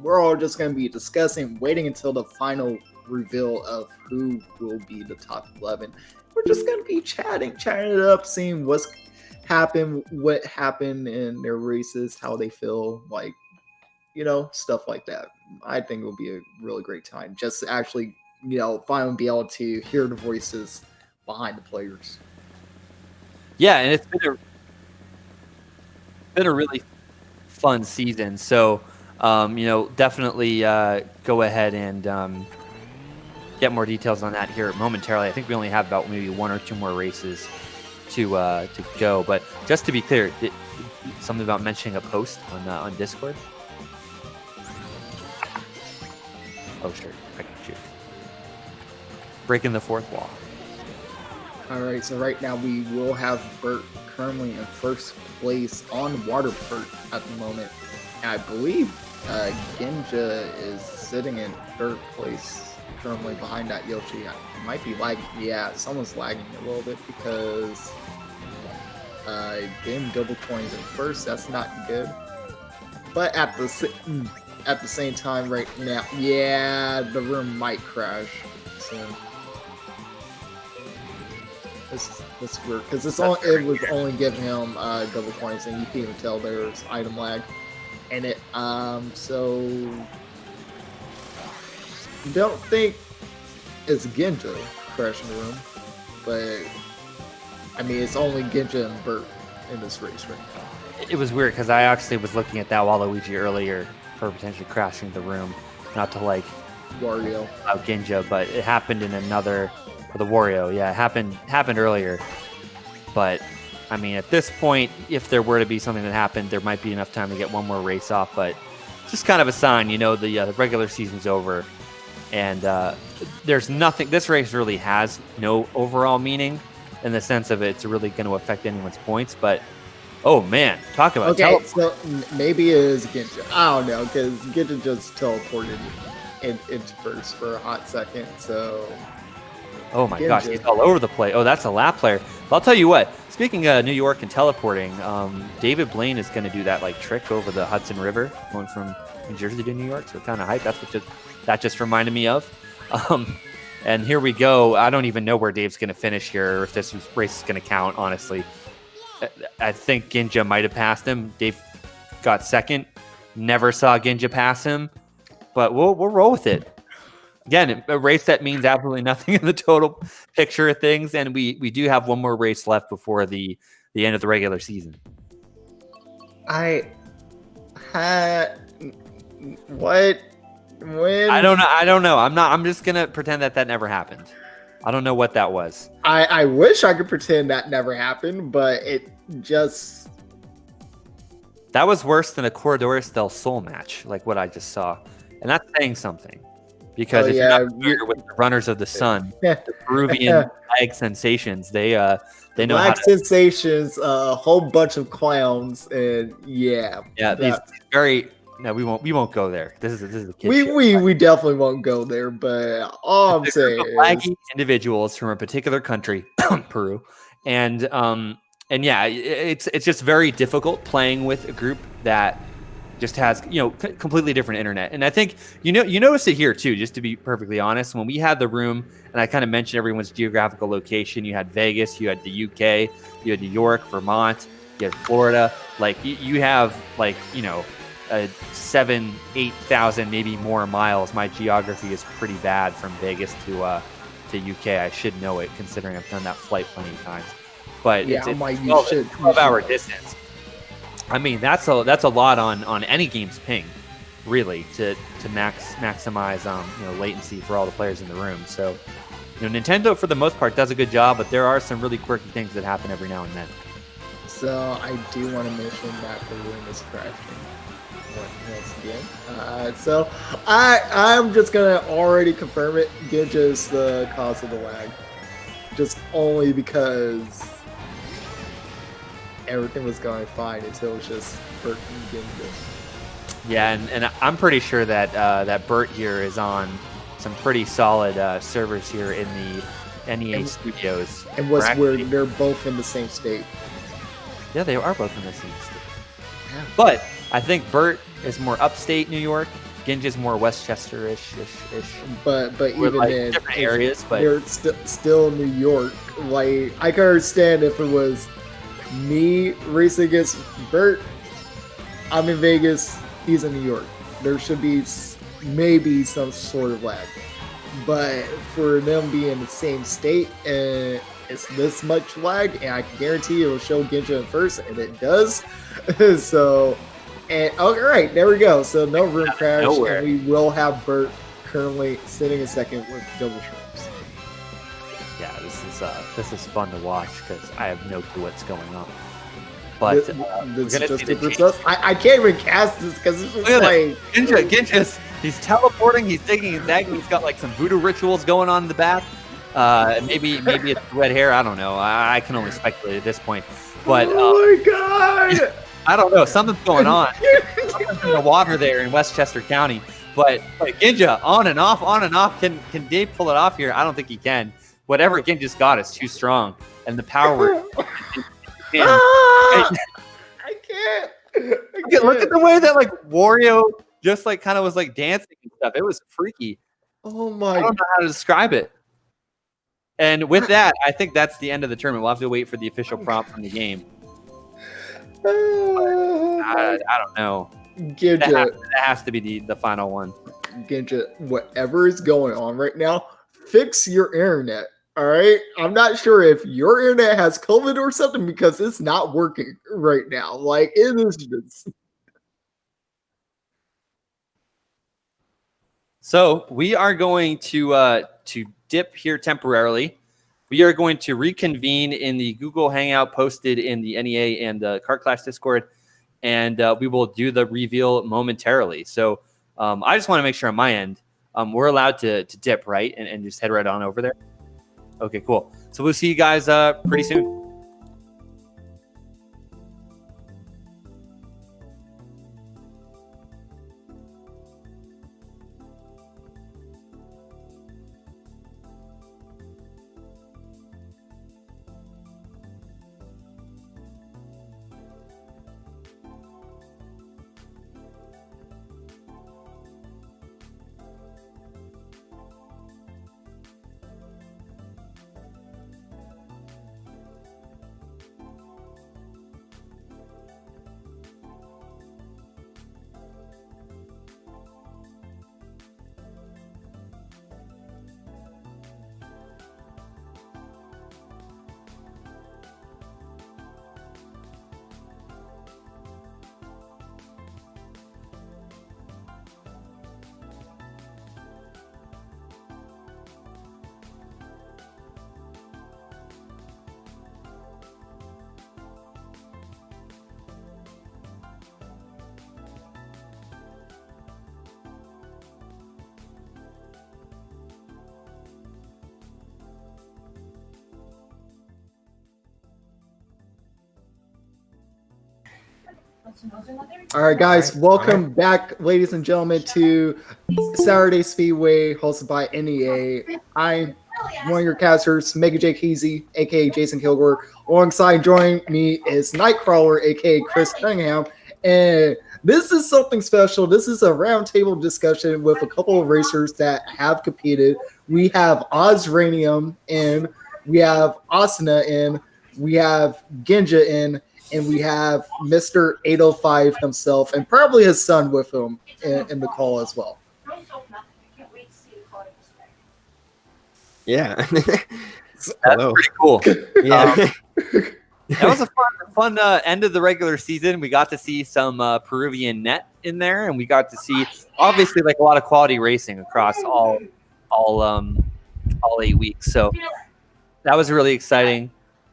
We're all just going to be discussing, waiting until the final reveal of who will be the top 11. We're just going to be chatting it up, seeing what happened in their races, how they feel, like, stuff like that. I think it will be a really great time just to actually, finally be able to hear the voices behind the players. Yeah, and it's been a really fun season. So, definitely go ahead and get more details on that here momentarily. I think we only have about maybe 1 or 2 more races to go. But just to be clear, something about mentioning a post on Discord. Oh, sure. I can shoot. Breaking the fourth wall. All right, so right now we will have Bert currently in first place on water Bert at the moment. And I believe Ginja is sitting in third place currently behind that Yoshi. It might be lagging. Yeah, someone's lagging a little bit because Game double coins in first. That's not good. But at the same time right now, yeah, the room might crash soon. This is weird because it was only giving him double coins, and you can even tell there's item lag in it. So don't think it's Ginja crashing the room, but I mean it's only Ginja and Bert in this race right now. It was weird because I actually was looking at that Waluigi earlier for potentially crashing the room, not to like Wario out Ginja, but it happened in another. For the Wario, yeah, it happened earlier. But I mean, at this point, if there were to be something that happened, there might be enough time to get one more race off. But just kind of a sign, the regular season's over, and there's nothing. This race really has no overall meaning in the sense of it's really going to affect anyone's points. But oh man, talk about so maybe it is Ginja. I don't know because Ginja just teleported into first for a hot second, so. Oh my gosh, he's all over the place. Oh, that's a lap player. But I'll tell you what, speaking of New York and teleporting, David Blaine is going to do that like trick over the Hudson River, going from New Jersey to New York. So kind of hype. That's what that just reminded me of. And here we go. I don't even know where Dave's going to finish here, or if this race is going to count, honestly. I think Ginja might have passed him. Dave got second. Never saw Ginja pass him. But we'll roll with it. Again, a race that means absolutely nothing in the total picture of things, and we do have one more race left before the end of the regular season. What? When? I don't know. I'm just gonna pretend that never happened. I don't know what that was. I wish I could pretend that never happened, but it just. That was worse than a Corredores del Sol match, like what I just saw, and that's saying something. Because if you're not familiar with the Runners of the Sun, the Peruvian lag sensations, they know lag sensations, a whole bunch of clowns, and these very. No, we won't go there. This is a kid show. We definitely won't go there. But all I'm saying is laggy individuals from a particular country, Peru, and yeah, it's just very difficult playing with a group that just has completely different internet. And I think you notice it here too, just to be perfectly honest. When we had the room and I kind of mentioned everyone's geographical location, you had Vegas, you had the UK, you had New York, Vermont, you had Florida. Like you have like 7,000-8,000 maybe more miles. My geography is pretty bad from Vegas to UK. I should know it considering I've done that flight plenty of times. But it's 12-hour distance. I mean, that's a lot on any game's ping, really, to maximize latency for all the players in the room. So, Nintendo for the most part does a good job, but there are some really quirky things that happen every now and then. So I do want to mention that the room is crashing once again. So I'm just gonna already confirm it. Ginja is the cause of the lag, just only because. Everything was going fine until it was just Bert and Ginja. Yeah, and I'm pretty sure that Bert here is on some pretty solid servers here in the NEA studios. And what's weird, they're both in the same state. Yeah, they are both in the same state. Yeah. But I think Bert is more upstate New York. Ginja's more Westchester-ish. But even like in different areas, but they're still New York. Like I can understand if it was me racing against Bert. I'm in Vegas. He's in New York. There should be maybe some sort of lag. But for them being in the same state and it's this much lag, and I can guarantee it'll show Ginja in first, and it does. So, and all right, there we go. So no room crash, and we will have Bert currently sitting in second with double shrimps. Yeah, this is fun to watch because I have no clue what's going on. But this is just I can't even cast this because it's just like Ginja's he's teleporting, he's taking his egg, he's got like some voodoo rituals going on in the back. Maybe it's red hair. I don't know. I can only speculate at this point. But oh my god, I don't know. Something's going on. Something's in the water there in Westchester County. But Ginja on and off. Can Dave pull it off here? I don't think he can. Whatever Ginja's got is too strong, and the power. I can't. Look at the way that like Wario just like kind of was like dancing and stuff. It was freaky. Oh my! I don't know how to describe it. And with that, I think that's the end of the tournament. We'll have to wait for the official prompt from the game. I don't know. Ginja, that has to be the final one. Ginja, whatever is going on right now, fix your internet. All right, I'm not sure if your internet has COVID or something because it's not working right now. Like it is just. So we are going to dip here temporarily. We are going to reconvene in the Google Hangout posted in the NEA and the Kart Clash Discord, and we will do the reveal momentarily. So I just want to make sure on my end we're allowed to dip, right, and just head right on over there. Okay, cool. So we'll see you guys pretty soon. All right, guys, welcome back, ladies and gentlemen, to Saturday Speedway, hosted by NEA. I'm one of your casters, Mega J Keezy, aka Jason Kilgore. Alongside joining me is Nightcrawler, aka Chris Cunningham. And this is something special. This is a roundtable discussion with a couple of racers that have competed. We have Ozranium in, we have Asuna in, we have Ginja in, and we have Mr. 805 himself and probably his son with him in the call as well. Yeah. That's pretty cool. Yeah. That was a fun end of the regular season. We got to see some Peruvian net in there, and we got to see obviously like a lot of quality racing across all 8 weeks. So that was really exciting.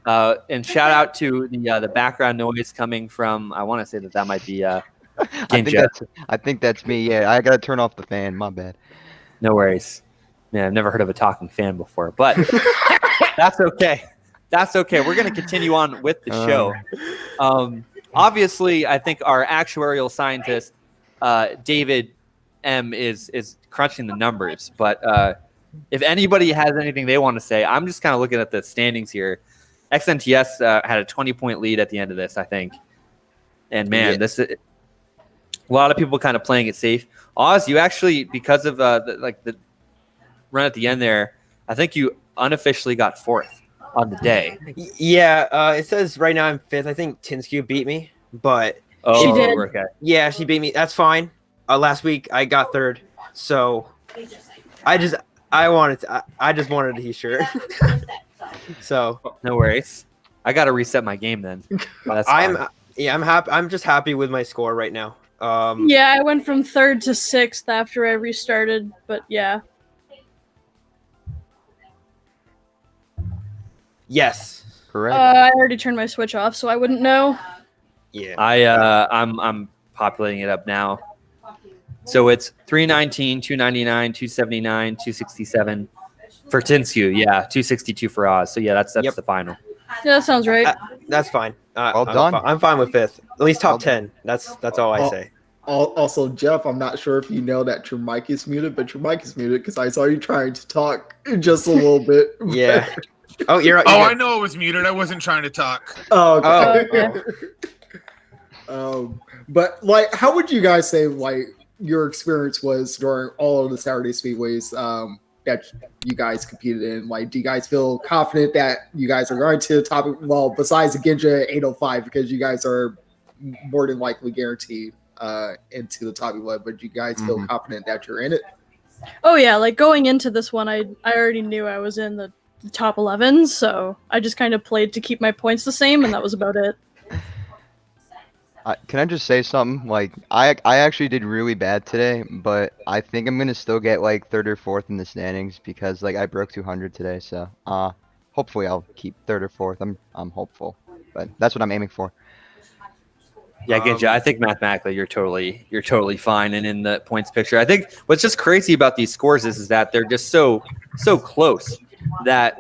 And shout out to the background noise coming from. I want to say that might be Ginja. I think that's me. Yeah, I gotta turn off the fan. My bad. No worries. Man, I've never heard of a talking fan before, but that's okay. That's okay. We're going to continue on with the show. Obviously, I think our actuarial scientist, David M, is crunching the numbers. But if anybody has anything they want to say, I'm just kind of looking at the standings here. XNTS had a 20-point lead at the end of this, I think. And man, this is a lot of people kind of playing it safe. Oz, you actually, because of the run at the end there, I think you unofficially got 4th on the day. Yeah, it says right now I'm 5th. I think Tinsku beat me, but Oh, She did. okay. yeah, she beat me. That's fine. Last week I got 3rd, so I just wanted to be sure. So No worries. I got to reset my game then. That's fine. I'm happy. I'm just happy with my score right now. Yeah, I went from 3rd to 6th after I restarted, but yeah. Yes. Correct. I already turned my Switch off, so I wouldn't know. Yeah. I'm populating it up now. So it's 319, 299, 279, 267 for Tinsku. Yeah, 262 for Oz. So yeah, that's Yep. the final. Yeah, that sounds right. That's fine. Well done. I'm fine with 5th. At least top Well done. 10. That's all I say. Also, Jeff, I'm not sure if you know that your mic is muted, but your mic is muted because I saw you trying to talk just a little bit. Yeah. Oh, you're right. Oh, I know it was muted. I wasn't trying to talk. Oh, okay. Oh. But like, how would you guys say like your experience was during all of the Saturday Speedways that you guys competed in? Like, do you guys feel confident that you guys are going to the top? Well, besides the Ginja 805, because you guys are more than likely guaranteed into the top 11, but you guys feel confident that you're in it? Oh yeah, like going into this one, I already knew I was in the top 11, so I just kind of played to keep my points the same, and that was about it. Can I just say something? Like, I actually did really bad today, but I think I'm gonna still get like 3rd or 4th in the standings because like I broke 200 today. So hopefully I'll keep 3rd or 4th. I'm hopeful, but that's what I'm aiming for. Yeah, Ginja, I think mathematically you're totally fine and in the points picture. I think what's just crazy about these scores is that they're just so close that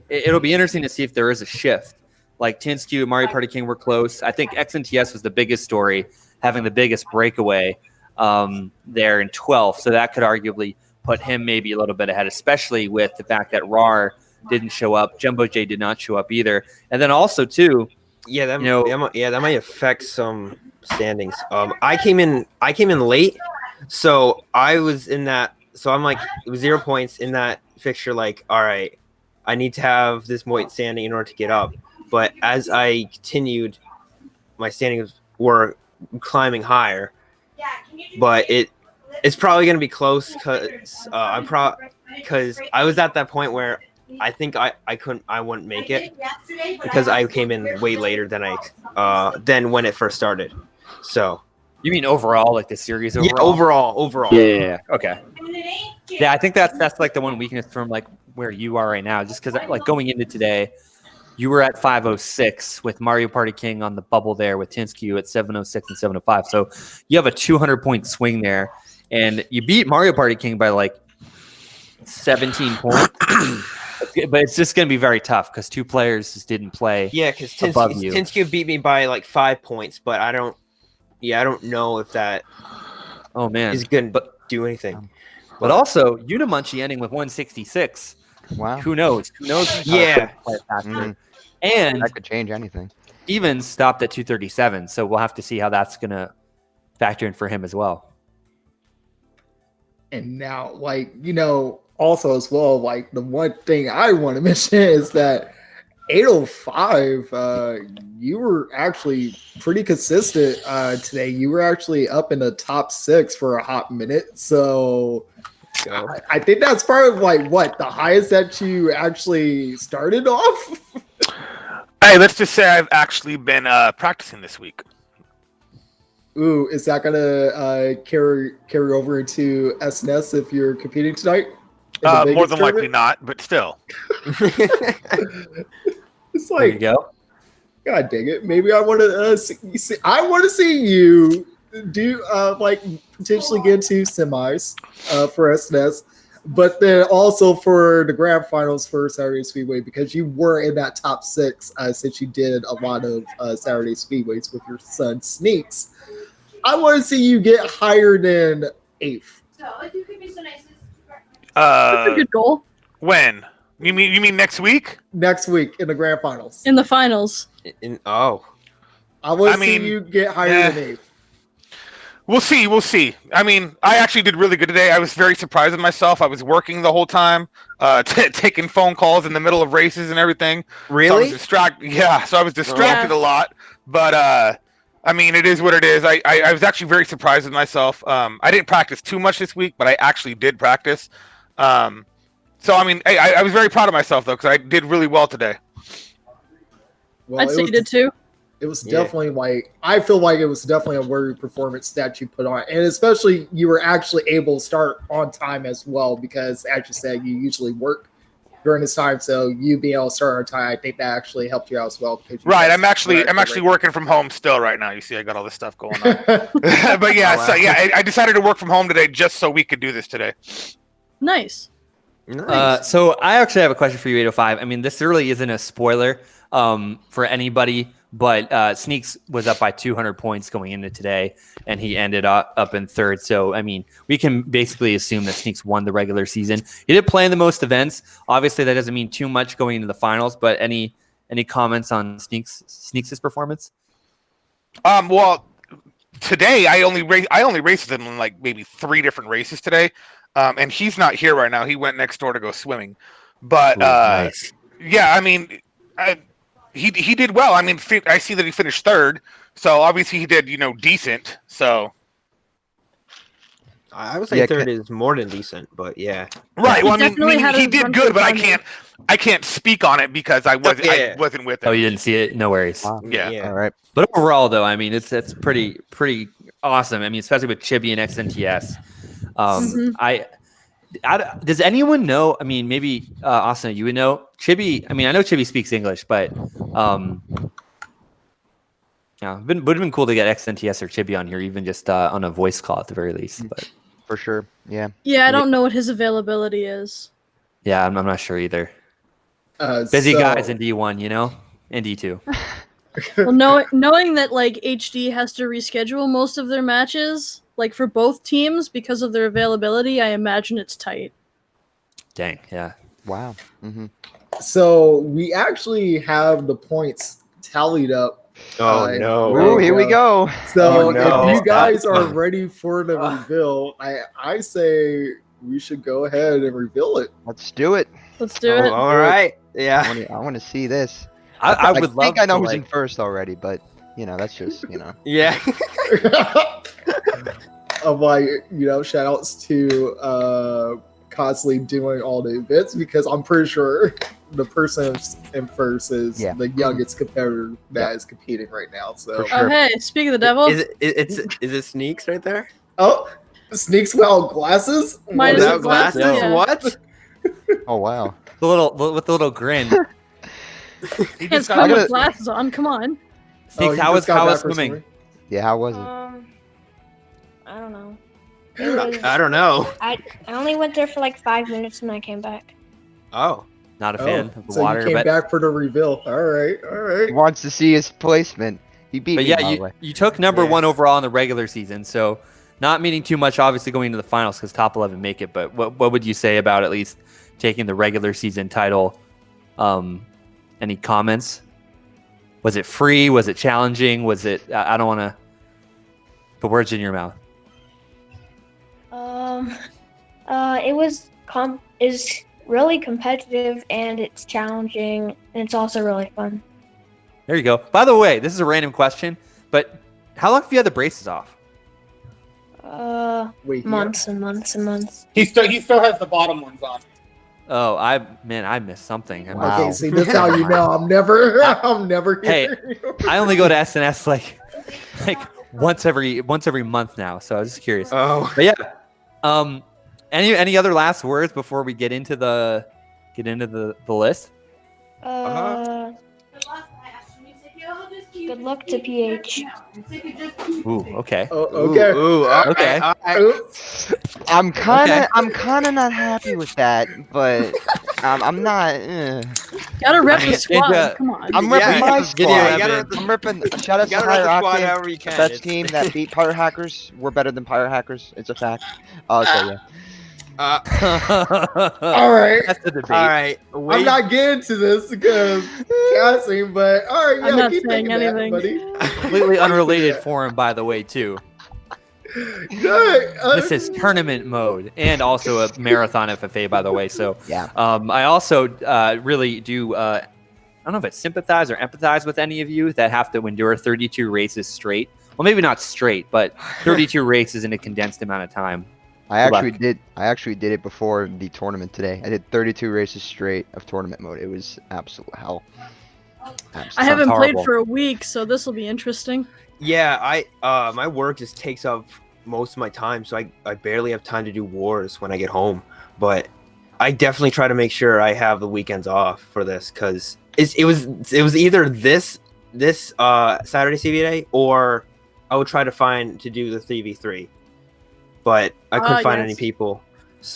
it'll be interesting to see if there is a shift. Like Tinsku and Mario Party King were close. I think XNTS was the biggest story, having the biggest breakaway there in 12th. So that could arguably put him maybe a little bit ahead, especially with the fact that RAR didn't show up. Jumbo J did not show up either. And then also, too, Yeah, that might affect some standings. I came in late, so I was in that. So I'm like 0 points in that fixture. Like, all right, I need to have this point standing in order to get up. But as I continued, my standings were climbing higher. But it's probably gonna be close because I was at that point where I think I wouldn't make it because I came in way later than when it first started. So you mean overall, like the series overall? yeah, overall. Yeah. Okay. Yeah, I think that's like the one weakness from like where you are right now, just because like going into today, you were at 506 with Mario Party King on the bubble there with Tinsku at 706 and 705. So you have a 200-point swing there, and you beat Mario Party King by like 17 points. But it's just going to be very tough because 2 players just didn't play. Yeah, because above you. Tinsku beat me by like 5 points, but I don't know if that is going to do anything. But also, Unimunchi ending with 166. Wow. Who knows? Yeah. And That could change anything. Stevens stopped at 237, so we'll have to see how that's going to factor in for him as well. And now, like, also as well, like the one thing I want to mention is that 805, you were actually pretty consistent today. You were actually up in the top 6 for a hot minute. So I think that's part of like what the highest that you actually started off. Hey, let's just say I've actually been practicing this week. Ooh, is that gonna carry over into SNS if you're competing tonight? More than likely not, but still. It's There you like, go. God dang it! Maybe I want to see. I want to see you do like potentially get to semis for SNS, but then also for the grand finals for Saturday Speedway because you were in that top 6 since you did a lot of Saturday Speedways with your son Sneaks. I want to see you get higher than 8th. That's a good goal. When? You mean next week? next week in the grand finals. In the finals. Oh. I want I to see mean, you get higher than 8th. We'll see. I mean, I actually did really good today. I was very surprised with myself. I was working the whole time, taking phone calls in the middle of races and everything. Really? So I was distracted. Yeah, so I was distracted a lot. But I mean, it is what it is. I was actually very surprised with myself. I didn't practice too much this week, but I actually did practice. So I mean, I was very proud of myself though, because I did really well today. Well, I'd say you did too. It was definitely I feel like it was definitely a worthy performance that you put on. And especially you were actually able to start on time as well, because as you said, you usually work during this time. So you being able to start on time, I think that actually helped you out as well. Right. I'm actually working from home still right now. You see, I got all this stuff going on. But yeah, wow. so yeah, I decided to work from home today just so we could do this today. Nice. So I actually have a question for you, 805. I mean, this really isn't a spoiler for anybody, but Sneaks was up by 200 points going into today, and he ended up in third. So, I mean, we can basically assume that Sneaks won the regular season. He did play in the most events. Obviously, that doesn't mean too much going into the finals, but any comments on Sneaks' performance? Well, today I only raced him in like maybe 3 different races today. And he's not here right now. He went next door to go swimming. But Nice. yeah, I mean, he did well. I mean, I see that he finished third, so obviously he did decent. So I would say third is more than decent, but yeah. Right. Well, I mean, had he a did run good, for but time. I can't speak on it because I wasn't with him. Oh, you didn't see it? No worries. Wow. Yeah. All right. But overall, though, I mean, it's pretty awesome. I mean, especially with Chibi and XNTS. Does anyone know? I mean, maybe Austin, you would know. Chibi. I mean, I know Chibi speaks English, but yeah, would have been cool to get XNTS or Chibi on here, even just on a voice call at the very least. But For sure. Yeah. Yeah, I don't know what his availability is. yeah, I'm not sure either. Busy guys in D1, and D2. Well, knowing that like HD has to reschedule most of their matches, like for both teams because of their availability, I imagine it's tight. Dang, yeah. Wow. Mm-hmm. So we actually have the points tallied up. Oh no! Ooh, here we go. So no. if you guys are ready for the reveal, I say we should go ahead and reveal it. Let's do it. Let's do it. All right. Yeah. I want to see this. I would love. think I know to, who's in first already, but that's just Yeah. Of like, shout outs to constantly doing all the events, because I'm pretty sure the person in first is the youngest competitor that is competing right now. So For sure. Oh hey, speak of the devil. Is it Sneaks right there? oh, Sneaks without glasses. Minus What is the it? glasses? No. Yeah. What? Oh wow. with the little grin. He Can't just swim got, with glasses on. Come on. Oh, Sneaks, you how just was got back from swimming? Yeah. How was it? I don't know. It was, I don't know. I only went there for like 5 minutes and I came back. Oh. Not a fan of the so water, you came but back for the reveal. All right. He wants to see his placement. He beat me. yeah, by the you, way. you took number 1 overall in the regular season, so not meaning too much, obviously, going into the finals because top 11 make it. But what would you say about at least taking the regular season title? Any comments? Was it free? Was it challenging? Was it? I don't want to put words in your mouth. It was is really competitive and it's challenging and it's also really fun. There you go. By the way, this is a random question, but how long have you had the braces off? Wait, Months and months and months. he still has the bottom ones on. Oh, I missed something. Wow. Okay, see, this is how you know I'm never Hey, here. I only go to SNS like once every month now, so I was just curious. Oh. But yeah, any other last words before we get into the list? Good luck to PH. Ooh, okay. Oh, okay. Ooh, Okay. All right. Oops. I'm kind of not happy with that, but I'm not. Gotta rep the Ninja- squad. Come on. I'm Yeah, repping my you squad. gotta rep I'm repping. Shout out You to gotta rep Pyre the squad Octane, however you the can. best team that beat Pyre Hackers. We're better than Pyre Hackers. It's a fact. Okay, yeah. Uh, All right. That's the debate. all right. I'm Wait. not getting to this because casting, but all right, I'm yeah, not keep saying thinking that, anything. buddy. Completely unrelated for him, by the way, too. Good. This is tournament mode and also a marathon FFA, by the way. So Yeah. I also really do. I don't know if it's sympathize or empathize with any of you that have to endure 32 races straight. Well, maybe not straight, but 32 races in a condensed amount of time. I Good actually did it before the tournament today. I did 32 races straight of tournament mode. It was absolute hell. I haven't played horrible. for a week, so this will be interesting. Yeah, my work just takes up most of my time, so I barely have time to do wars when I get home. But I definitely try to make sure I have the weekends off for this because it was either this Saturday CB day or I would try to do the 3v3, but I couldn't find any yes. people.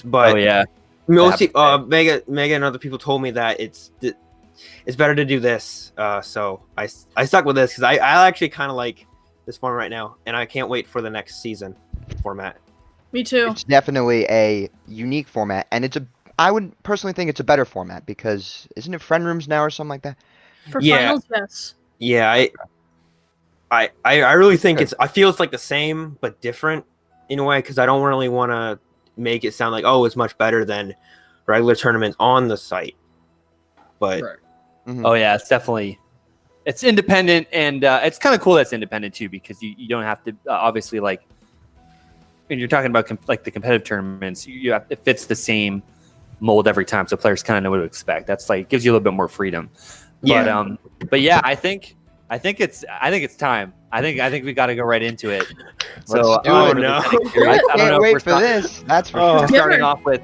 But Oh yeah, most Yeah. Mega and other people told me that it's better to do this. So I stuck with this because I actually kind of like this format right now, and I can't wait for the next season format. Me too. It's definitely a unique format, and I would personally think it's a better format because isn't it friend rooms now or something like that? For Yeah. finals, yes. Yeah, I really think I feel it's like the same but different in a way because I don't really want to make it sound like it's much better than regular tournaments on the site. But Right. Oh yeah, it's independent, and it's kind of cool that it's independent too because you don't have to obviously like when you're talking about like the competitive tournaments, it fits the same mold every time, so players kind of know what to expect. That's like gives you a little bit more freedom. Yeah. But yeah, I think it's time. I think we got to go right into it. So Let's do I'm it. really no. kinda curious. I I don't can't know if wait we're for start- this. That's for Oh. sure. starting Yeah. off with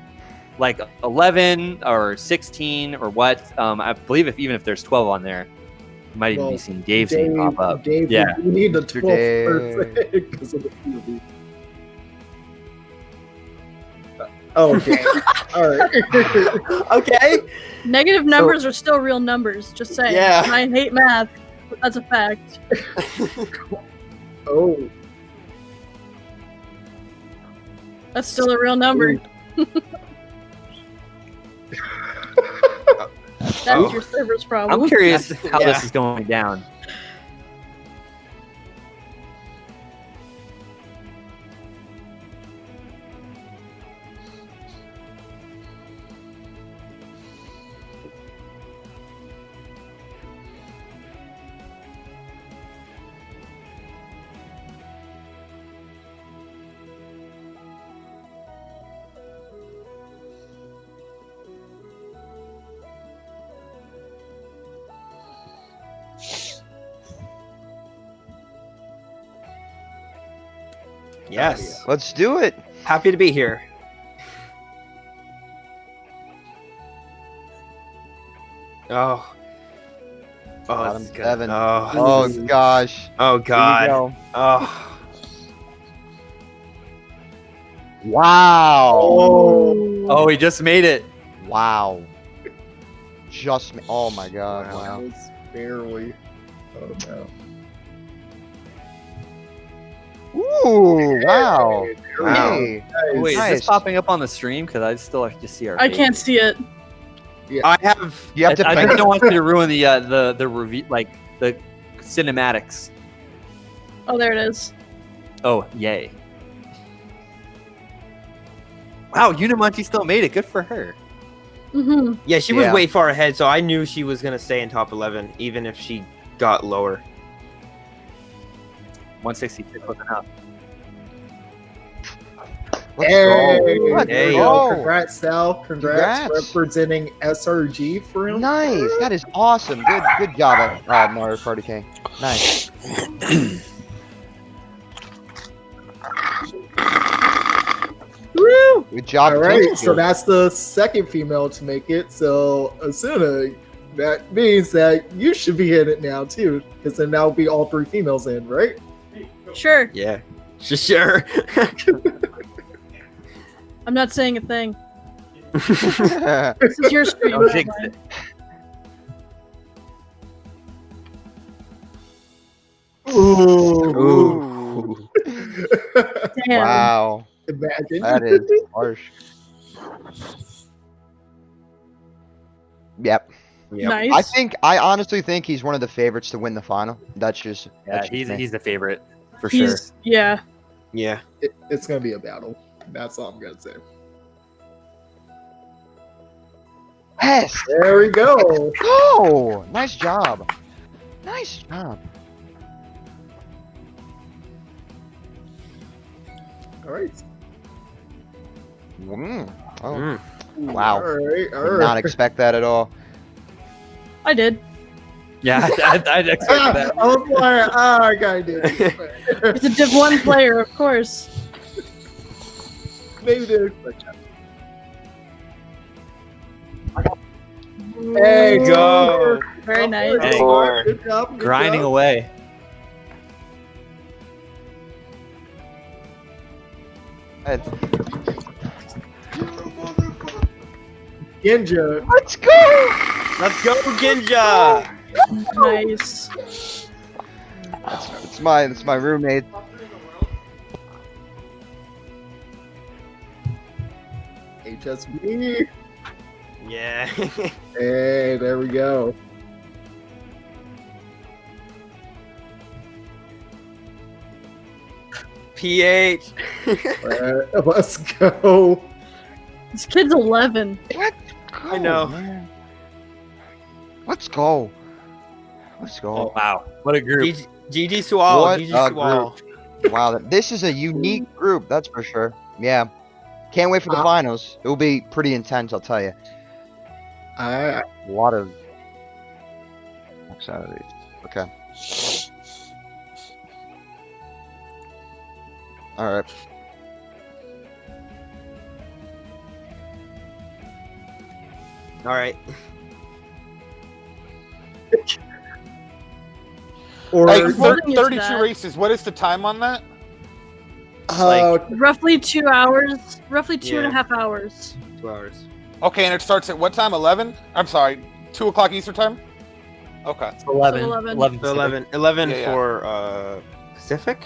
like 11 or 16 or what. I believe even if there's 12 on there, you might even be Well, seeing Dave's name pop up. Dave, Yeah. we need the Mr. 12th person because of the movie. Oh, damn. All right. Okay. Negative numbers are still real numbers, just saying. Yeah. And I hate math, but that's a fact. Oh, That's still a real number. That's Oh. your server's problem. I'm curious how Yeah. this is going down. Yes. Let's do it. Happy to be here. Oh. Oh, Bottom this is good. 7. Oh, Oh this is- gosh. oh Here we God. go. Oh. Wow. Oh, he just made it. Wow. Oh my god. that Wow. was barely. Oh, no. Ooh, wow. Wow. Hey. Wait, is Nice. this popping up on the stream? Because I still like to see our. I can't see it. I have. You have to I pick. just don't want you to ruin the review, like the cinematics. Oh, there it is. Oh, yay! Wow, Unimunchi still made it. Good for her. Mm-hmm. Yeah, she was Yeah. way far ahead, so I knew she was gonna stay in top 11, even if she got lower. 166 wasn't enough. Let's Hey, go. Let's Hey. go. Congrats, Sal. Congrats, Congrats. representing SRG for him. Nice. That is awesome. Good job, Mario Party King. Nice. Woo! Good job. All right, team. so that's the second female to make it. So Asuna, that means that you should be in it now too, because then that'll be all three females in, right? Sure. Yeah, sure. I'm not saying a thing. This is your stream. Don't not jinx mine. it. Ooh. Damn. Wow. Imagine. That is harsh. Yep. Yep. Nice. I honestly think he's one of the favorites to win the final. That's just Yeah, that's just me. he's the favorite for sure. He's yeah. Yeah. It's gonna be a battle. That's all I'm gonna say. Yes. There we go. Oh, nice job. Nice job. All right. Oh, Mm. wow. All right. All Did right. not expect that at all. I did. Yeah, I'd expect that. I was like, I gotta do it. It's a Div 1 player, of course. Maybe there's Hey, Go. Very nice. Hey. Good job. Good Grinding job. away. Genja. Let's go. Let's go, Ginja. Nice. It's my roommate. HSB. Yeah. Hey, there we go. PH. Let's go. This kid's 11. I know. Man. Let's go. Let's go. Wow, what a group. GG Sual. What GG a Sual. Wow, this is a unique group, that's for sure. Yeah. Can't wait for the finals. It will be pretty intense, I'll tell you. I A lot of Saturdays. Okay. All right. All right. or Hey, Holding it to 32 that. races. What is the time on that? Roughly 2 hours. Roughly two and a Yeah. half hours. 2 hours. Okay, and it starts at what time? 11? I'm sorry, 2 o'clock Eastern time? Okay. 11. So 11. 11. So 11 Yeah, yeah. for Pacific.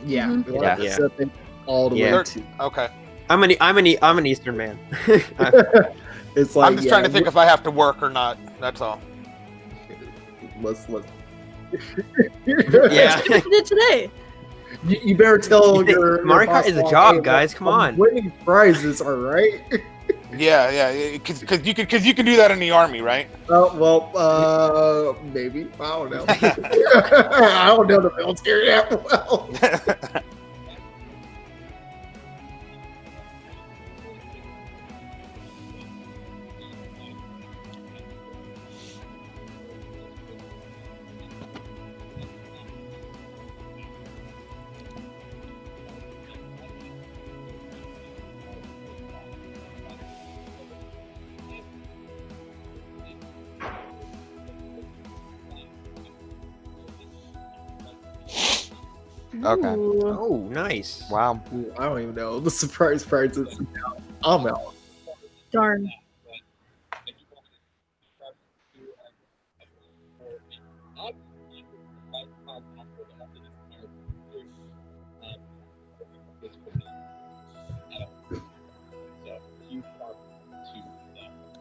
yeah, Mhm. we Yeah. have Pacific all the Yeah. way to. Okay. I'm an Eastern man. It's like I'm just trying to think if I have to work or not. That's all. Let's. Yeah. I did today. You better tell You think your Mario Kart boss, is a like, job, hey, guys, look, come I'm on. winning prizes, all right. Yeah, because you can do that in the army, right? Well, maybe I don't know. I don't know the military that well. Okay. Ooh. Oh, nice. Wow. Ooh, I don't even know the surprise prizes. I'm out. Darn.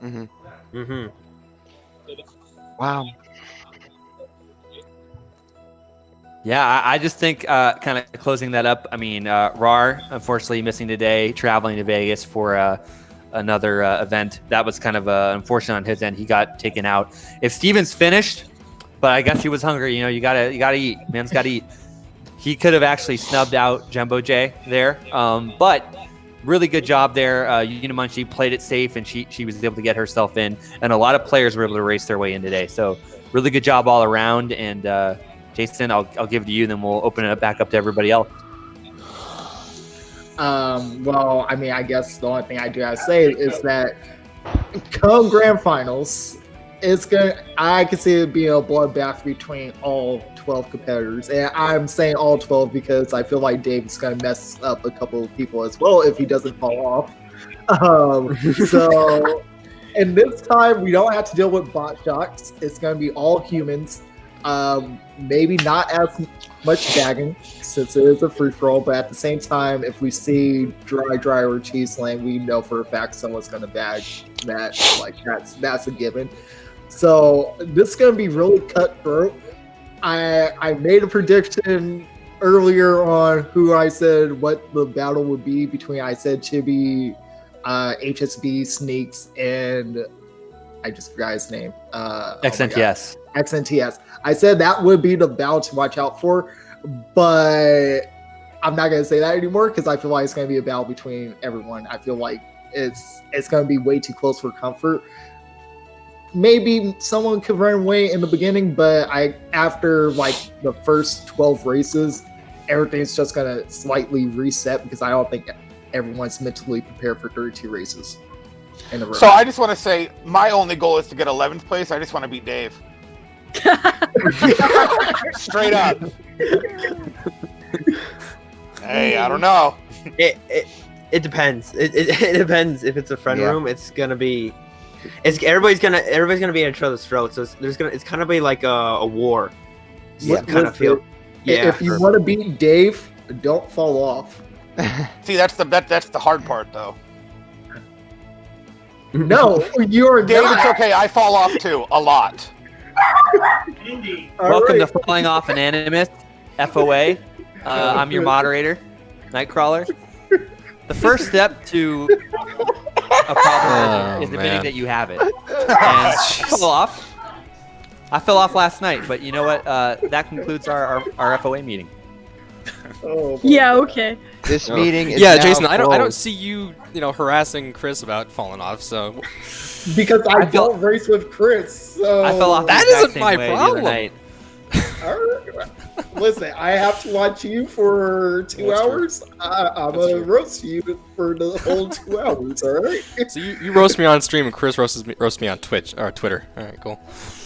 Mhm. Mm-hmm. Wow. Yeah, I just think kind of closing that up. I mean, RAR, unfortunately, missing today, traveling to Vegas for another event. That was kind of unfortunate on his end. He got taken out. If Steven's finished, but I guess he was hungry. You know, you gotta eat. Man's gotta eat. He could have actually snubbed out Jumbo J there, but really good job there. Unimunchi played it safe, and she was able to get herself in. And a lot of players were able to race their way in today. So really good job all around. And Jason, I'll give it to you, then we'll open it back up to everybody else. Well, I mean, I guess the only thing I do have to say is that come grand finals, I can see it being a bloodbath between all 12 competitors. And I'm saying all 12 because I feel like Dave's going to mess up a couple of people as well if he doesn't fall off. So, and this time we don't have to deal with bot shots. It's going to be all humans. Maybe not as much bagging since it is a free for all, but at the same time, if we see dry or cheese lane, we know for a fact someone's going to bag that. Like that's a given. So this is going to be really cutthroat. I made a prediction earlier on who I said what the battle would be between. I said Chibi, HSB, Sneaks, and I just forgot his name. XNTS. XNTS. I said that would be the battle to watch out for, but I'm not gonna say that anymore because I feel like it's gonna be a battle between everyone. I feel like it's gonna be way too close for comfort. Maybe someone could run away in the beginning, but after like the first 12 races, everything's just gonna slightly reset because I don't think everyone's mentally prepared for 32 races in a row. So I just want to say my only goal is to get 11th place. I just want to beat Dave. Straight up. Hey, I don't know. It depends. It depends. If it's a friend room, it's gonna be. Everybody's gonna be at each other's throats. So it's kind of be like a war. Yeah, kind of feel. Yeah. If you want to beat Dave, don't fall off. See, that's the hard part, though. No, you're Dave, not. it's okay. I fall off too, a lot. Welcome to Falling Off Anonymous, FOA. I'm your moderator, Nightcrawler. The first step to a problem is admitting that you have it. And I fell off last night, but you know what? That concludes our FOA meeting. Yeah, okay. This meeting is Yeah, now Jason, I don't closed. see you, harassing Chris about falling off. So Because I don't race with Chris. So I fell off. That the exact isn't same my way the other problem. night. All right. Listen, I have to watch you for 2 That's true. hours. I'm That's gonna true. roast you for the whole 2 hours. All right. So you roast me on stream, and Chris roasts me on Twitch or Twitter. All right, cool.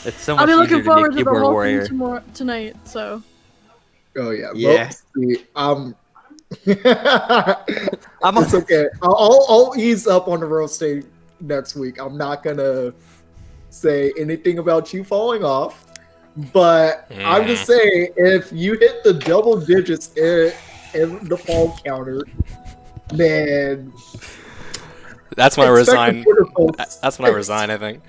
It's so much I'll be looking easier to be a forward to the keyboard whole warrior. thing tonight. So Oh yeah. Yeah. Well, it's okay. I'll ease up on the roasting next week. I'm not gonna say anything about you falling off, but I'm just saying if you hit the double digits in the fall counter, then That's when I expect resign. the Twitter posts. That's when I resign, I think.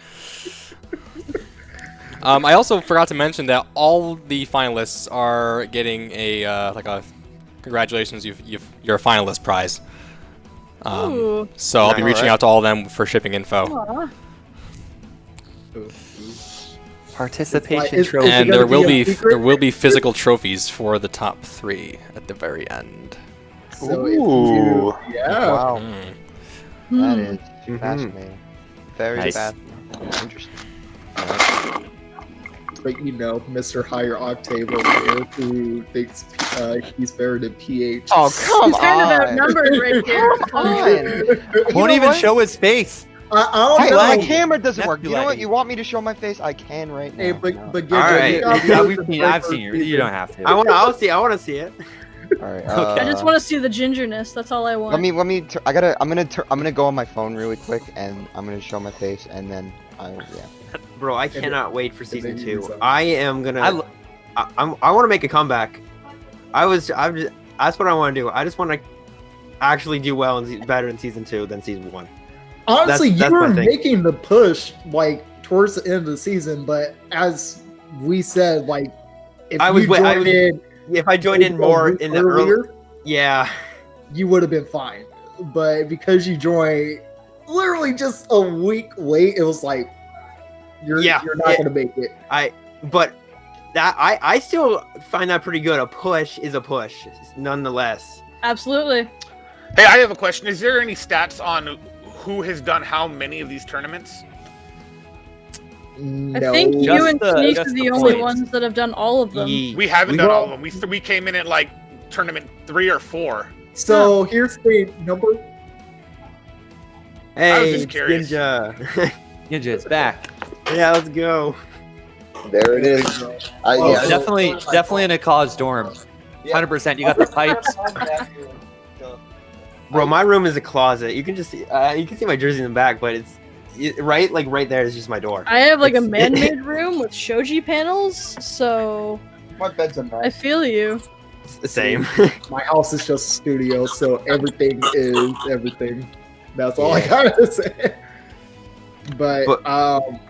I also forgot to mention that all the finalists are getting a congratulations, you're a finalist prize. Ooh. So I'll be reaching out to all of them for shipping info. Aw. Participation It's- trophy. And gonna be a secret? there will be physical trophies for the top 3 at the very end. So if you, yeah. Wow, Hmm. that is fascinating. Very Nice. fascinating. Interesting. But Mr. Higher Octave over here who thinks he's better than PH. Oh, come He's kind of on. outnumbered right here. Fine. Won't know even what? show his face. I don't Hey, know. my camera doesn't That's work. You know what? lagging. You want me to show my face? I can right now. Hey, No. but All right. I've seen you. You don't have to. I want to see it. All right. I just want to see the gingerness. That's all I want. Let me. I'm gonna go on my phone really quick, and I'm gonna show my face, and then Bro, I cannot wait for season then 2. you resign. I am gonna. I want to make a comeback. That's what I want to do. I just want to actually do well and better in season 2 than season 1. Honestly, That's you were my thing. making the push like towards the end of the season, but as we said, like if I was you wait- I joined was- in If I joined in more in the early, yeah, you would have been fine. But because you joined literally just a week late, it was like you're not gonna make it. but that I still find that pretty good. A push is a push, nonetheless. Absolutely. Hey, I have a question. Is there any stats on who has done how many of these tournaments? I No. think you and Sneak just are the the only points. ones that have done all of them. We haven't done all of them. We came in at like tournament 3 or 4. So here's the number. Hey, just it's curious. Ninja. Ninja, it's back. Yeah, let's go. there it is. Oh, Yeah. Definitely in a college dorm. 100%. You got the pipes. Bro, my room is a closet. You can just see, my jersey in the back, but right, like right there is just my door. I have like a It's- man-made room with shoji panels, so My bed's a mess. I feel you. It's the same. My house is just a studio, so everything is everything. That's all I gotta say. But I'm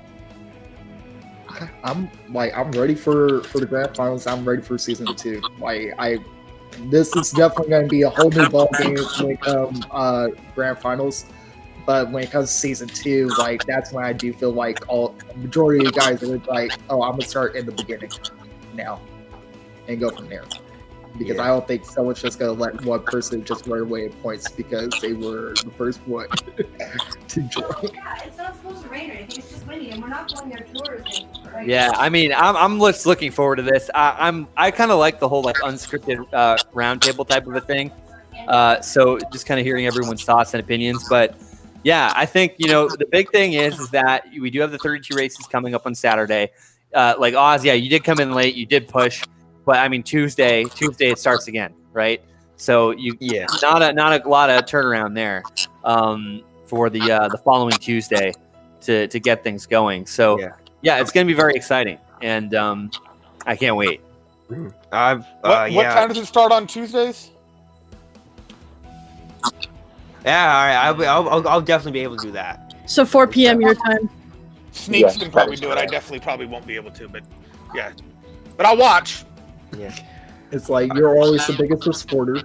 ready for the grand finals. I'm ready for season 2. This is definitely going to be a whole new ball game when it comes grand finals. But when it comes to season 2, like that's when I do feel like majority of the guys are like, oh, I'm gonna start in the beginning now and go from there. Because I don't think someone's just gonna let one person just run away in points because they were the first one to join. Yeah, it's not supposed to rain or anything. It's just windy, and we're not going there tourism. Right? Yeah, I mean, I'm just looking forward to this. I kind of like the whole like unscripted roundtable type of a thing. So just kind of hearing everyone's thoughts and opinions. But yeah, I think the big thing is that we do have the 32 races coming up on Saturday. Like Oz, yeah, you did come in late, you did push, but I mean Tuesday it starts again, right? So not a lot of turnaround there for the following Tuesday to get things going. So yeah, it's going to be very exciting, and I can't wait. What time does it start on Tuesdays? Yeah, all right. I'll definitely be able to do that. So 4 p.m. your time. Sneaks can probably do it. I definitely probably won't be able to, but yeah. But I'll watch. Yeah. It's like you're always the biggest supporter.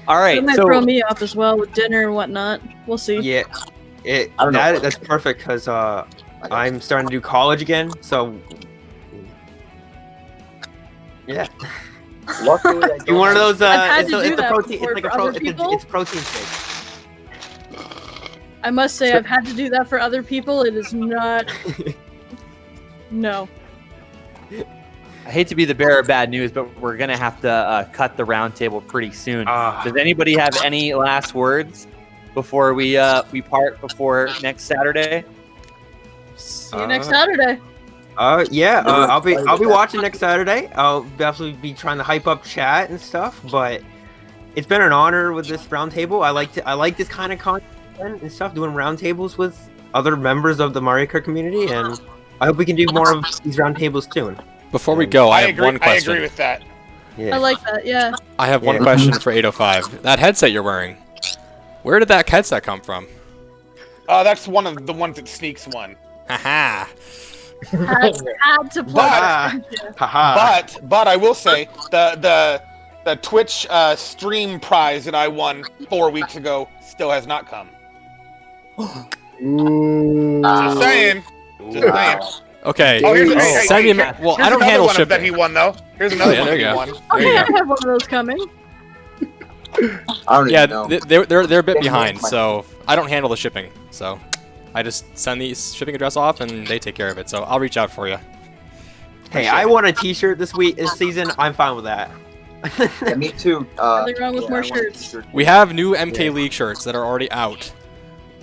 All right, It might so throw me off as well with dinner and whatnot. We'll see. Yeah. That's perfect because I'm starting to do college again. So yeah. Luckily, I You one of those? I've had It's to do the that protein. before It's like for other it's people. protein shake. I must say, I've had to do that for other people. It is not. No. I hate to be the bearer of bad news, but we're gonna have to cut the roundtable pretty soon. Does anybody have any last words before we part before next Saturday? See you next Saturday. I'll be watching next Saturday. I'll definitely be trying to hype up chat and stuff. But it's been an honor with this roundtable. I like this kind of content and stuff, doing roundtables with other members of the Mario Kart community, and I hope we can do more of these roundtables soon. Before we go, I have agree, one question. I agree with that. I like that. Yeah. I have one question for 805. That headset you're wearing, where did that headset come from? That's one of the ones that Sneaks won. Haha. Had to play. But I will say the Twitch stream prize that I won 4 weeks ago still has not come. Just saying. Just saying. Okay. Oh, here's send me. Well, I don't handle one shipping. that he won though. Here's another one that he won. Okay, I have one of those coming. I don't even know. They're a bit behind, so I don't handle the shipping. So I just send the shipping address off, and they take care of it. So I'll reach out for you. Hey, I won a T-shirt this season. I'm fine with that. Yeah, me too. Nothing wrong with more shirts. We have new MK League shirts that are already out.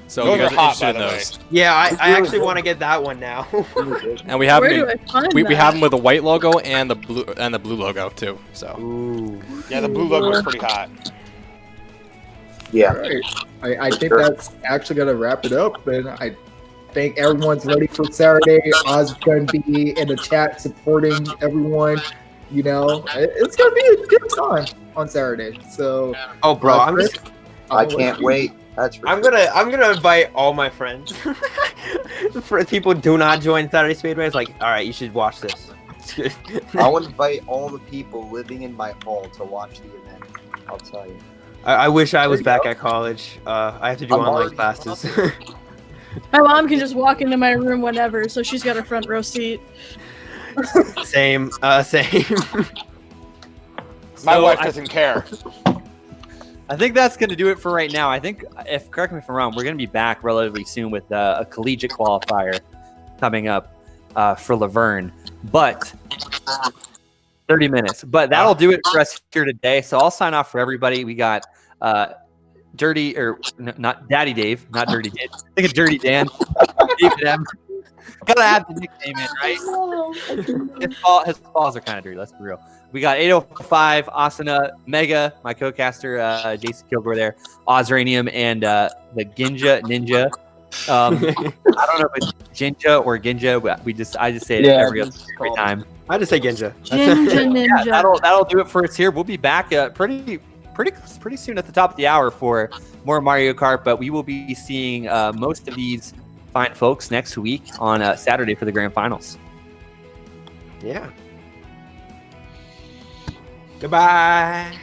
So Those you guys are are hot, interested by in the way. those. Yeah, I actually want to get that one now. And we have Where them. do I find We that? have them with the white logo and the blue logo too. So. Ooh. Yeah, the blue logo is pretty hot. Yeah. Right. I think that's actually gonna wrap it up. And I think everyone's ready for Saturday. Oz is going to be in the chat supporting everyone. It's gonna be a good time on Saturday. So, Oh, bro, I can't wait. That's for I'm sure. gonna invite all my friends. For people who do not join Saturday Speedway, it's like, all right, you should watch this. I'll invite all the people living in my hall to watch the event. I'll tell you. I wish I was There you back go. at college. I have to do I'm online already classes. My mom can just walk into my room whenever, so she's got a front row seat. Same. My So wife I- doesn't care. I think that's going to do it for right now. I think, correct me if I'm wrong, we're going to be back relatively soon with a collegiate qualifier coming up for Laverne. But 30 minutes. But that'll do it for us here today. So I'll sign off for everybody. We got not Daddy Dave, not Dirty Dave. I think it's Dirty Dan, David M, Gotta have the nickname in, right? His balls are kind of dirty. Let's be real. We got 805, Asuna, Mega, my co-caster, Jason Kilgore there, Ozranium, and the Ginja Ninja. I don't know if it's Jinja or Ginja, but I just say it every time. I just say Ginja. Ginja Ninja. Yeah, that'll do it for us here. We'll be back pretty soon at the top of the hour for more Mario Kart, but we will be seeing most of these fine folks next week on Saturday for the grand finals. Yeah. Goodbye.